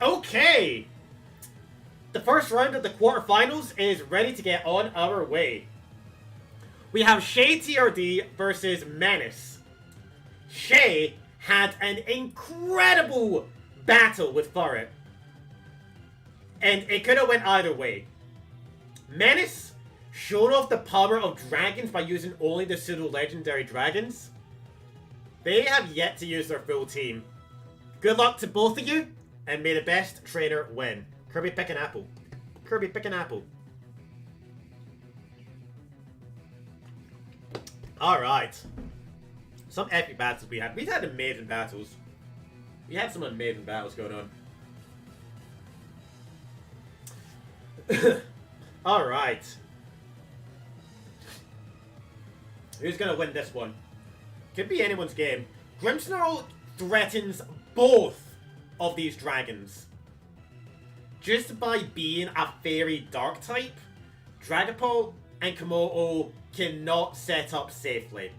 Okay! The first round of the quarterfinals is ready to get on our way. We have Shay TRD versus Menace. Shay had an incredible battle with Furret. And it could have went either way. Menace showed off the power of dragons by using only the pseudo-legendary dragons. They have yet to use their full team. Good luck to both of you, and may the best trainer win. Kirby, pick an apple. Kirby, pick an apple. Alright. Some epic battles we had. We've had amazing battles. We had some amazing battles going on. Alright. Who's gonna win this one? Could be anyone's game. Grimmsnarl threatens both of these dragons. Just by being a fairy dark type, Dragapult and Komodo cannot set up safely.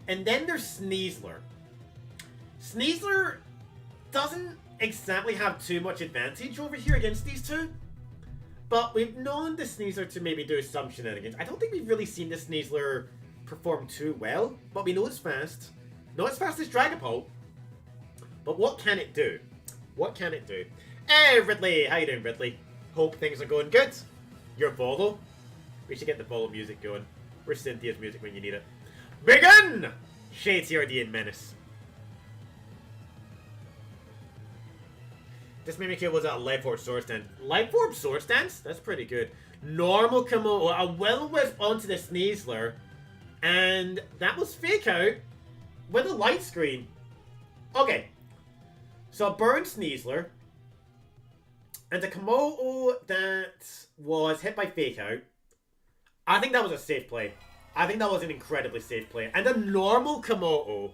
And then there's Sneasler. Sneasler doesn't exactly have too much advantage over here against these two. But we've known the Sneasler to maybe do some shenanigans. I don't think we've really seen the Sneasler perform too well, but we know it's fast. Not as fast as Dragapult. But what can it do? What can it do? Hey, Ridley! How you doing, Ridley? Hope things are going good. Your Volo? We should get the Volo music going. Where's Cynthia's music when you need it? Begin! Shay TRD and Menace. This Mimikyu was a Life Orb Sword Stance. Life Orb Sword Stance? That's pretty good. Normal Komodo. A Will-O-Wisp onto the Sneasler. And that was Fake Out with a light screen. Okay. So burn Sneasler. And the Komodo that was hit by Fake Out. I think that was a safe play. I think that was an incredibly safe play. And a normal Komodo.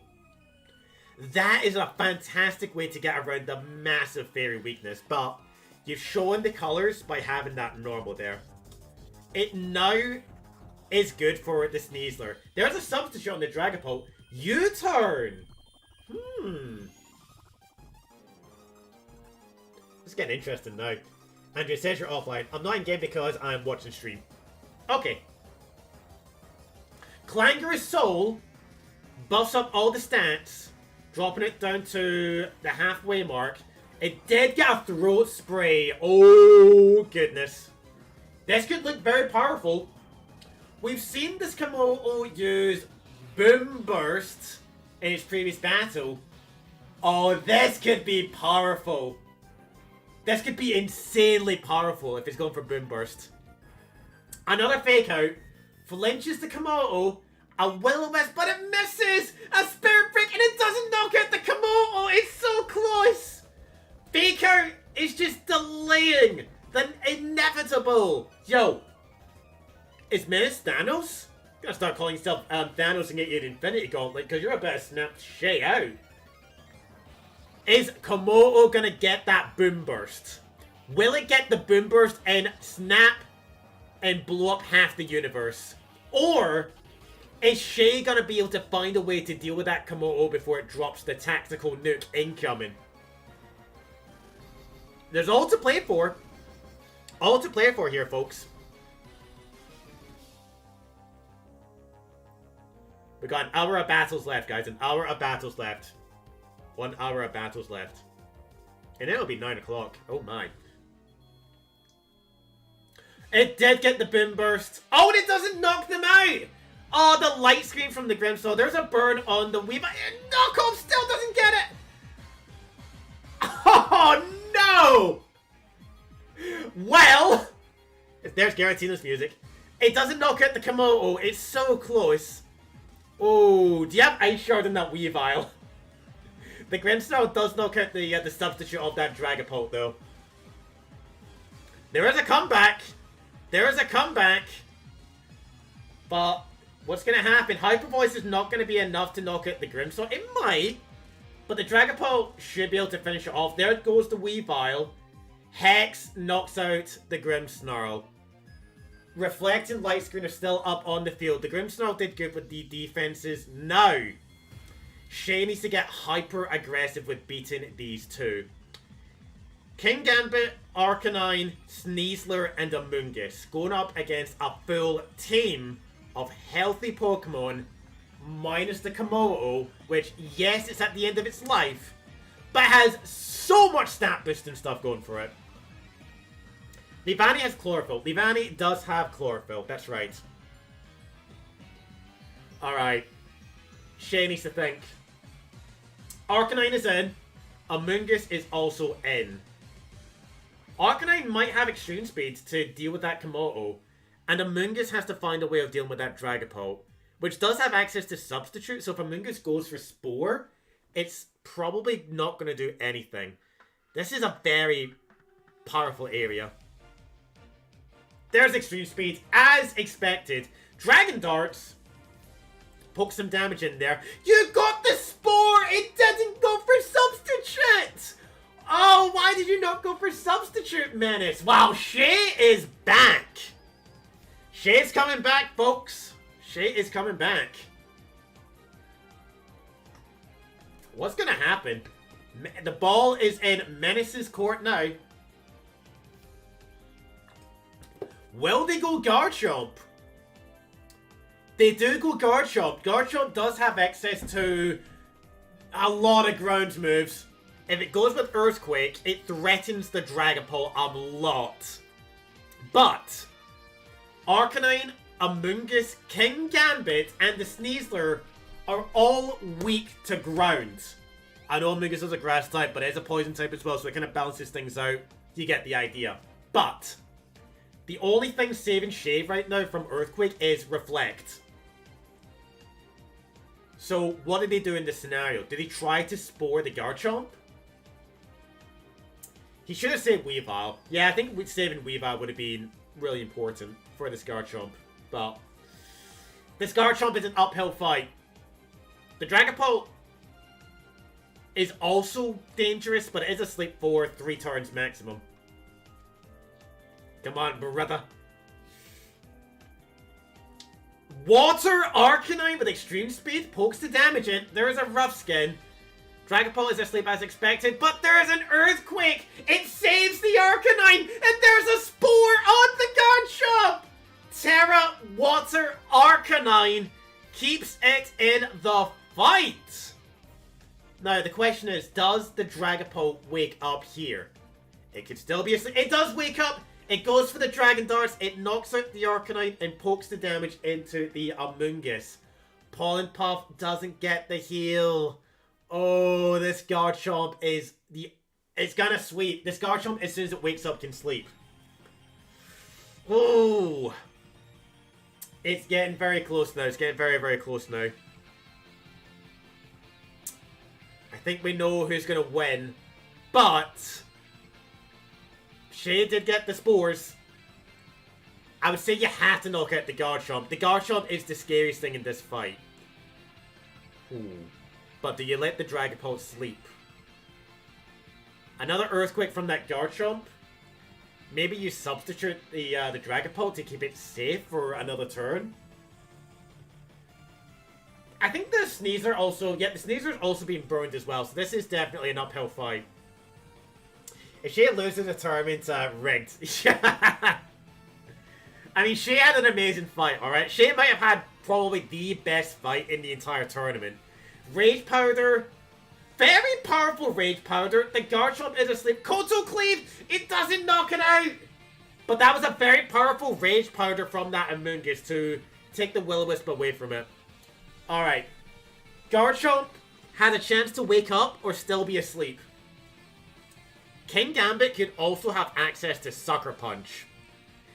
That is a fantastic way to get around the massive fairy weakness. But you've shown the colors by having that normal there. It now is good for the Sneasler. There's a substitute on the Dragapult. U-turn! It's getting interesting now. Andrew says you're offline. I'm not in game because I'm watching stream. Okay. Clangorous Soul buffs up all the stats, dropping it down to the halfway mark. It did get a throat spray. Oh, goodness. This could look very powerful. We've seen this Komodo use Boom Burst in its previous battle. Oh, this could be powerful. This could be insanely powerful if it's going for Boom Burst. Another Fake Out. Flinches the Komodo. A Will-O-Wisp, but it misses! A Spirit Break, and it doesn't knock out the Komodo! It's so close! Fake Out is just delaying the inevitable. Yo. Is Menace Thanos? You gotta start calling yourself Thanos and get your Infinity Gauntlet, because you're about to snap Shay out. Is Komodo gonna get that Boom Burst? Will it get the Boom Burst and snap and blow up half the universe? Or is Shay gonna be able to find a way to deal with that Komodo before it drops the tactical nuke incoming? There's all to play for. All to play for here, folks. We got an hour of battles left, guys. An hour of battles left. 1 hour of battles left. And then it'll be 9 o'clock. Oh my. It did get the boom burst. Oh, and it doesn't knock them out! Oh, the light screen from the Grimstone. There's a burn on the Weave. Knockoff still doesn't get it! Oh, no! Well, there's Garantino's music. It doesn't knock out the Komodo. It's so close. Oh, do you have Ice Shard in that Weavile? The Grimstone does knock out the substitute of that Dragapult, though. There is a comeback. There is a comeback. But what's going to happen? Hyper Voice is not going to be enough to knock out the Grimstone. It might. But the Dragapult should be able to finish it off. There goes the Weavile. Hex knocks out the Grimmsnarl. Reflect and Light Screen are still up on the field. The Grimmsnarl did good with the defenses. Now, Shay needs to get hyper aggressive with beating these two. King Gambit, Arcanine, Sneasler, and Amoonguss going up against a full team of healthy Pokemon, minus the Komodo, which, yes, it's at the end of its life, but has so much stat boosting stuff going for it. Leavanny has Chlorophyll. Leavanny does have Chlorophyll, that's right. Alright. Shay needs to think. Arcanine is in. Amoonguss is also in. Arcanine might have extreme speed to deal with that Komodo, and Amoonguss has to find a way of dealing with that Dragapult, which does have access to Substitute, so if Amoonguss goes for Spore, it's probably not going to do anything. This is a very powerful area. There's extreme speed, as expected. Dragon Darts poke some damage in there. You got the Spore! It didn't go for Substitute! Oh, why did you not go for Substitute, Menace? Wow, Shay is back. Shay's coming back, folks. Shay is coming back. What's gonna happen? The ball is in Menace's court now. Will they go Garchomp? They do go Garchomp. Garchomp does have access to a lot of ground moves. If it goes with Earthquake, it threatens the Dragapult a lot. But Arcanine, Amoonguss, King Gambit, and the Sneasler are all weak to ground. I know Amoonguss is a grass type, but it is a poison type as well, so it kind of balances things out. You get the idea. But the only thing saving Shay right now from Earthquake is Reflect. So what did they do in this scenario? Did he try to Spore the Garchomp? He should have saved Weavile. Yeah, I think saving Weavile would have been really important for this Garchomp. But this Garchomp is an uphill fight. The Dragapult is also dangerous, but it is asleep for 3 turns maximum. Come on, brother. Water Arcanine with extreme speed pokes the damage in. There is a Rough Skin. Dragapult is asleep as expected, but there is an Earthquake! It saves the Arcanine, and there's a Spore on the Garchomp! Tera Water Arcanine keeps it in the fight! Now, the question is, does the Dragapult wake up here? It could still be asleep. It does wake up! It goes for the Dragon Darts, it knocks out the Arcanine, and pokes the damage into the Amoonguss. Pollen Puff doesn't get the heal. Oh, this Garchomp is it's gonna sweep. This Garchomp, as soon as it wakes up, can sleep. Oh, it's getting very close now. It's getting very, very close now. I think we know who's gonna win, but Shay did get the Spores. I would say you have to knock out the Garchomp. The Garchomp is the scariest thing in this fight. Ooh. But do you let the Dragapult sleep? Another Earthquake from that Garchomp? Maybe you substitute the Dragapult to keep it safe for another turn. I think the Sneasler also... Yeah, the Sneasler's also being burned as well, so this is definitely an uphill fight. If Shay loses a tournament, rigged. I mean, Shay had an amazing fight, alright? Shay might have had probably the best fight in the entire tournament. Rage Powder... Very powerful Rage Powder. The Garchomp is asleep. Koto Cleave! It doesn't knock it out! But that was a very powerful Rage Powder from that Amoonguss to take the Will-O-Wisp away from it. Alright. Garchomp had a chance to wake up or still be asleep. King Gambit could also have access to Sucker Punch.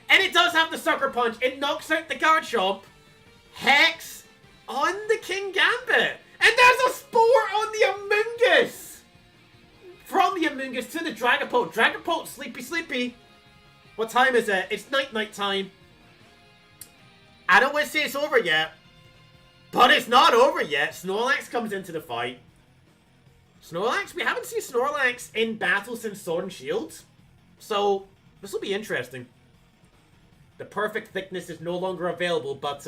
And it does have the Sucker Punch. It knocks out the Garchomp. Hex on the King Gambit. And there's a Spore on the Amoonguss! From the Amoonguss to the Dragapult. Dragapult, sleepy, sleepy. What time is it? It's night time. I don't want to say it's over yet. But it's not over yet. Snorlax comes into the fight. Snorlax? We haven't seen Snorlax in battle since Sword and Shield. So, this will be interesting. The perfect thickness is no longer available, but,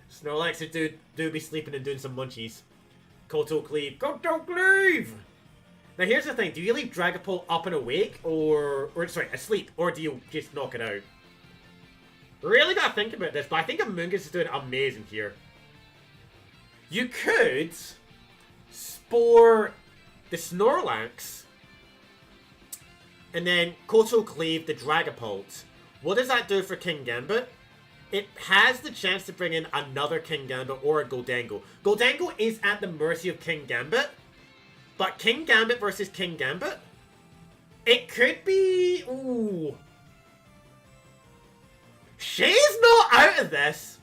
Snorlax do be sleeping and doing some munchies. Koto Cleave. Koto Cleave! Now here's the thing. Do you leave Dragapult up and awake? Or sorry, asleep? Or do you just knock it out? Really gotta think about this, but I think Amoonguss is doing amazing here. You could Spore the Snorlax and then Koto Cleave the Dragapult. What does that do for King Gambit? It has the chance to bring in another King Gambit or a Goldango. Goldango is at the mercy of King Gambit. But King Gambit versus King Gambit? It could be... Ooh. Shay's not out of this.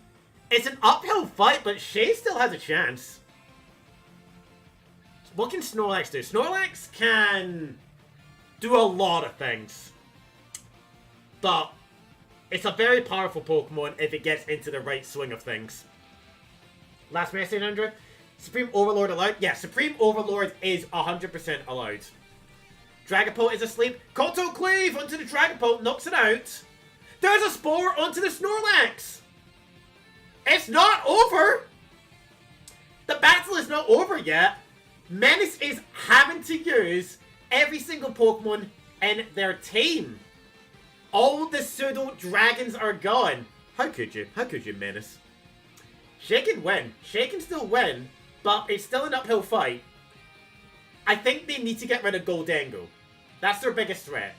It's an uphill fight, but Shay still has a chance. What can Snorlax do? Snorlax can do a lot of things. But it's a very powerful Pokemon if it gets into the right swing of things. Last message, Andrew. Supreme Overlord allowed? Yeah, Supreme Overlord is 100% allowed. Dragapult is asleep. Koto Cleave onto the Dragapult, knocks it out. There's a Spore onto the Snorlax. It's not over. The battle is not over yet. Menace is having to use every single Pokemon in their team. All the pseudo dragons are gone. How could you? How could you, Menace? Shay can win. Shay can still win, but it's still an uphill fight. I think they need to get rid of Goldango. That's their biggest threat.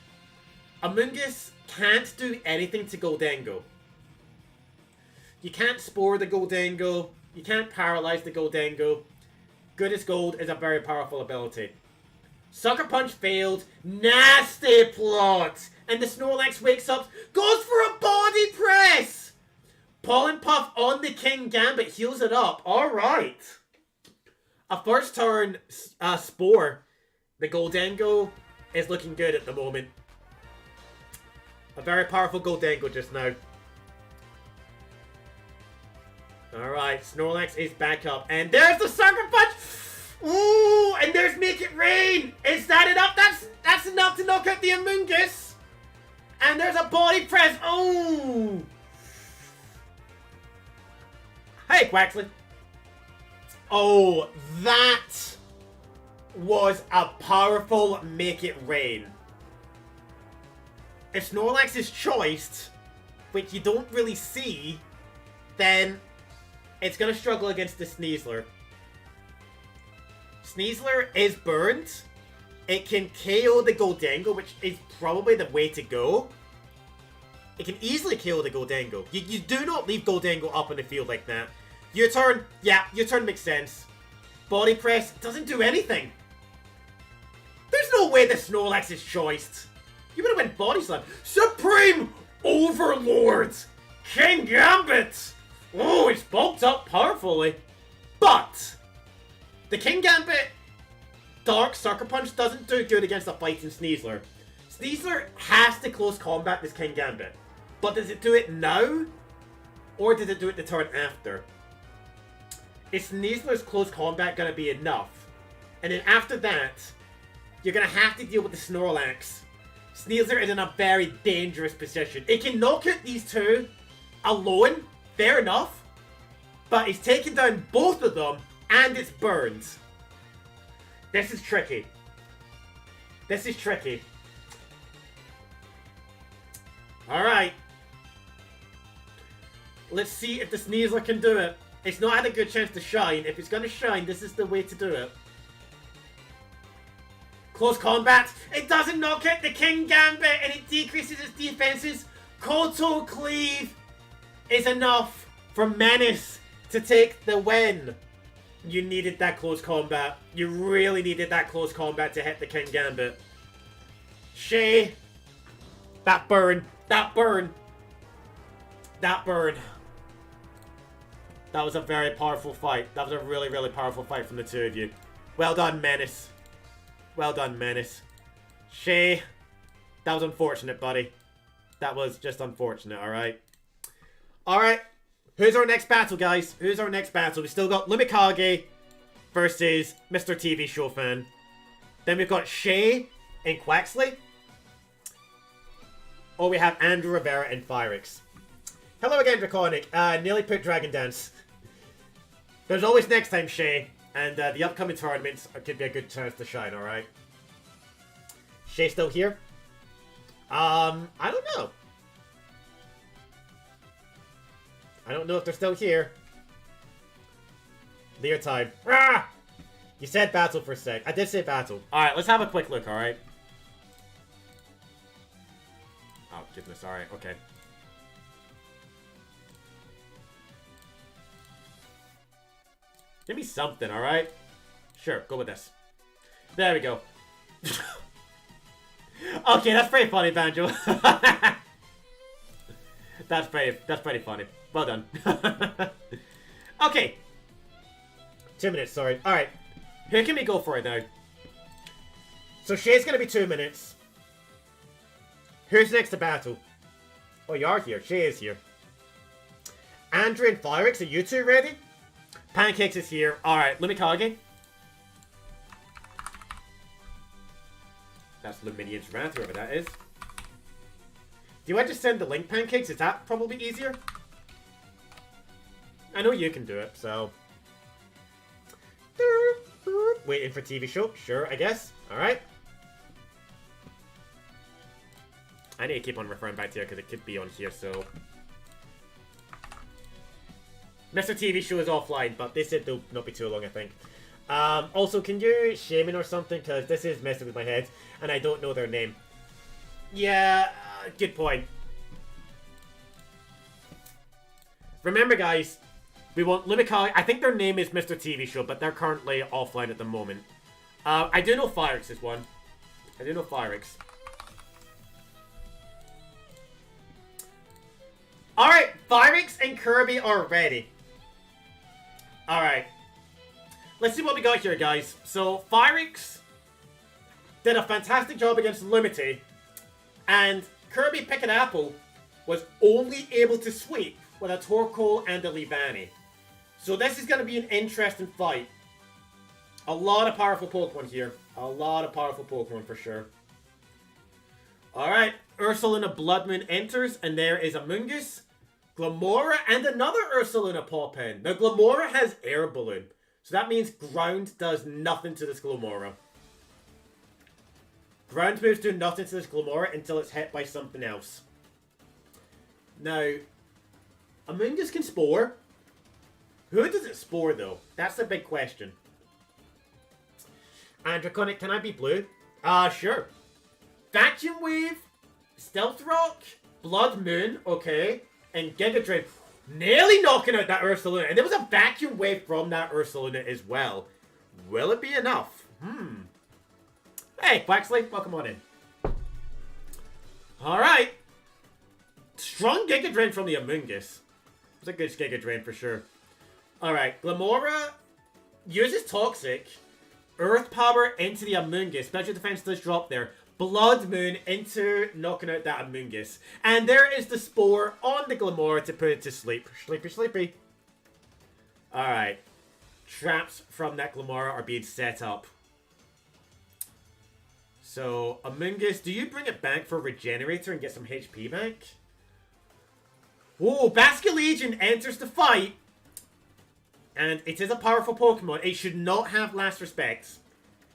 Amoonguss can't do anything to Goldango. You can't Spore the Goldango. You can't paralyze the Goldango. Good as Gold is a very powerful ability. Sucker Punch failed. Nasty plot. And the Snorlax wakes up, goes for a body press! Pollen Puff on the King Gambit, heals it up. Alright. A first turn Spore. The Goldango is looking good at the moment. A very powerful Goldango just now. Alright, Snorlax is back up. And there's the Sucker Punch! Ooh, and there's Make It Rain! Is that enough? That's enough to knock out the Amoonguss! And there's a body press. Oh! Hey, Quaxley. Oh, that was a powerful Make It Rain. If Snorlax is choiced, which you don't really see, then it's going to struggle against the Sneasler. Sneasler is burned. It can KO the Goldango, which is probably the way to go. It can easily KO the Goldango. You do not leave Goldango up in the field like that. U-turn, yeah, U-turn makes sense. Body press doesn't do anything. There's no way the Snorlax is choiced. You would have went Body Slam. Supreme Overlord! King Gambit! Oh, it's bulked up powerfully. But the King Gambit Dark Sucker Punch doesn't do good against a fighting Sneasler. Sneasler has to close combat this King Gambit. But does it do it now? Or does it do it the turn after? Is Sneasler's close combat going to be enough? And then after that, you're going to have to deal with the Snorlax. Sneasler is in a very dangerous position. It can knock out these two alone, fair enough. But he's taken down both of them, and it's burned. This is tricky. This is tricky. Alright. Let's see if the Sneasler can do it. It's not had a good chance to shine. If it's going to shine, this is the way to do it. Close combat. It doesn't knock out the King Gambit, and it decreases its defenses. Koto Cleave is enough for Menace to take the win. You needed that close combat. You really needed that close combat to hit the King Gambit. Shay. That burn. That burn. That burn. That was a very powerful fight. That was a really, really powerful fight from the two of you. Well done, Menace. Well done, Menace. Shay. That was unfortunate, buddy. That was just unfortunate, alright? Alright. Who's our next battle, guys? Who's our next battle? We still got Lumikage versus Mr. TV Show Fan. Then we've got Shay and Quaxley. Or we have Andrew Rivera and Phyrix. Hello again, Draconic. Nearly put Dragon Dance. There's always next time, Shay. And the upcoming tournaments could be a good chance to shine, alright? Shay still here? I don't know. I don't know if they're still here. Lear time. Ah! You said battle for a sec. I did say battle. Alright, let's have a quick look, alright? Oh, goodness, alright, okay. Give me something, alright? Sure, go with this. There we go. Okay, that's pretty funny, Banjo. That's pretty funny. Well done. Okay. 2 minutes, sorry. Alright. Who can we go for it now? So Shay's gonna be 2 minutes. Who's next to battle? Oh, you are here. Shay is here. Andrew and Phyrix, are you two ready? Pancakes is here. Alright, Lumikage. That's Luminian's Wrath, whoever that is. Do I just send the link, Pancakes? Is that probably easier? I know you can do it, so... Waiting for TV show? Sure, I guess. Alright. I need to keep on referring back to it because it could be on here, so... Mr. TV show is offline, but they said they'll not be too long, I think. Also, can you Shaman or something? Because this is messing with my head, and I don't know their name. Yeah, good point. Remember, guys, we want Lumikage. I think their name is Mr. TV Show, but they're currently offline at the moment. I do know Phyrix is one. I do know Phyrix. Alright, Phyrix and Kirby are ready. Alright. Let's see what we got here, guys. So, Phyrix did a fantastic job against Lumity. And Kirby Pick an Apple was only able to sweep with a Torkoal and a Leavanny. So this is going to be an interesting fight. A lot of powerful Pokemon here. A lot of powerful Pokemon for sure. Alright, Ursaluna Blood Moon enters, and there is Amoonguss, Glamora, and another Ursaluna pop in. Now, Glamora has Air Balloon, so that means Ground does nothing to this Glamora. Ground moves do nothing to this Glamora until it's hit by something else. Now, Amoonguss can Spore. Who does it Spore, though? That's the big question. And Draconic, can I be blue? Sure. Vacuum Wave, Stealth Rock, Blood Moon, okay, and Giga Drain. Nearly knocking out that Ursaluna. And there was a Vacuum Wave from that Ursaluna as well. Will it be enough? Hey, Quaxley, welcome on in. Alright. Strong Giga Drain from the Amoonguss. It was a good Giga Drain for sure. Alright, Glamora uses Toxic. Earth Power into the Amoonguss. Special defense does drop there. Blood Moon into knocking out that Amoonguss. And there is the Spore on the Glamora to put it to sleep. Sleepy, sleepy. Alright. Traps from that Glamora are being set up. So, Amoongus, do you bring it back for Regenerator and get some HP back? Whoa, Basculegion enters the fight. And it is a powerful Pokemon. It should not have last respects.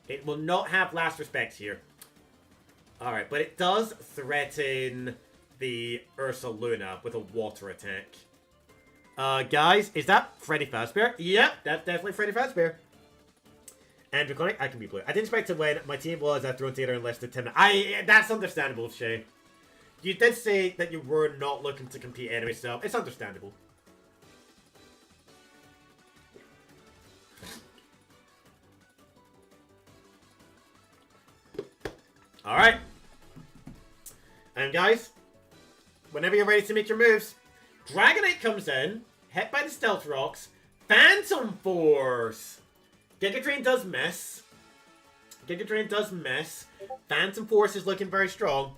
It will not have last respects here. Alright, but it does threaten the Ursaluna with a water attack. Guys, is that Freddy Fazbear? Yep, that's definitely Freddy Fazbear. And Draconic, I can be blue. I didn't expect to win. My team was at Throne Theater and listed 10. That's understandable, Shay. You did say that you were not looking to compete anyway, so it's understandable. Alright. And guys, whenever you're ready to make your moves, Dragonite comes in, hit by the Stealth Rocks, Phantom Force! Giga Drain does miss. Giga Drain does miss. Phantom Force is looking very strong.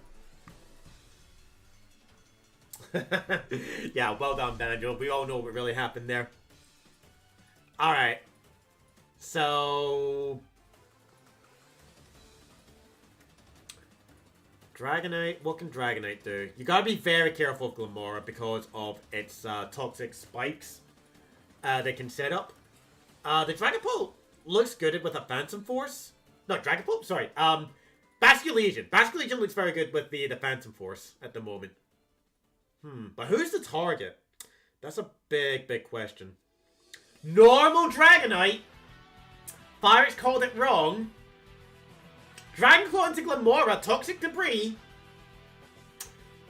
Yeah, well done, Banjo. We all know what really happened there. Alright. So... Dragonite, what can Dragonite do? You gotta be very careful of Glamora because of its toxic spikes they can set up. The Dragapult looks good with a Phantom Force. No, Dragapult? Sorry. Basculegion. Basculegion looks very good with the Phantom Force at the moment. But who's the target? That's a big, big question. Normal Dragonite. Firex called it wrong. Dragon Claw into Glamora, Toxic Debris.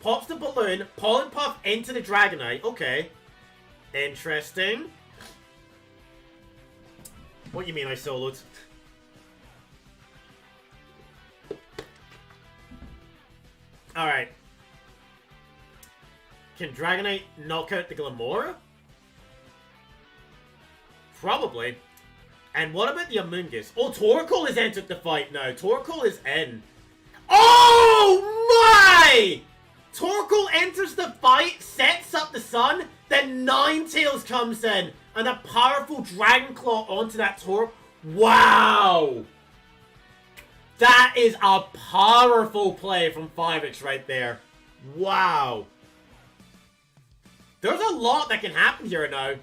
Pops the balloon, Pollen Puff into the Dragonite. Okay. Interesting. What do you mean I soloed? Alright. Can Dragonite knock out the Glamora? Probably. And what about the Amoongus? Oh, Torkoal has entered the fight now. Torkoal is in. Oh my! Torkoal enters the fight, sets up the sun, then Ninetales comes in. And a powerful Dragon Claw onto that Torkoal. Wow! That is a powerful play from 5X right there. Wow. There's a lot that can happen here now.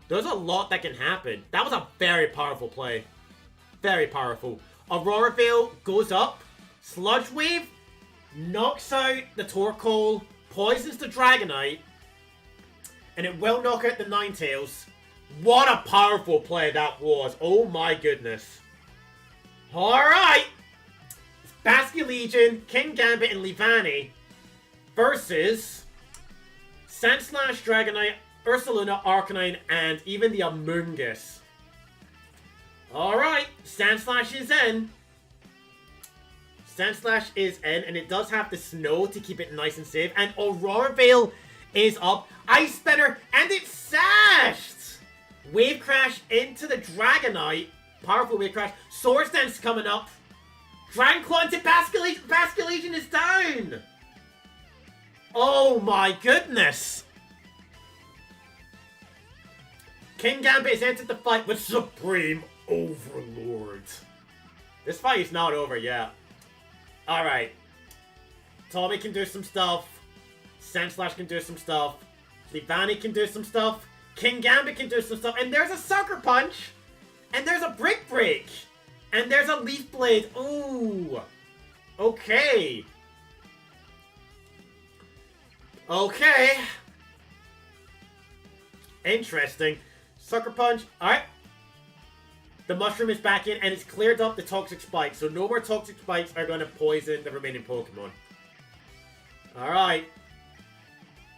There's a lot that can happen. That was a very powerful play. Very powerful. Aurora Veil goes up. Sludge Wave knocks out the Torkoal. Poisons the Dragonite. And it will knock out the Ninetales. What a powerful play that was. Oh my goodness. Alright. Basculegion, King Gambit, and Leavanny versus Sandslash, Dragonite, Ursaluna, Arcanine, and even the Amoongus. Alright, Sandslash is in. Sandslash is in, and it does have the snow to keep it nice and safe. And Aurora Veil is up. Ice Spinner, and it's sashed! Wave Crash into the Dragonite. Powerful Wave Crash. Swords Dance coming up. Dragon Claw into Basculegion. Basculegion is down! Oh my goodness! King Gambit has entered the fight with Supreme Overlord. This fight is not over yet. Alright. Tommy can do some stuff. Sandslash can do some stuff. Leavanny can do some stuff. King Gambit can do some stuff. And there's a Sucker Punch. And there's a Brick Break. And there's a Leaf Blade. Ooh. Okay. Okay. Interesting. Sucker Punch. Alright. The Mushroom is back in, and it's cleared up the Toxic Spikes. So no more Toxic Spikes are going to poison the remaining Pokemon. Alright.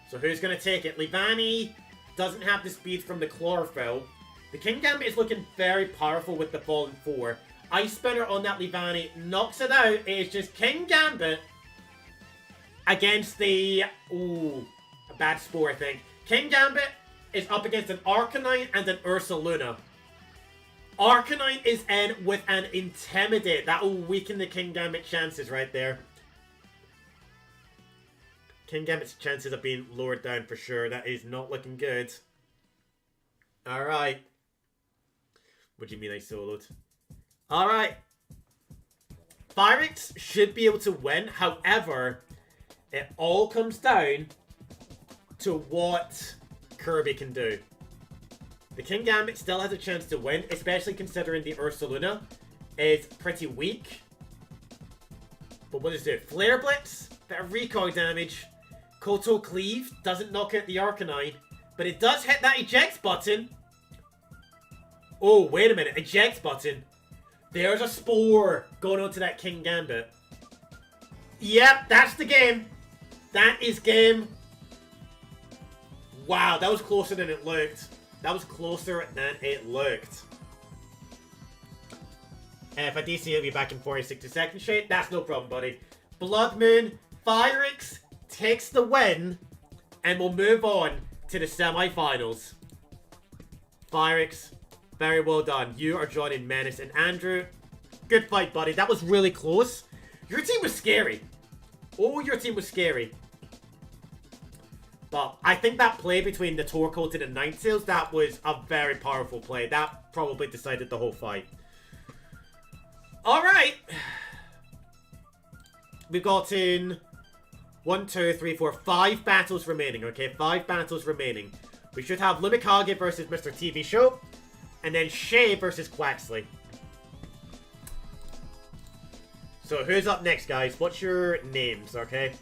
So who's going to take it? Leavanny doesn't have the speed from the Chlorophyll. The King Gambit is looking very powerful with the Fallen 4. Ice Spinner on that Leavanny knocks it out. It is just King Gambit against the... Ooh, a bad Spore, I think. King Gambit is up against an Arcanine and an Ursaluna. Arcanine is in with an Intimidate. That will weaken the King Gambit chances right there. King Gambit's chances of being lowered down for sure. That is not looking good. Alright. What do you mean I soloed? Alright. Pirates should be able to win. However, it all comes down to what Kirby can do. The King Gambit still has a chance to win, especially considering the Ursaluna is pretty weak. But what does it do? Flare Blitz, bit of recoil damage. Koto Cleave doesn't knock out the Arcanine, but it does hit that eject button. Oh, wait a minute. Eject button. There's a Spore going onto that King Gambit. Yep, that's the game. That is game. Wow, that was closer than it looked. That was closer than it looked. If I DC, it'll be back in 40-60 seconds straight. That's no problem, buddy. Blood Moon, Firix takes the win, and we'll move on to the semi-finals. Firix, very well done. You are joining Menace and Andrew. Good fight, buddy. That was really close. Your team was scary. Oh, your team was scary. But I think that play between the Torkoal to the Ninetales, that was a very powerful play. That probably decided the whole fight. Alright. We've got in 1, 2, 3, 4, 5 battles remaining, okay? 5 battles remaining. We should have Lumikage versus Mr. TV Show. And then Shay versus Quaxley. So who's up next, guys? What's your names, okay?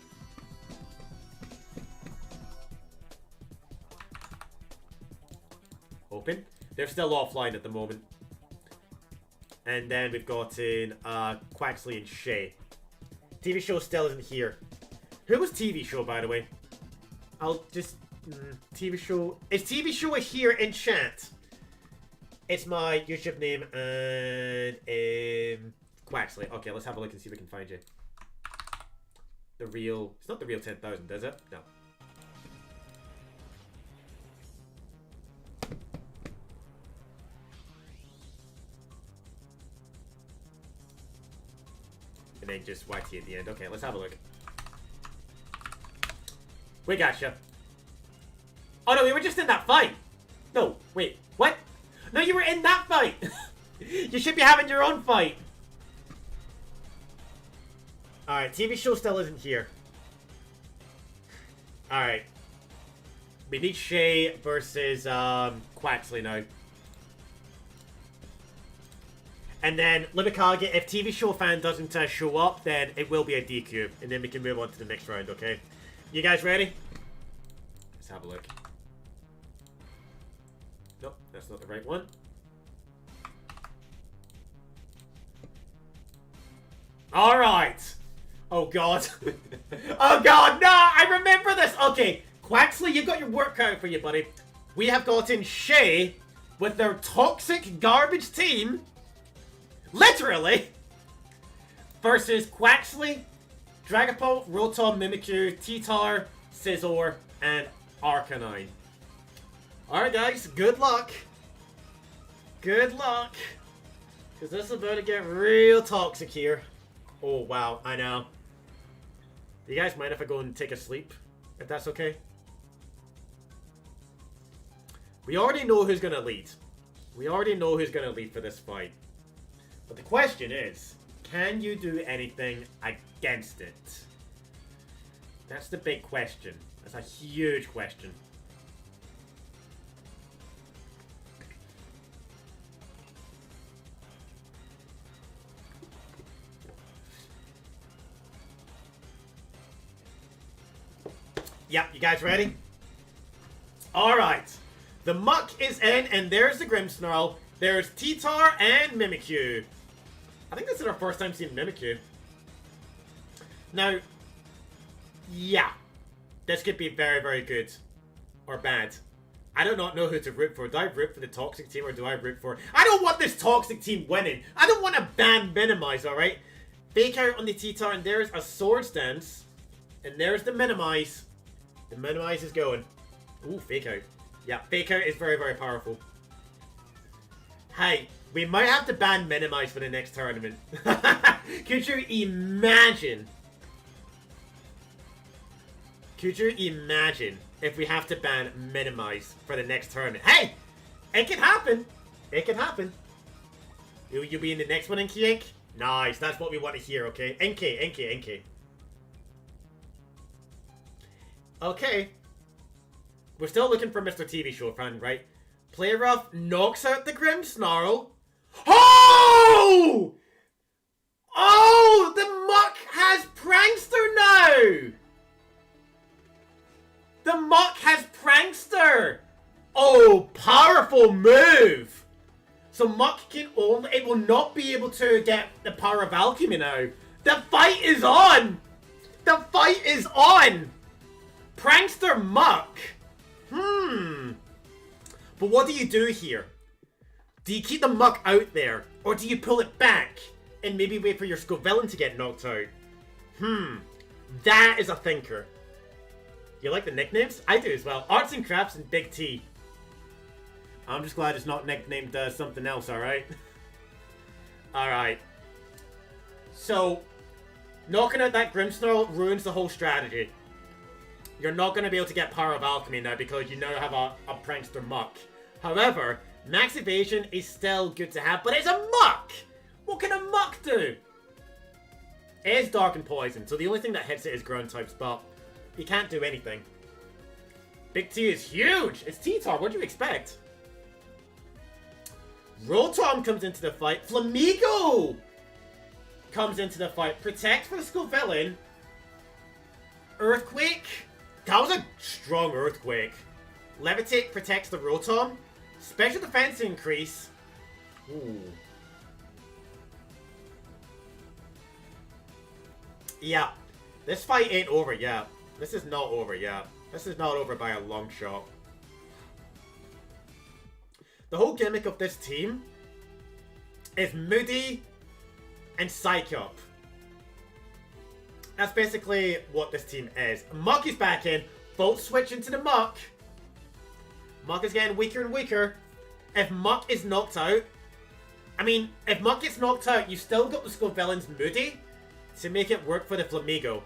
Open. They're still offline at the moment. And then we've got in Quaxley and Shay. TV Show still isn't here. Who was TV Show, by the way? I'll just... TV Show... Is TV Show here in chat? It's my YouTube name and... Quaxley. Okay, let's have a look and see if we can find you. The real... It's not the real 10,000, is it? No. And then just YT at the end. Okay, let's have a look. We gotcha. Oh no, we were just in that fight. No, wait, what? No, you were in that fight. You should be having your own fight. Alright, TV Show still isn't here. Alright. We need Shay versus Quaxley now. And then, Lumikage, if TV Show fan doesn't show up, then it will be a DQ. And then we can move on to the next round, okay? You guys ready? Let's have a look. Nope, that's not the right one. Alright! Oh god. Oh god, no! I remember this! Okay, Quaxley, you've got your work cut out for you, buddy. We have gotten Shay with their toxic garbage team. Literally! Versus Quaxley, Dragapult, Rotom, Mimikyu, T-Tar, Scizor, and Arcanine. Alright guys, good luck. Good luck. Because this is about to get real toxic here. Oh wow, I know. Do you guys mind if I go and take a sleep? If that's okay? We already know who's going to lead. We already know who's going to lead for this fight. But the question is, can you do anything against it? That's the big question. That's a huge question. Yep, you guys ready? Alright. The Muck is in, and there's the Grimmsnarl. There's T-Tar and Mimikyu. I think this is our first time seeing Mimikyu. Now, yeah. This could be very, very good. Or bad. I do not know who to root for. Do I root for the toxic team or do I root for... I don't want this toxic team winning. I don't want to ban Minimize, alright? Fake out on the T-Tar, and there's a Swords Dance. And there's the Minimize. The Minimize is going. Ooh, Fake out. Yeah, Fake out is very, very powerful. Hey, we might have to ban Minimize for the next tournament. Could you imagine? Could you imagine if we have to ban Minimize for the next tournament? Hey! It can happen! It can happen. You'll be in the next one in Kiek? Nice, that's what we want to hear, okay? Inky, Inky, Inky. Okay. We're still looking for Mr. TV Show fan, right? Play Rough knocks out the Grimmsnarl. Oh! Oh! The Muck has Prankster now! The Muck has Prankster! Oh, powerful move! So Muck can only... It will not be able to get the power of alchemy now. The fight is on! The fight is on! Prankster Muck. But what do you do here? Do you keep the Muck out there? Or do you pull it back and maybe wait for your Scovillain to get knocked out? That is a thinker. You like the nicknames? I do as well. Arts and Crafts and Big T. I'm just glad it's not nicknamed something else, alright? Alright. So, knocking out that Grimmsnarl ruins the whole strategy. You're not going to be able to get Power of Alchemy now because you now have a Prankster Muck. However, Max Evasion is still good to have, but it's a Muck! What can a Muck do? It is Dark and Poison, so the only thing that hits it is ground types, but you can't do anything. Big T is huge! It's T-Tar, what do you expect? Rotom comes into the fight. Flamigo comes into the fight. Protect for the Scovillain. Earthquake. That was a strong Earthquake. Levitate protects the Rotom. Special defense increase. Ooh. Yeah. This fight ain't over yet. This is not over yet. This is not over by a long shot. The whole gimmick of this team is Moody and Psych Up. That's basically what this team is. Muck is back in. Volt switch into the Muck. Muck is getting weaker and weaker. If Muck is knocked out... I mean, if Muck gets knocked out, you've still got the Scovillain's Moody to make it work for the Flamigo.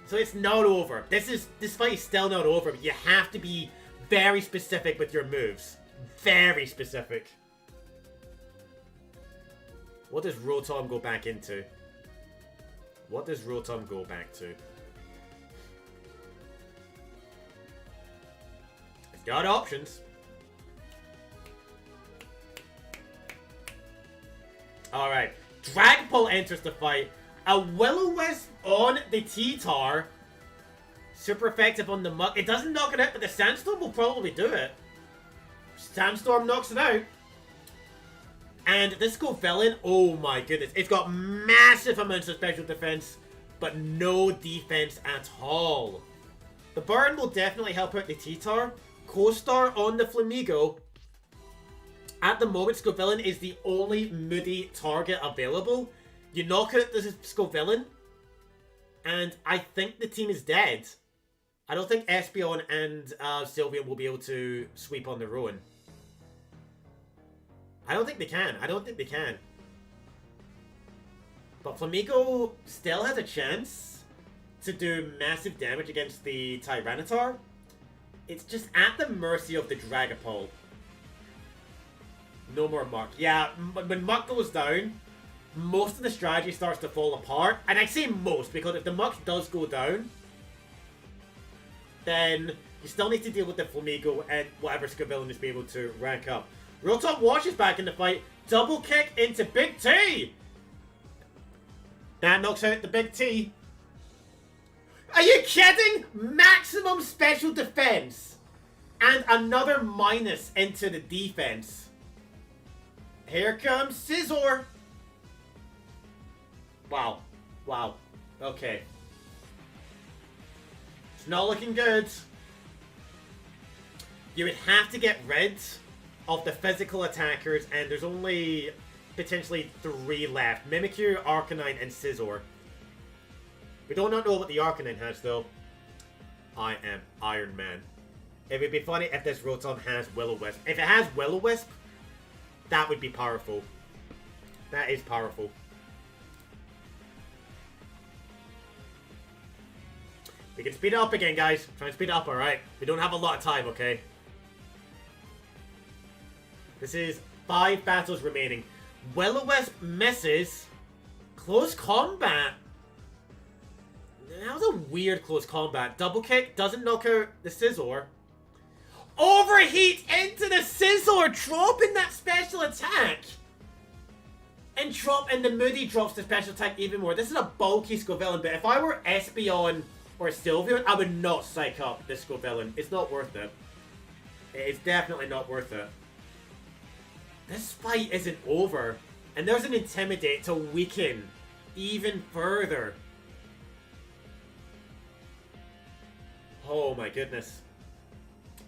So it's not over. This fight is still not over, but you have to be very specific with your moves. Very specific. What does Rotom go back into? What does Rotom go back to? It's got options. Alright. Dragapult enters the fight. A Will-O-Wisp on the T-Tar. Super effective on the Muck. It doesn't knock it out, but the Sandstorm will probably do it. Sandstorm knocks it out. And this Scovillain, oh my goodness. It's got massive amounts of special defense, but no defense at all. The burn will definitely help out the T-Tar. Co-Star on the Flamigo. At the moment, Scovillain is the only Moody target available. You knock out the Scovillain, and I think the team is dead. I don't think Espeon and Sylveon will be able to sweep on their own. I don't think they can. I don't think they can. But Flamigo still has a chance to do massive damage against the Tyranitar. It's just at the mercy of the Dragapult. No more Muck. Yeah, when Muck goes down, most of the strategy starts to fall apart. And I say most, because if the Muck does go down, then you still need to deal with the Flamigo and whatever Scovillain is be able to rank up. Rotom Wash is back in the fight. Double kick into Big T. That knocks out the Big T. Are you kidding? Maximum special defense. And another minus into the defense. Here comes Scizor. Wow. Wow. Okay. It's not looking good. You would have to get rid of the physical attackers, and there's only potentially 3 left. Mimikyu, Arcanine, and Scizor. We do not know what the Arcanine has, though. I am Iron Man. It would be funny if this Rotom has Will-O-Wisp. If it has Will-O-Wisp, that would be powerful. That is powerful. We can speed it up again, guys. Try and speed it up, alright? We don't have a lot of time, okay? This is 5 battles remaining. Will-O-Wisp misses. Close combat. That was a weird close combat. Double kick doesn't knock out the Scizor. Overheat into the Scizor, dropping that special attack. And the Moody drops the special attack even more. This is a bulky Scovillain, but if I were Espeon or Sylveon, I would not psych up this Scovillain. It's not worth it. It's definitely not worth it. This fight isn't over. And there's an Intimidate to weaken even further. Oh my goodness.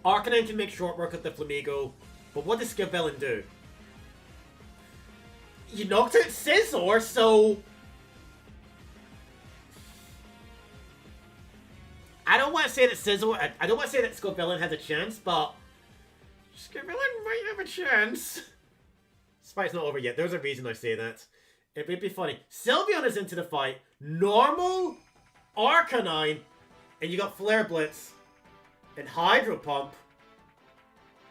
Arcanine can make short work of the Flamigo, but what does Scovillain do? You knocked out Scizor, so... I don't want to say that Scizor... I don't want to say that Scovillain has a chance, but... Scovillain might have a chance. This fight's not over yet. There's a reason I say that. It would be funny. Sylveon is into the fight. Normal Arcanine. And you got Flare Blitz. And Hydro Pump.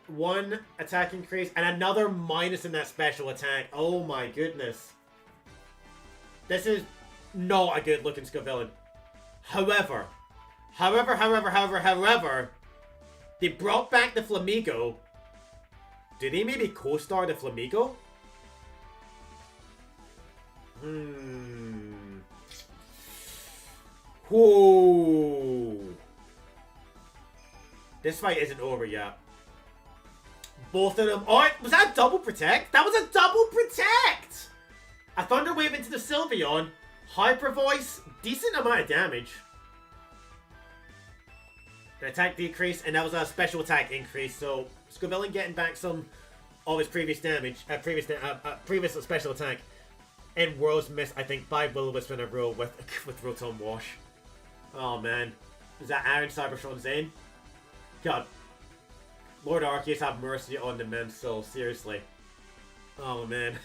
One attack increase. And another minus in that special attack. Oh my goodness. This is not a good looking Scovillain. However. They brought back the Flamigo. Do they maybe co-star the Flamigo? Whoa. This fight isn't over yet. Both of them. Oh, was that a double protect? That was a double protect! A Thunder Wave into the Sylveon. Hyper Voice. Decent amount of damage. An attack decrease, and that was a special attack increase. So Scovillain getting back some of his previous damage, previous special attack. And World's missed, I think, 5 Will-O-Wisp in a row with Rotom Wash. Oh man, is that Iron Cybertron Zane? God, Lord Arceus have mercy on the men's soul. Seriously. Oh man.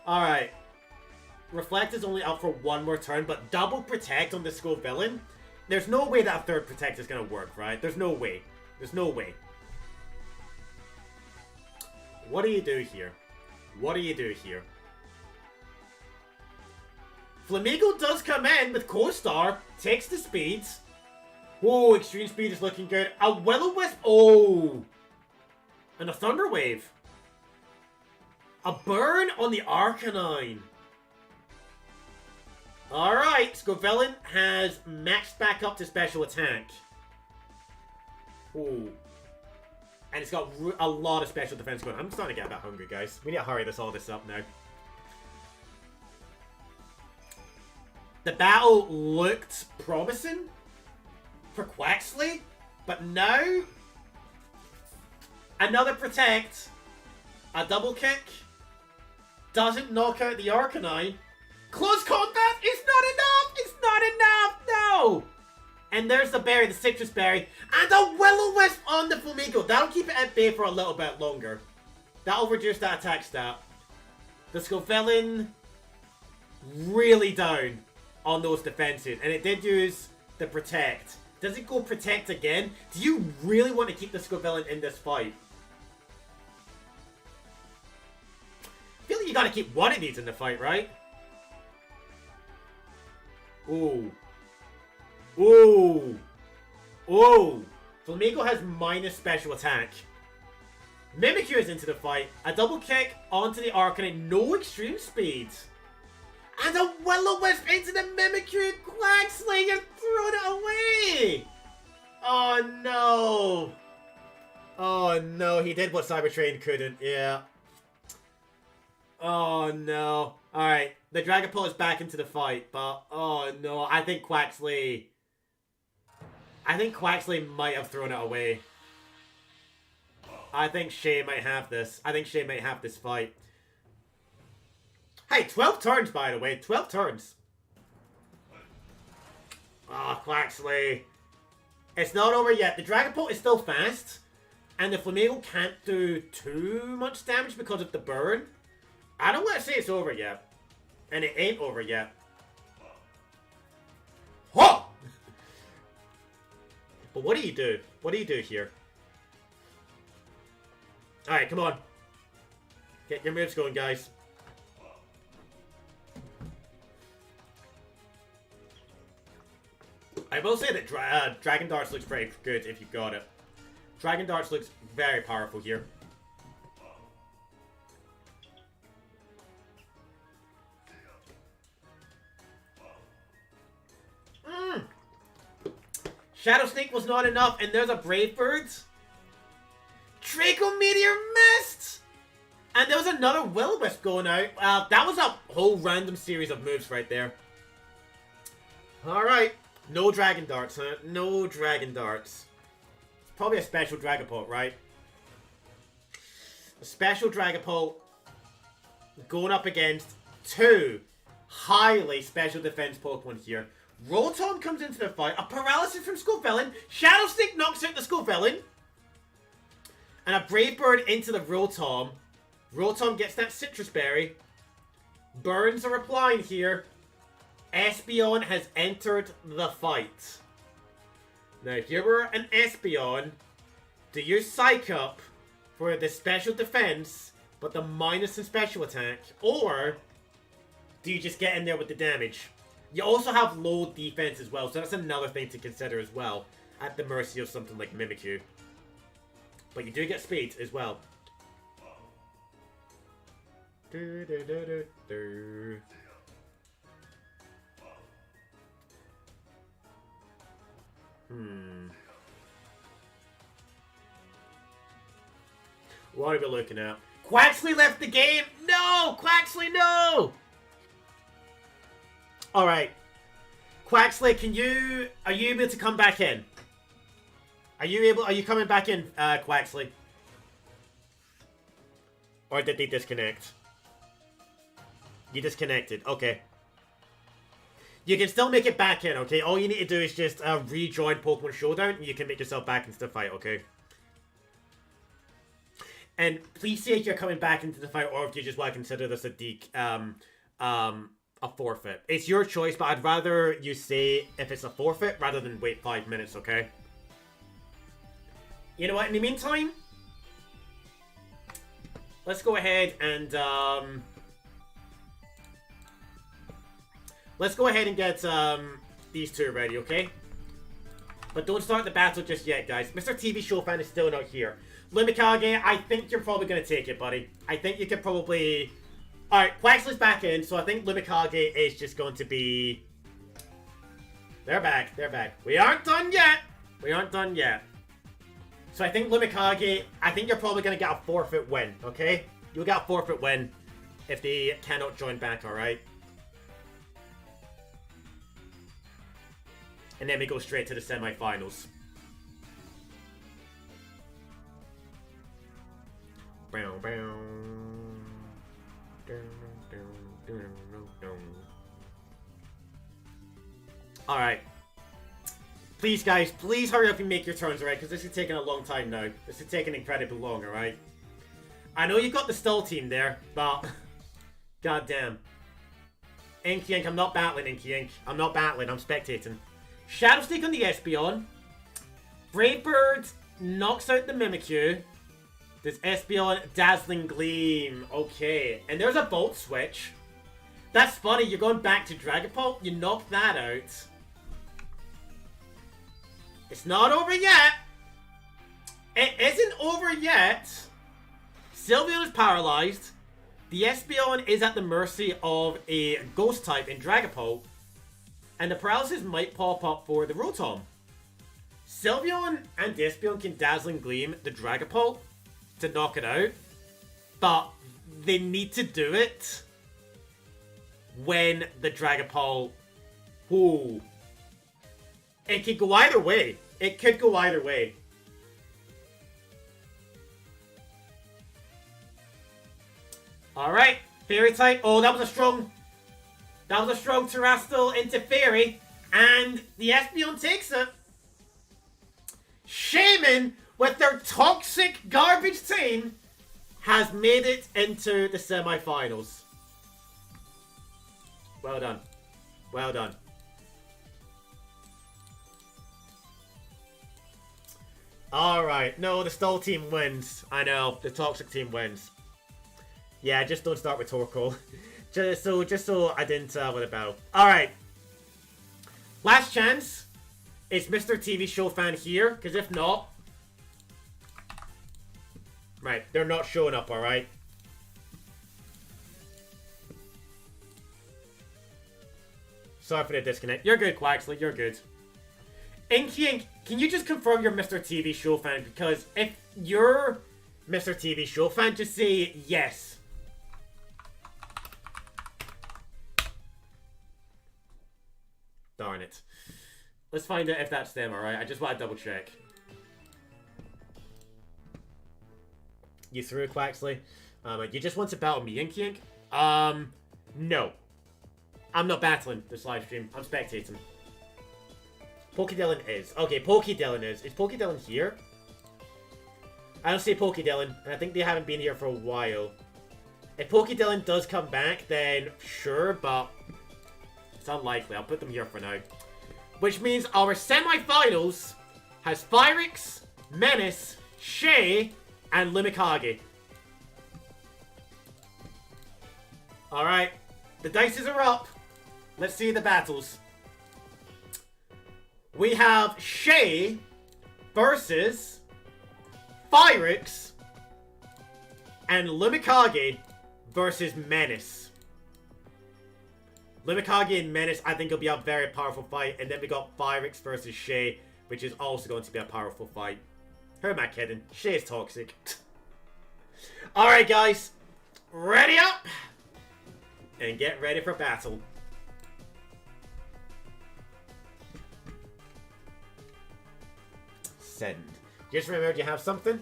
All right. Reflect is only up for one more turn, but double protect on the Scovillain. There's no way that a third protect is gonna work, right? There's no way. There's no way. What do you do here? What do you do here? Flamigo does come in with Co-Star, takes the speeds. Whoa, extreme speed is looking good. A Will-O-Wisp, oh! And a Thunder Wave. A burn on the Arcanine. Alright, Scovillain has maxed back up to special attack. Ooh. And it's got a lot of special defense going. I'm starting to get a bit hungry, guys. We need to hurry all this up now. The battle looked promising for Quaxley, but now another protect, a double kick, doesn't knock out the Arcanine. Close combat is not enough! It's not enough! No! And there's the berry, the citrus berry, and a Will-O-Wisp on the Flamigo. That'll keep it at bay for a little bit longer. That'll reduce that attack stat. The Scovillain really down on those defenses, and it did use the protect. Does it go protect again? Do you really want to keep the Scovillain in this fight? I feel like you gotta keep one of these in the fight, right? Ooh. Ooh. Ooh. Flamigo has minus special attack. Mimikyu is into the fight. A double kick onto the Arcanine. No extreme speed. And a Will-O-Wisp into the Mimikyu. Quaxley, you're throwing it away. Oh no. Oh no, he did what Cybertrain couldn't. Yeah. Oh no. Alright, the Dragapult is back into the fight, but oh no, I think Quaxley might have thrown it away. I think Shay might have this. I think Shay might have this fight. Hey, 12 turns, by the way. 12 turns. Oh, Quaxley. It's not over yet. The Dragapult is still fast. And the Flamigo can't do too much damage because of the burn. I don't want to say it's over yet. And it ain't over yet. Whoa! But what do you do? What do you do here? Alright, come on. Get your moves going, guys. I will say that Dragon Darts looks pretty good if you've got it. Dragon Darts looks very powerful here. Shadow Snake was not enough, and there's a Brave Bird. Draco Meteor missed! And there was another Will-O-Wisp going out. That was a whole random series of moves right there. Alright. No Dragon Darts, huh? No Dragon Darts. It's probably a special Dragapult, right? A special Dragapult going up against two highly special defense Pokemon here. Rotom comes into the fight. A Paralysis from Skullfellin. Shadow Snake knocks out the Skullfellin. And a Brave Bird into the Rotom. Rotom gets that Citrus Berry. Burns are replying here. Espeon has entered the fight. Now, if you were an Espeon, do you Psych Up for the special defense, but the minus in special attack? Or do you just get in there with the damage? You also have low defense as well, so that's another thing to consider as well, at the mercy of something like Mimikyu. But you do get speed as well. What are we looking at? Quaxley left the game! No! Quaxley, no! Alright. Quaxley, are you able to come back in? Are you coming back in, Quaxley? Or did they disconnect? You disconnected, okay. You can still make it back in, okay? All you need to do is just rejoin Pokemon Showdown and you can make yourself back into the fight, okay? And please say if you're coming back into the fight or if you just want to consider this a forfeit. It's your choice, but I'd rather you say if it's a forfeit rather than wait 5 minutes, okay? You know what, in the meantime, let's go ahead and get these two ready, okay? But don't start the battle just yet, guys. Mr. TV Show Fan is still not here. Lumikage, I think you're probably going to take it, buddy. I think you could probably... Alright, Quaxley's back in, so I think Lumikage is just going to be... They're back, they're back. We aren't done yet! We aren't done yet. So I think Lumikage, I think you're probably going to get a forfeit win, okay? You'll get a forfeit win if they cannot join back, alright? And then we go straight to the semi-finals. Alright. Please, guys, please hurry up and make your turns, alright? Because this is taking a long time now. This is taking incredibly long, alright? I know you've got the stall team there, but... God damn. Inky Ink, I'm not battling, Inky Ink. I'm not battling, I'm spectating. Shadow Snake on the Espeon. Brave Bird knocks out the Mimikyu. There's Espeon, Dazzling Gleam. Okay. And there's a Volt Switch. That's funny, you're going back to Dragapult. You knocked that out. It's not over yet. It isn't over yet. Sylveon is paralyzed. The Espeon is at the mercy of a Ghost type in Dragapult. And the paralysis might pop up for the Rotom. Sylveon and Espeon can Dazzling Gleam the Dragapult to knock it out. But they need to do it when the Dragapult... Ooh. It could go either way. It could go either way. Alright. Fairy type. Oh, that was a strong... That was a strong Terrestrial into Fairy. And the Espeon takes it. Shaman, with their toxic garbage team, has made it into the semi-finals. Well done. Well done. Alright. No, the stall team wins. I know. The toxic team wins. Yeah, just don't start with Torkoal. just so I didn't win a battle. Alright. Last chance. Is Mr. TV Show fan here? Because if not... Right, they're not showing up, alright? Sorry for the disconnect. You're good, Quaxley. You're good. Inky Ink, can you just confirm you're Mr. TV Show fan? Because if you're Mr. TV Show fan, just say yes. Darn it. Let's find out if that's them, alright? I just want to double check. You threw it, Quaxley. You just want to battle me, Inky Ink? No. I'm not battling this live stream. I'm spectating. Pokédillon is. Okay, Pokédillon is. Is Pokédillon here? I don't see Pokédillon, and I think they haven't been here for a while. If Pokédillon does come back, then sure, but it's unlikely. I'll put them here for now. Which means our semi-finals has Phyrix, Menace, Shay, and Lumikage. Alright, the dices are up. Let's see the battles. We have Shay versus Phyrix and Lumikage versus Menace. Lumikage and Menace, I think, will be a very powerful fight. And then we got Phyrix versus Shay, which is also going to be a powerful fight. Who am I kidding? Shay is toxic. Alright, guys. Ready up. And get ready for battle. Send. Just remember, you have something.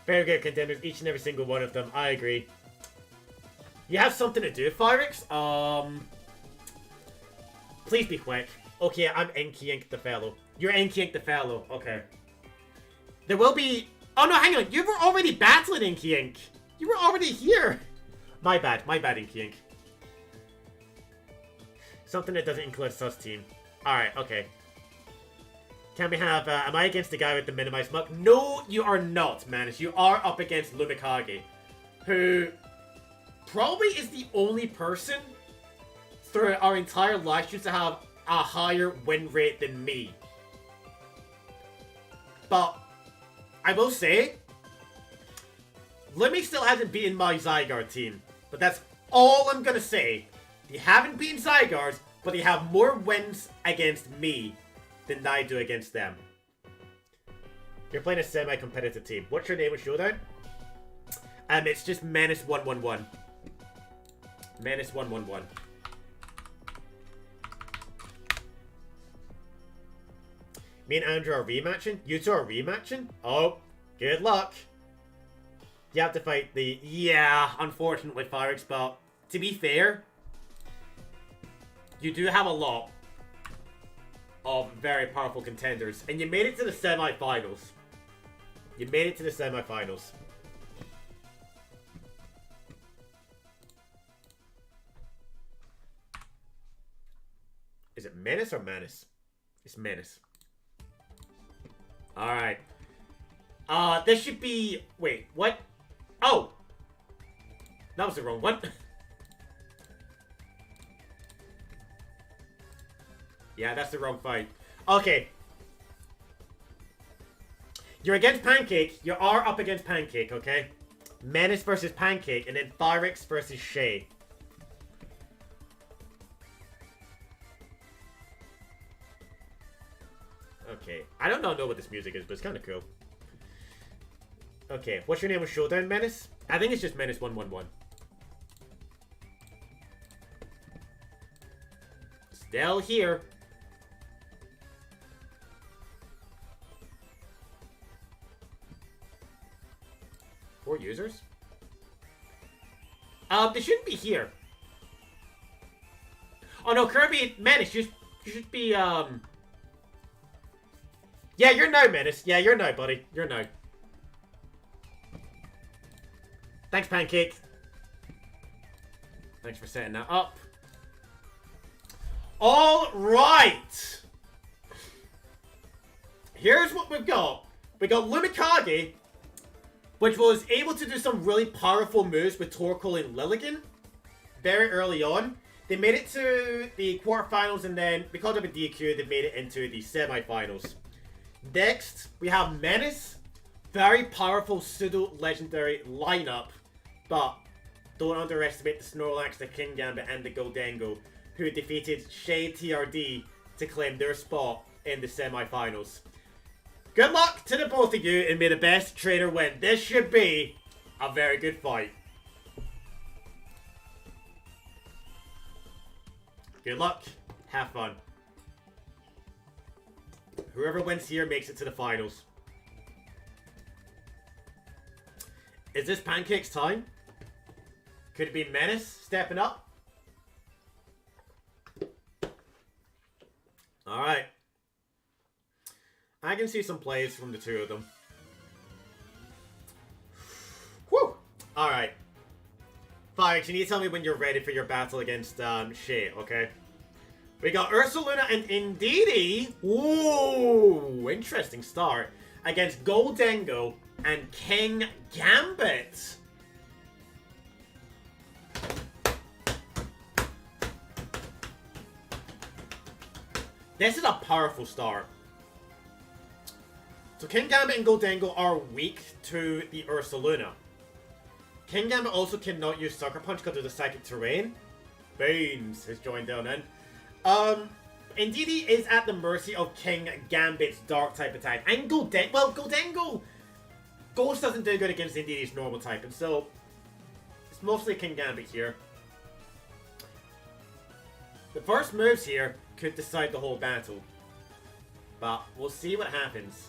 Very good contenders, each and every single one of them. I agree. You have something to do, Phyrix? Please be quick. Okay, I'm Inky Ink the Fellow. You're Inky Ink the Fellow. Okay. There will be... Oh no, hang on. You were already battling Inky Ink. You were already here. My bad, Inky Ink. Something that doesn't include sus team. Alright, okay. Can we have, am I against the guy with the minimized muck? No, you are not, Manus. You are up against Lumikage, who probably is the only person through our entire live stream to have a higher win rate than me. But I will say, Lumi still hasn't beaten my Zygarde team. But that's all I'm gonna say. They haven't beaten Zygarde, but they have more wins against me than I do against them. You're playing a semi-competitive team. What's your name with Showdown? It's just Menace 111. Menace 111. Me and Andrew are rematching? You two are rematching? Oh, good luck. You have to fight the... Yeah, unfortunately, Phyrix, but to be fair, you do have a lot of very powerful contenders. And you made it to the semi-finals. You made it to the semi-finals. Is it Menace or Menace? It's Menace. Alright. This should be... Wait, what? Oh! That was the wrong one. Yeah, that's the wrong fight. Okay. You're against Pancake. You are up against Pancake, okay? Menace versus Pancake, and then Phyrix versus Shay. Okay. I don't know what this music is, but it's kind of cool. Okay, what's your name with Showdown, Menace? I think it's just Menace 111. Still here. Four users? They shouldn't be here. Oh no, Kirby, Menace, you should be, Yeah, you're no, Menace. Yeah, you're no, buddy. You're no. Thanks, Pancake. Thanks for setting that up. All right. Here's what we've got. We got Lumikage which was able to do some really powerful moves with Torkoal and Lilligant very early on. They made it to the quarterfinals, and then because of a DQ, they made it into the semifinals. Next, we have Menace. Very powerful pseudo-legendary lineup, but don't underestimate the Snorlax, the Kingambit, and the Goldengo, who defeated Shade TRD to claim their spot in the semi-finals. Good luck to the both of you, and may the best trainer win. This should be a very good fight. Good luck. Have fun. Whoever wins here makes it to the finals. Is this Pancake's time? Could it be Menace stepping up? Alright. I can see some plays from the two of them. Whew! Alright. Fire, you need to tell me when you're ready for your battle against Shay, okay? We got Ursaluna and Indeedee. Ooh, interesting start. Against Goldengo and King Gambit. This is a powerful start. So King Gambit and Goldengo are weak to the Ursaluna. King Gambit also cannot use Sucker Punch because of the Psychic Terrain. Beans has joined down in. Indeedee is at the mercy of King Gambit's Dark type attack. And Goldengo! Ghost doesn't do good against Indeedee's normal type, and so it's mostly King Gambit here. The first moves here could decide the whole battle. But we'll see what happens.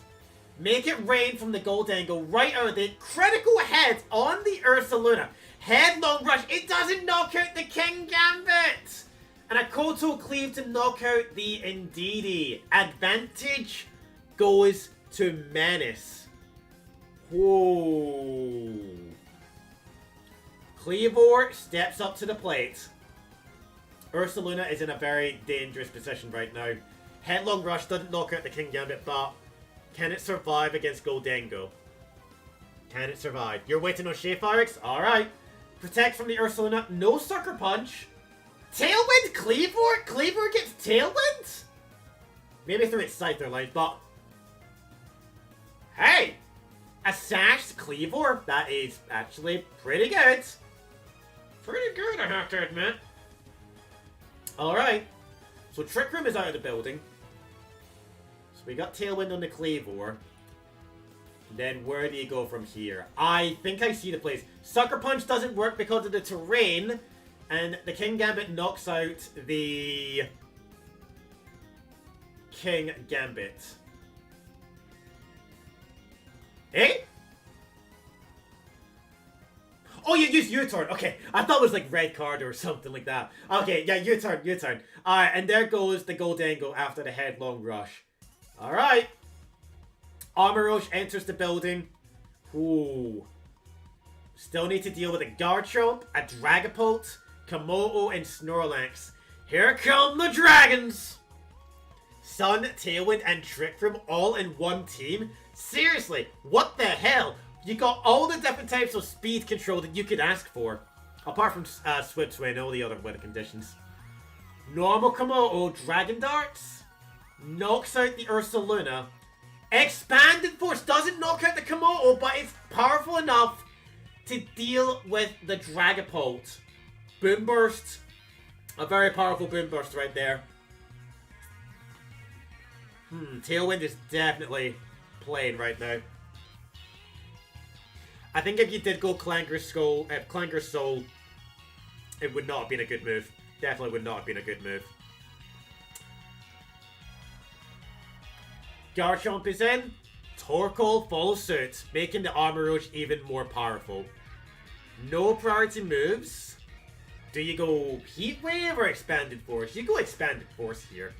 Make it rain from the Goldengo right out of the critical head on the Ursaluna. Headlong Rush. It doesn't knock out the King Gambit. And a Kotal Cleave to knock out the Indeedee. Advantage goes to Menace. Whoa. Cleavor steps up to the plate. Ursaluna is in a very dangerous position right now. Headlong Rush doesn't knock out the King Gambit, but can it survive against Goldengo? Can it survive? You're waiting on Shayfarix? Alright. Protect from the Ursaluna. No Sucker Punch. Tailwind Cleavor? Cleavor gets Tailwind? Maybe through its Scyther line, but... Hey! A Sashed Cleavor? That is actually pretty good. Pretty good, I have to admit. Alright. So Trick Room is out of the building. So we got Tailwind on the Cleavor. Then where do you go from here? I think I see the place. Sucker Punch doesn't work because of the terrain. And the King Gambit knocks out the King Gambit. Eh? Oh, you use U-turn. Okay, I thought it was like red card or something like that. Okay, yeah, U-turn, U-turn. Alright, and there goes the Goldengo after the Headlong Rush. Alright. Armorosh enters the building. Ooh. Still need to deal with a Garchomp, a Dragapult, Komodo, and Snorlax. Here come the dragons! Sun, Tailwind, and Trick Room all in one team? Seriously, what the hell? You got all the different types of speed control that you could ask for. Apart from Swift Sway and all the other weather conditions. Normal Komodo, Dragon Darts, knocks out the Ursaluna. Expanded Force doesn't knock out the Komodo, but it's powerful enough to deal with the Dragapult. Boom Burst. A very powerful Boom Burst right there. Tailwind is definitely playing right now. I think if you did go Clanger's Soul, it would not have been a good move. Definitely would not have been a good move. Garchomp is in. Torkoal follows suit, making the Armorosh even more powerful. No priority moves. Do you go Heat Wave or Expanded Force? You go Expanded Force here.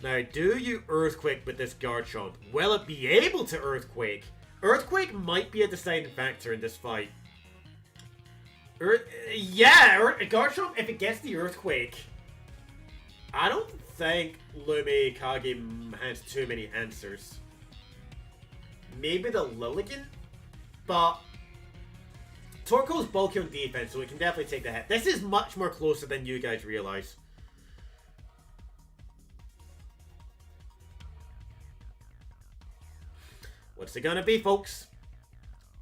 Now, do you Earthquake with this Garchomp? Will it be able to Earthquake? Earthquake might be a deciding factor in this fight. Garchomp, if it gets the Earthquake, I don't think Lumi Kage has too many answers. Maybe the Lilligant? But Torkoal's bulky on defense, so it can definitely take the hit. This is much more closer than you guys realize. What's it gonna be, folks?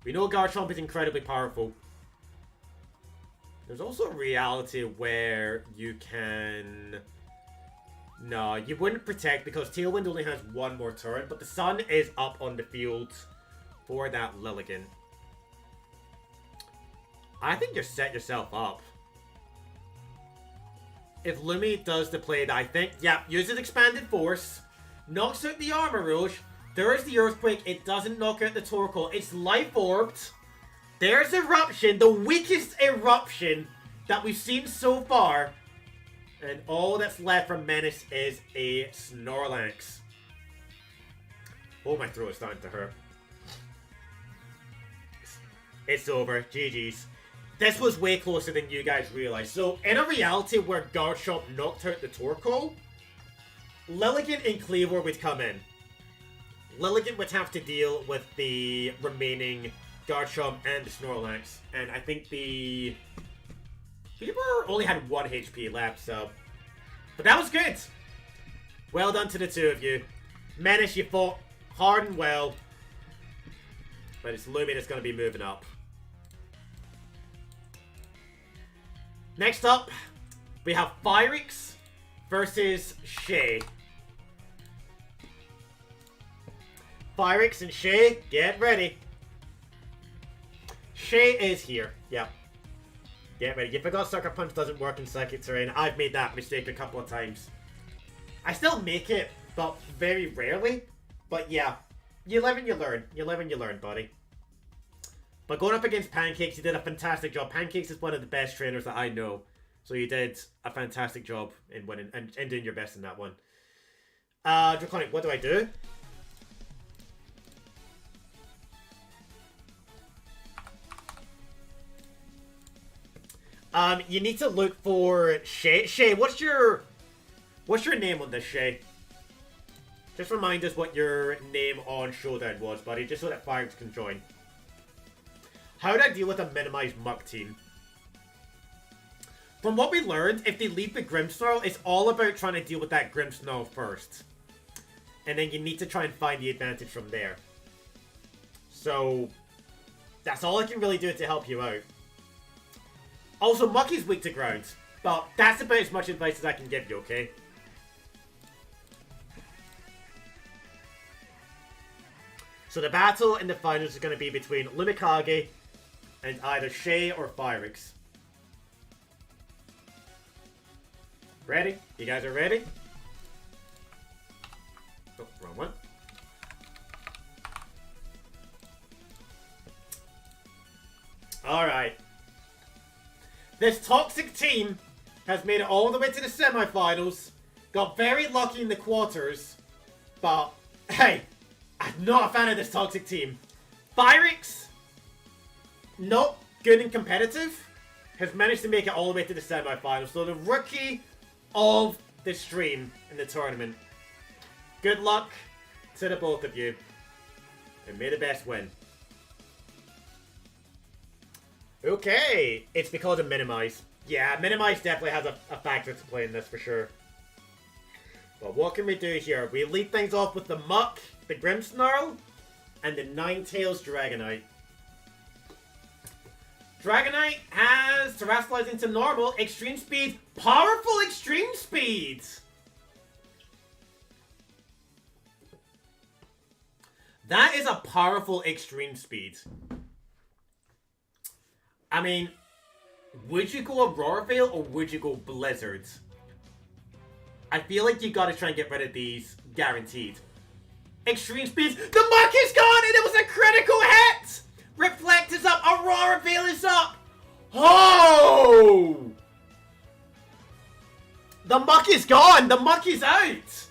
We know Garchomp is incredibly powerful. There's also a reality where you can... No, you wouldn't protect because Tailwind only has one more turn, but the sun is up on the field for that Lilligant. I think you're set yourself up. If Lumi does the play that I think, yeah, uses Expanded Force, knocks out the Armor Rouge, there's the Earthquake, it doesn't knock out the Torkoal, it's Life Orbed. There's Eruption, the weakest Eruption that we've seen so far. And all that's left from Menace is a Snorlax. Oh, my throat is starting to hurt. It's over. GG's. This was way closer than you guys realized. So, in a reality where Garchomp knocked out the Torkoal, Lilligant and Kleavor would come in. Lilligant would have to deal with the remaining Garchomp and the Snorlax. And I think the... Behaviour only had 1 HP left, so... But that was good! Well done to the two of you. Menace, you fought hard and well. But it's Lumi that's going to be moving up. Next up, we have Firix versus Shay. Firix and Shay, get ready. Shay is here. Yep. Get ready. You forgot Sucker Punch doesn't work in Psychic Terrain. I've made that mistake a couple of times. I still make it, but very rarely. But yeah, you live and you learn. You live and you learn, buddy. But going up against Pancakes, you did a fantastic job. Pancakes is one of the best trainers that I know. So you did a fantastic job in winning and doing your best in that one. Draconic, what do I do? You need to look for Shay. Shay, what's your name on this, Shay? Just remind us what your name on Showdown was, buddy, just so that Firix can join. How do I deal with a minimized Muck team? From what we learned, if they leave the Grimmsnarl, it's all about trying to deal with that Grimmsnarl first. And then you need to try and find the advantage from there. So, that's all I can really do to help you out. Also, Mucky's weak to ground, but that's about as much advice as I can give you, okay? So the battle in the finals is going to be between Lumikage and either Shay or Firix. Ready? You guys are ready? Oh, wrong one. Alright. This toxic team has made it all the way to the semifinals. Got very lucky in the quarters. But, hey, I'm not a fan of this toxic team. Firix, not good and competitive, has managed to make it all the way to the semifinals. So the rookie of the stream in the tournament. Good luck to the both of you. And may the best win. Okay, it's because of Minimize. Yeah, Minimize definitely has a factor to play in this for sure. But what can we do here? We lead things off with the Muck, the Grimmsnarl, and the Ninetales Dragonite. Dragonite has Terrestrialize into normal, extreme speed, powerful extreme speed! That is a powerful extreme speed. I mean, would you go Aurora Veil or would you go Blizzard? I feel like you gotta try and get rid of these, guaranteed. Extreme speeds, the Muck is gone and it was a critical hit! Reflect is up, Aurora Veil is up! Oh! The Muck is gone, the Muck is out!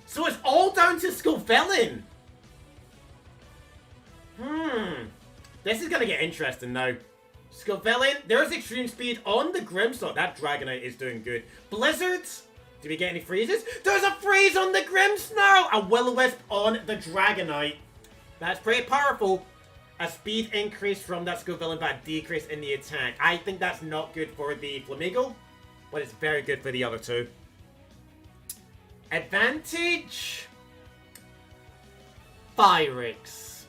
So it's all down to Scovillain. This is gonna get interesting now. Scovillain, there's extreme speed on the Grimmsnarl. That Dragonite is doing good. Blizzard, do we get any freezes? There's a freeze on the Grimmsnarl! A Will-O-Wisp on the Dragonite. That's pretty powerful. A speed increase from that school villain, but a decrease in the attack. I think that's not good for the Flamigo, but it's very good for the other two. Advantage. Pyrix.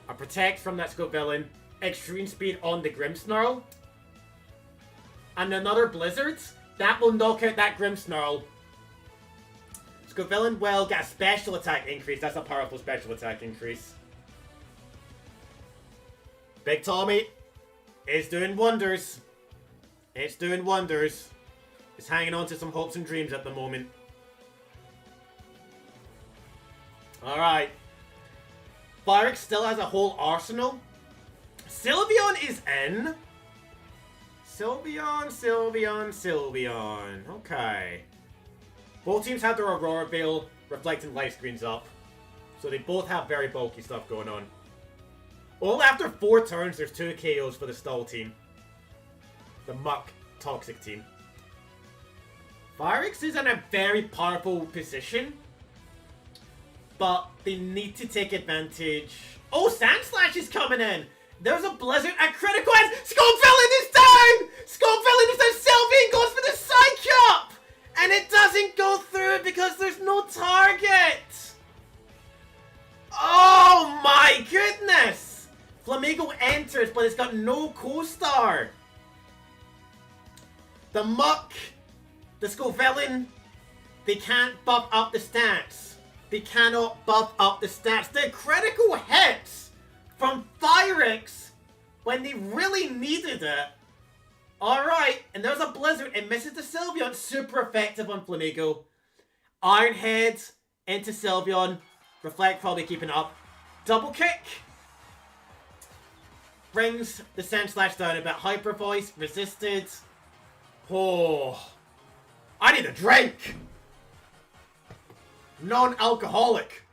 A protect from that school villain. Extreme speed on the Grimmsnarl. And another Blizzard. That will knock out that Grimmsnarl. School villain will get a special attack increase. That's a powerful special attack increase. Big Tommy is doing wonders. It's doing wonders. It's hanging on to some hopes and dreams at the moment. Alright. Pyrix still has a whole arsenal. Sylveon is in. Sylveon. Okay. Both teams have their Aurora Veil reflecting light screens up. So they both have very bulky stuff going on. Only after 4 turns, there's 2 KOs for the Stall team. The Muck Toxic team. Pyrix is in a very powerful position. But they need to take advantage. Oh, Sandslash is coming in! There's a Blizzard at critical hit! Skullvillain is down! Skullvillain is down! Sylveon goes for the Psych-Up! And it doesn't go through because there's no target! Oh my goodness! Flamigo enters, but it's got no co-star. The Muck, the Skullvillain, they can't buff up the stats. They cannot buff up the stats. The critical hits from Pyrix when they really needed it. Alright, and there's a Blizzard. It misses the Sylveon. Super effective on Flamigo. Iron Head into Sylveon. Reflect probably keeping it up. Double kick. Brings the Sandslash down a bit. Hyper Voice. Resisted. Oh. I need a drink. Non-alcoholic.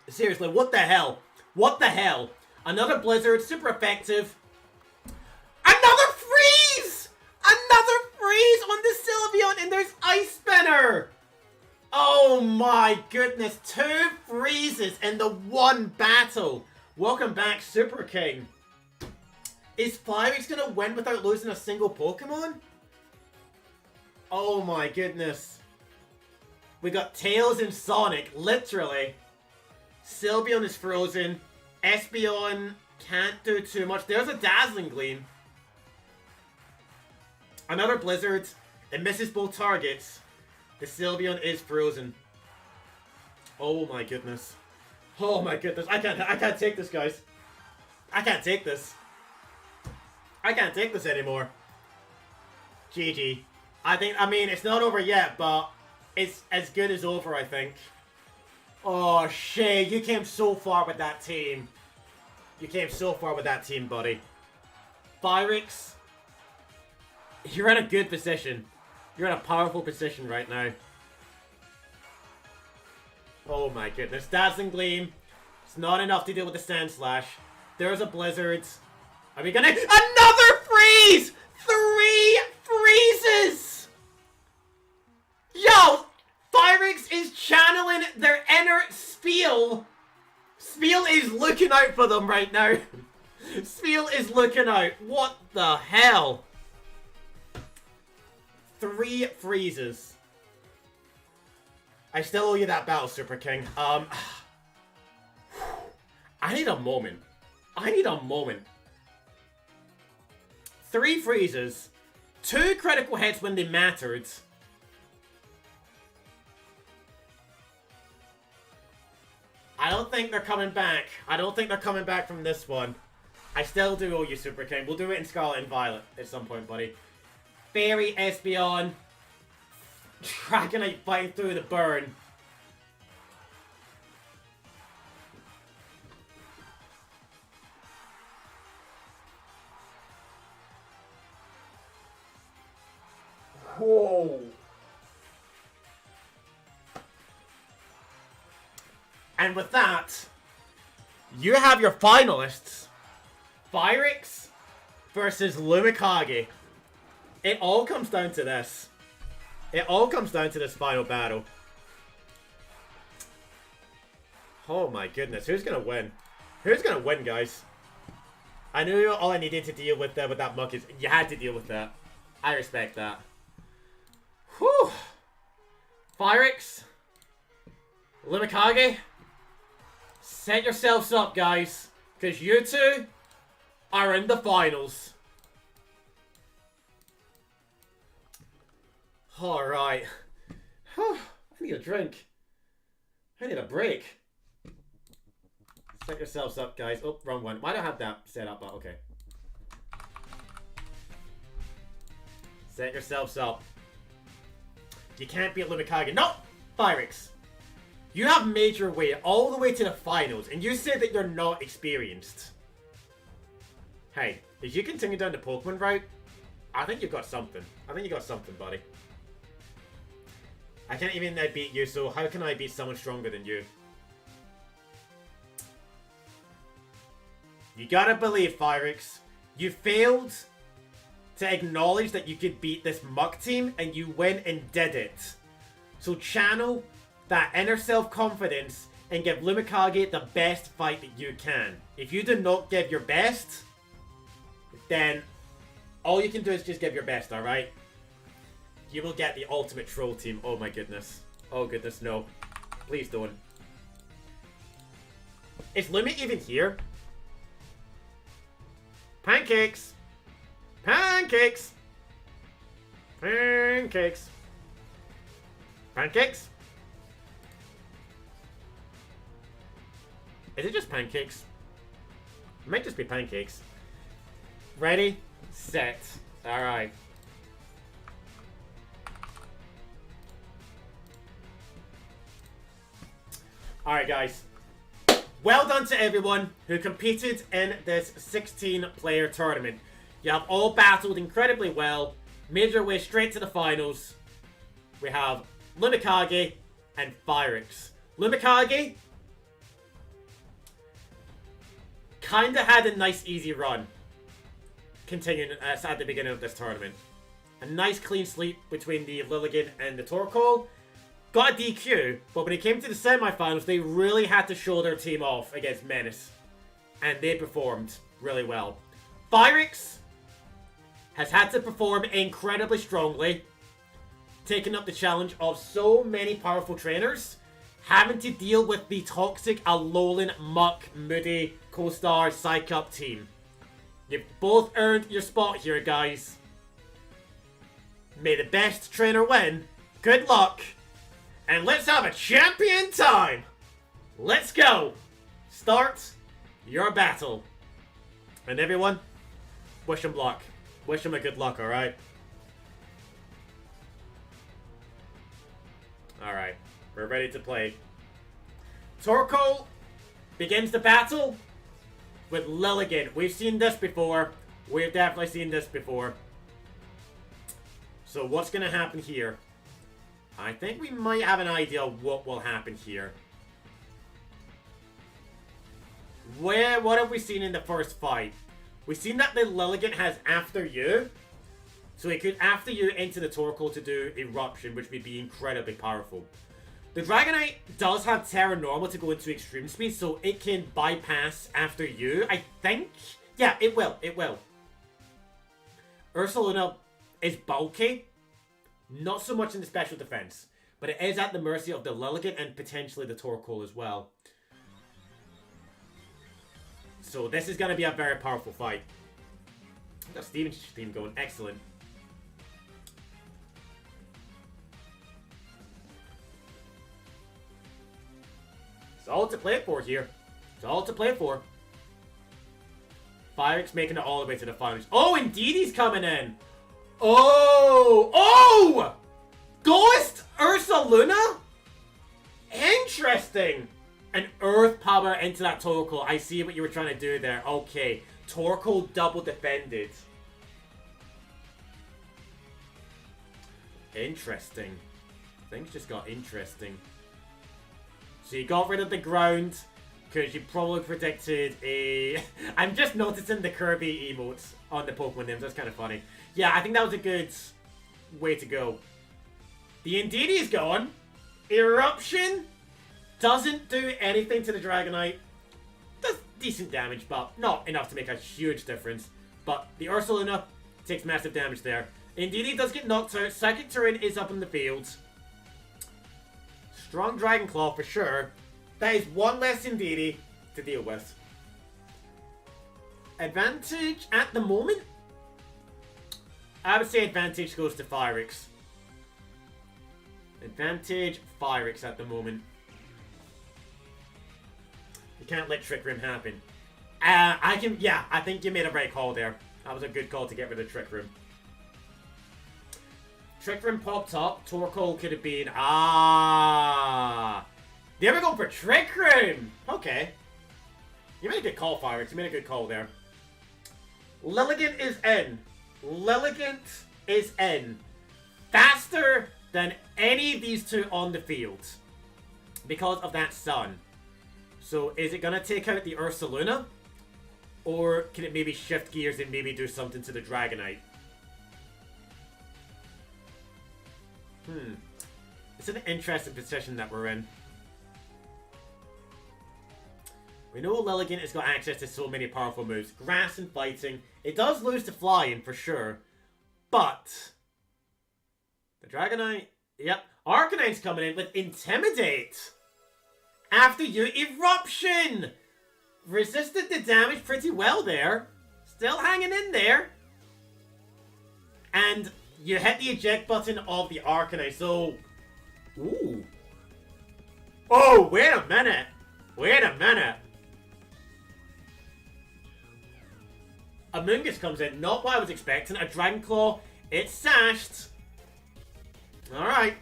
Seriously, what the hell? What the hell? Another Blizzard, super effective. Another freeze! Another freeze on the Sylveon, and there's Ice Spinner! Oh my goodness, 2 freezes in the one battle. Welcome back, Super King. Is Pyrix gonna win without losing a single Pokemon? Oh my goodness. We got Tails and Sonic, literally. Sylveon is frozen. Espeon can't do too much. There's a Dazzling Gleam. Another Blizzard. It misses both targets. The Sylveon is frozen. Oh my goodness. Oh my goodness. I can't take this, guys. I can't take this. I can't take this anymore. GG. I mean, it's not over yet, but it's as good as over, I think. Oh, Shay, you came so far with that team. You came so far with that team, buddy. Pyrix, you're in a good position. You're in a powerful position right now. Oh my goodness. Dazzling Gleam. It's not enough to deal with the Sandslash. There's a Blizzard. Are we gonna... Another freeze! 3 freezes! Yo! Pyrix is channeling their inner Spiel. Spiel is looking out for them right now. Spiel is looking out. What the hell? 3 freezes. I still owe you that battle, Super King. I need a moment. I need a moment. 3 freezes. 2 critical hits when they mattered. I don't think they're coming back. I don't think they're coming back from this one. I still do owe you, Super King. We'll do it in Scarlet and Violet at some point, buddy. Fairy, Espeon. Dragonite fighting through the burn. Whoa. And with that, you have your finalists. Pyrix versus Lumikage. It all comes down to this. It all comes down to this final battle. Oh my goodness, who's gonna win? Who's gonna win, guys? I knew all I needed to deal with that muck is... You had to deal with that. I respect that. Whew! Phyrix. Lumikage. Set yourselves up, guys. Because you two are in the finals. Alright. I need a drink. I need a break. Set yourselves up, guys. Oh, wrong one. Why don't I have that set up? But okay. Set yourselves up. You can't beat Lumikage. No! Phyrix. You have made your way all the way to the finals, and you say that you're not experienced. Hey, if you continue down the Pokemon route, I think you've got something. I think you got something, buddy. I can't even beat you, so how can I beat someone stronger than you? You gotta believe, Phyrix. You failed to acknowledge that you could beat this Muck team, and you went and did it. So channel that inner self-confidence and give Lumikage the best fight that you can. If you do not give your best, then all you can do is just give your best, alright? You will get the ultimate troll team. Oh my goodness. Oh goodness, no. Please don't. Is Lumi even here? Pancakes! Pancakes! Pancakes! Pancakes? Is it just pancakes? It might just be pancakes. Ready? Set. Alright. Alright, guys. Well done to everyone who competed in this 16-player tournament. You have all battled incredibly well, made your way straight to the finals. We have Lumikage and Phyrix. Lumikage kinda had a nice easy run continuing at the beginning of this tournament. A nice clean sweep between the Lilligant and the Torkoal. Got a DQ, but when it came to the semifinals, they really had to show their team off against Menace. And they performed really well. Phyrix has had to perform incredibly strongly, taking up the challenge of so many powerful trainers, having to deal with the toxic Alolan, Muck, Moody, Co-Star, Psycup team. You've both earned your spot here, guys. May the best trainer win. Good luck. And let's have a champion time. Let's go. Start your battle. And everyone, wish him luck. Wish him a good luck, alright? Alright, we're ready to play. Torkoal begins the battle with Lilligant. We've seen this before. We've definitely seen this before. So what's going to happen here? I think we might have an idea of what will happen here. What have we seen in the first fight? We've seen that the Lilligant has After You. So it could After You into the Torkoal to do Eruption, which would be incredibly powerful. The Dragonite does have Terra Normal to go into Extreme Speed, so it can bypass After You, I think. Yeah, it will. It will. Ursaluna is bulky. Not so much in the special defense, but it is at the mercy of the Lilligant and potentially the Torkoal as well. So this is going to be a very powerful fight. Got Steven's team going. Excellent. It's all to play for here. It's all to play for. Phyrix making it all the way to the finals. Oh, indeed he's coming in. Oh! Oh! Ghost Ursaluna? Interesting. An Earth Power into that Torkoal. I see what you were trying to do there. Okay. Torkoal double defended. Interesting. Things just got interesting. So you got rid of the ground because you probably predicted a... I'm just noticing the Kirby emotes on the Pokemon names. That's kind of funny. Yeah, I think that was a good way to go. The Indeedee is gone. Eruption. Doesn't do anything to the Dragonite. Does decent damage, but not enough to make a huge difference. But the Ursaluna takes massive damage there. Indeedee does get knocked out. Psychic Terrain is up in the field. Strong Dragon Claw for sure. That is one less Indeedee to deal with. Advantage at the moment? I would say advantage goes to Fyrix. Advantage Fyrix at the moment. You can't let Trick Room happen. I think you made a right call there. That was a good call to get rid of Trick Room. Trick Room popped up. Torkoal could have been... There we go for Trick Room! Okay. You made a good call, Fyrix. You made a good call there. Lilligant is in. Lilligant is in. Faster than any of these two on the field. Because of that sun. So is it going to take out the Ursaluna? Or can it maybe shift gears and maybe do something to the Dragonite? It's an interesting position that we're in. We know Lilligant has got access to so many powerful moves. Grass and Fighting. It does lose to Flying for sure. But the Dragonite... Yep. Arcanine's coming in with Intimidate. After you, Eruption! Resisted the damage pretty well there. Still hanging in there. And you hit the eject button of the Arcanine, so... Ooh. Oh, wait a minute. Wait a minute. Amoonguss comes in. Not what I was expecting. A Dragon Claw. It's sashed. Alright.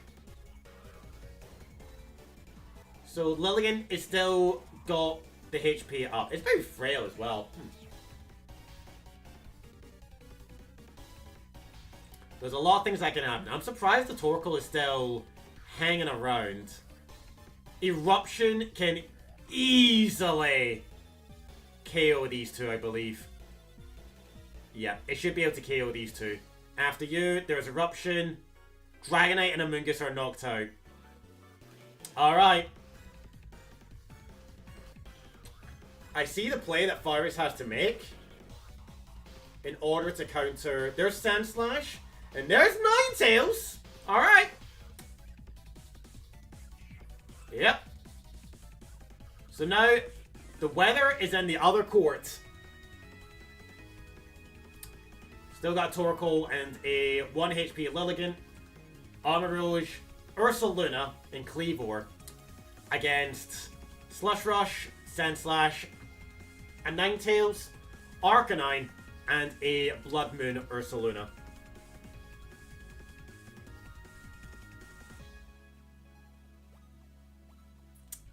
So Lilligant is still got the HP up. It's very frail as well. There's a lot of things that can happen. I'm surprised the Torkoal is still hanging around. Eruption can easily KO these two, I believe. Yeah, it should be able to KO these two. After you, there's Eruption. Dragonite and Amoonguss are knocked out. Alright. I see the play that Fyrix has to make in order to counter. There's Sand Slash, and there's Ninetales. Alright. Yep. So now, the weather is in the other court. Still got Torkoal and a 1 HP Lilligant, Armarouge, Ursaluna, and Kleavor against Slush Rush, Sand Slash, a Ninetales, Arcanine, and a Blood Moon Ursaluna.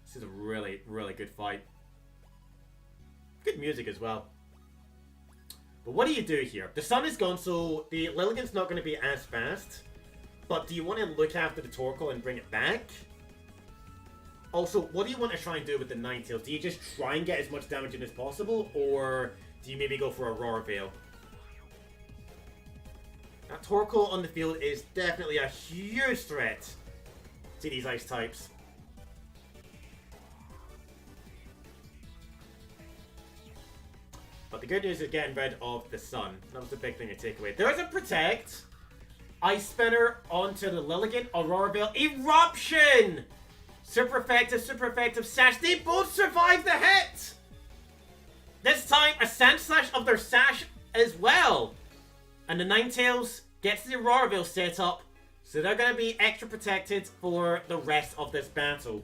This is a really, really good fight. Good music as well. But what do you do here? The sun is gone, so the Lilligant's not going to be as fast. But do you want to look after the Torkoal and bring it back? Also, what do you want to try and do with the Ninetales? Do you just try and get as much damage in as possible? Or do you maybe go for Aurora Veil? That Torkoal on the field is definitely a huge threat to these ice types. But the good news is getting rid of the sun. That was the big thing to take away. There's a Protect. Ice Spinner onto the Lilligant. Aurora Veil. Eruption! Super effective Sash. They both survive the hit! This time, a Sand Slash of their Sash as well. And the Ninetales gets the Aurora Veil set up. So they're going to be extra protected for the rest of this battle.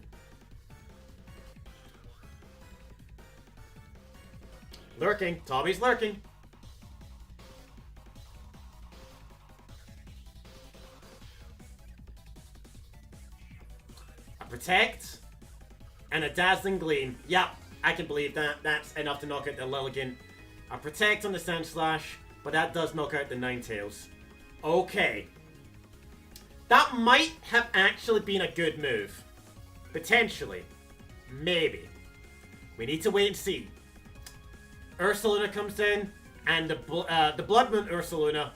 Lurking. Tommy's lurking. A Protect. And a Dazzling Gleam. Yep, I can believe that. That's enough to knock out the Lilligant. A Protect on the Sand Slash. But that does knock out the Ninetales. Okay. That might have actually been a good move. Potentially. Maybe. We need to wait and see. Ursaluna comes in, and the Blood Moon Ursaluna,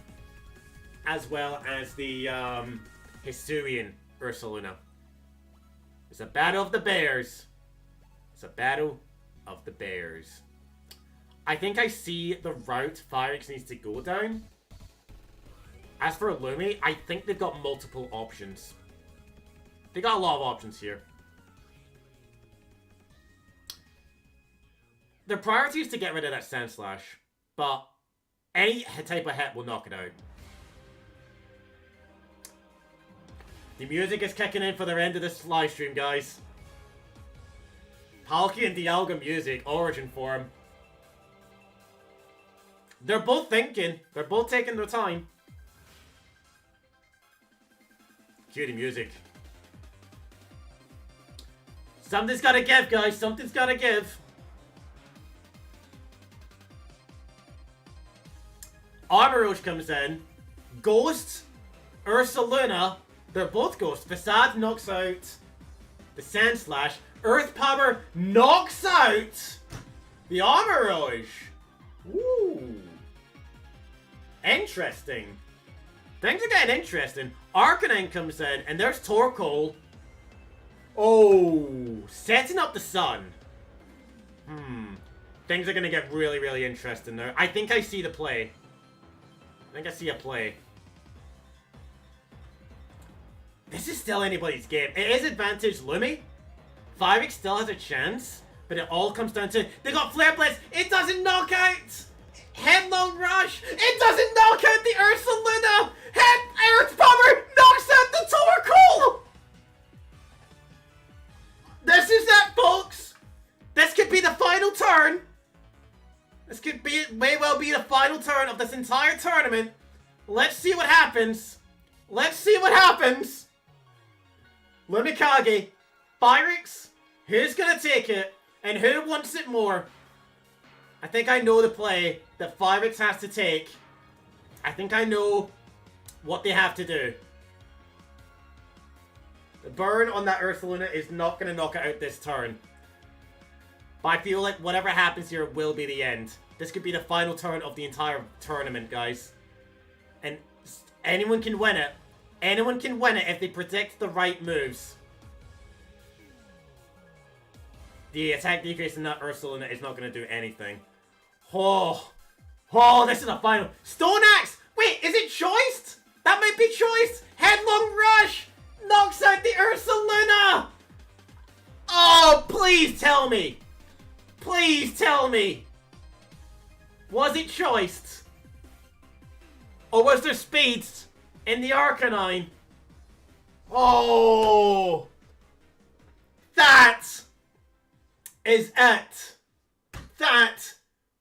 as well as the Hisuian Ursaluna. It's a battle of the bears. It's a battle of the bears. I think I see the route Firex needs to go down. As for Lumi, I think they've got multiple options. They got a lot of options here. Their priority is to get rid of that Sand Slash, but any type of hit will knock it out. The music is kicking in for the end of this live stream, guys. Palkia and Dialga music, origin form. They're both thinking. They're both taking their time. Cue the music. Something's gotta give, guys. Something's gotta give. Armoroge comes in. Ghost, Ursaluna. They're both ghosts. Facade knocks out the Sand Slash. Earth Power knocks out the Armoroge. Ooh. Interesting. Things are getting interesting. Arcanine comes in, and there's Torkoal. Oh, setting up the sun. Things are going to get really, really interesting there. I think I see the play. I think I see a play. This is still anybody's game. It is advantage Lumi. Firex still has a chance, but it all comes down to they got Flare Blitz. It doesn't knock out Headlong Rush. It doesn't knock out the Ursaluna. Earth Power knocks out the Torkoal. This is it, folks. This could be the final turn. This could be may well be the final turn of this entire tournament. Let's see what happens. Let's see what happens. Lumikage, Firex, who's gonna take it, and who wants it more? I think I know the play that Firex has to take. I think I know what they have to do. The burn on that Ursaluna is not gonna knock it out this turn. But I feel like whatever happens here will be the end. This could be the final turn of the entire tournament, guys. And anyone can win it. Anyone can win it if they predict the right moves. The attack decrease in that Ursaluna is not going to do anything. Oh, this is a final. Stone Axe! Wait, is it choiced? That might be choiced! Headlong Rush! Knocks out the Ursaluna! Oh, please tell me! Please tell me! Was it choiced? Or was there speeds in the Arcanine? Oh! That is it! That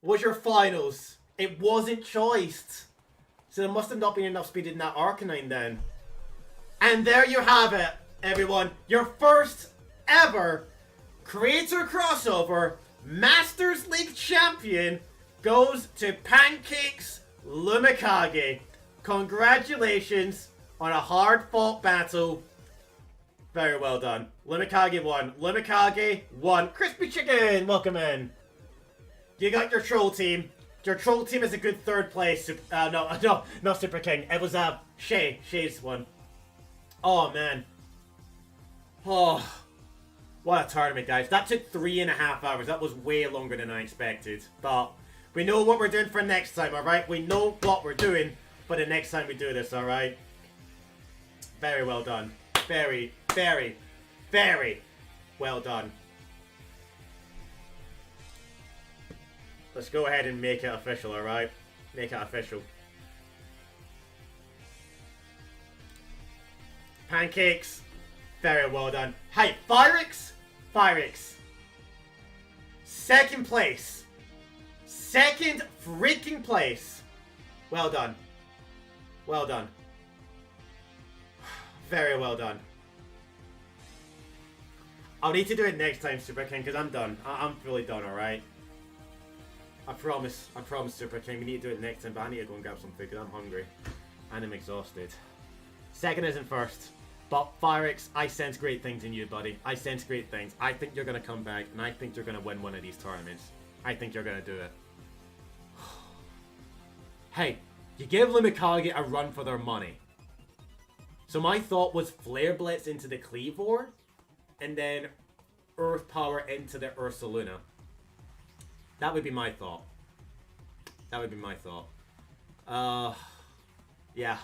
was your finals. It wasn't choiced. So there must have not been enough speed in that Arcanine then. And there you have it, everyone. Your first ever Creator Crossover Masters League Champion goes to Pancakes Lumikage. Congratulations on a hard-fought battle. Very well done. Lumikage won. Lumikage won. Crispy Chicken, welcome in. You got your troll team. Your troll team is a good third place. No, not Super King. It was Shay's one. Oh man. Oh, what a tournament, guys. That took 3.5 hours. That was way longer than I expected. But we know what we're doing for next time, alright? We know what we're doing for the next time we do this, alright? Very well done. Very, very, very well done. Let's go ahead and make it official, alright? Make it official. Pancakes. Very well done. Hey, Firex. Second place. Second freaking place. Well done. Well done. Very well done. I'll need to do it next time, Super King, because I'm done. I'm fully done, alright? I promise, Super King, we need to do it next time, but I need to go and grab some food, because I'm hungry. And I'm exhausted. Second isn't first. But, Firex, I sense great things in you, buddy. I sense great things. I think you're going to come back, and I think you're going to win one of these tournaments. I think you're going to do it. Hey, you give Lumikage a run for their money. So my thought was Flare Blitz into the Cleavor. and then Earth Power into the Ursaluna. That would be my thought. That would be my thought. Yeah.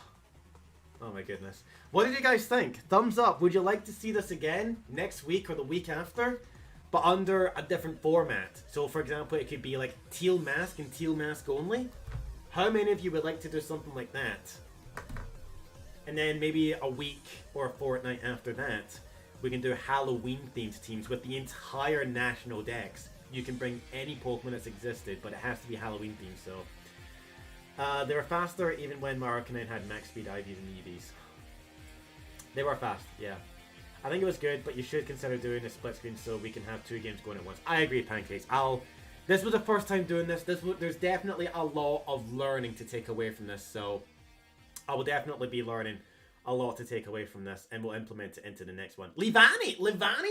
Oh my goodness. What did you guys think? Thumbs up. Would you like to see this again next week or the week after? But under a different format. So for example, it could be like Teal Mask and Teal Mask only. How many of you would like to do something like that? And then maybe a week or a fortnight after that, we can do Halloween themed teams with the entire national decks. You can bring any Pokemon that's existed, but it has to be Halloween themed, so. They were faster even when Arcanine had max speed IVs and EVs. They were fast, yeah. I think it was good, but you should consider doing a split screen so we can have 2 games going at once. I agree, Pancakes. This was the first time doing this. There's definitely a lot of learning to take away from this, so I will definitely be learning a lot to take away from this, and we'll implement it into the next one. Leavanny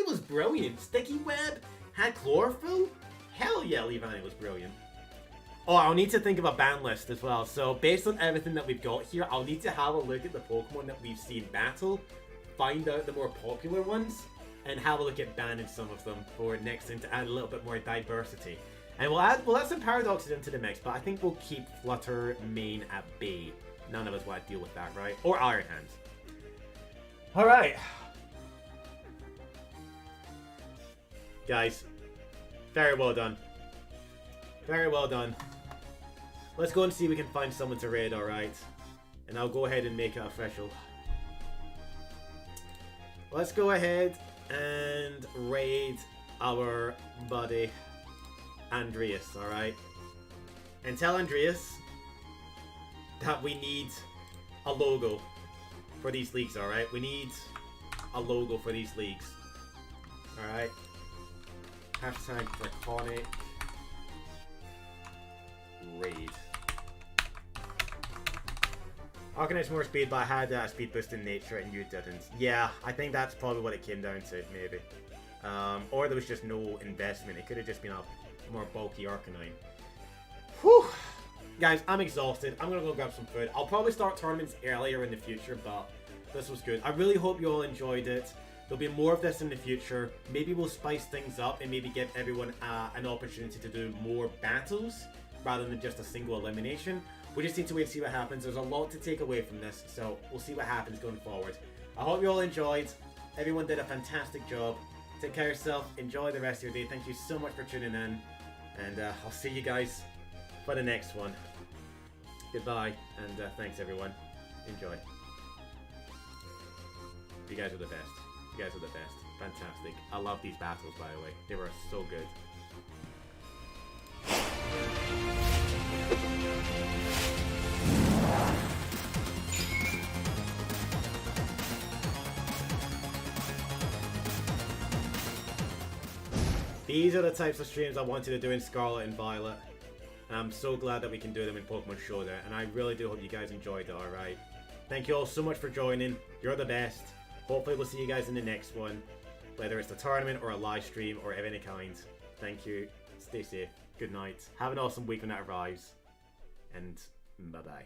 was brilliant. Sticky Web had Chlorophyll. Hell yeah, Leavanny was brilliant. Oh, I'll need to think of a ban list as well. So based on everything that we've got here, I'll need to have a look at the Pokemon that we've seen battle, find out the more popular ones, and have a look at banning some of them for next time to add a little bit more diversity. And we'll add some Paradoxes into the mix, but I think we'll keep Flutter main at bay. None of us want to deal with that, right? Or Iron Hands. Alright. Guys, very well done. Very well done. Let's go and see if we can find someone to raid, alright? And I'll go ahead and make it official. Let's go ahead and raid our buddy Andreas, alright? And tell Andreas that we need a logo for these leagues, alright? We need a logo for these leagues. Alright? Hashtag Draconic Raid. Arcanine's more speed, but I had a speed boost in nature and you didn't. Yeah, I think that's probably what it came down to, maybe. Or there was just no investment. It could have just been a more bulky Arcanine. Whew! Guys, I'm exhausted. I'm gonna go grab some food. I'll probably start tournaments earlier in the future, but this was good. I really hope you all enjoyed it. There'll be more of this in the future. Maybe we'll spice things up and maybe give everyone an opportunity to do more battles rather than just a single elimination. We just need to wait and see what happens. There's a lot to take away from this, so we'll see what happens going forward. I hope you all enjoyed. Everyone did a fantastic job. Take care of yourself. Enjoy the rest of your day. Thank you so much for tuning in. And I'll see you guys for the next one. Goodbye, and thanks everyone. Enjoy. You guys are the best. You guys are the best. Fantastic. I love these battles, by the way. They were so good. These are the types of streams I wanted to do in Scarlet and Violet. I'm so glad that we can do them in Pokemon Showdown, and I really do hope you guys enjoyed it, alright? Thank you all so much for joining. You're the best. Hopefully we'll see you guys in the next one, whether it's the tournament or a live stream or of any kind. Thank you. Stay safe. Good night. Have an awesome week when that arrives. And bye-bye.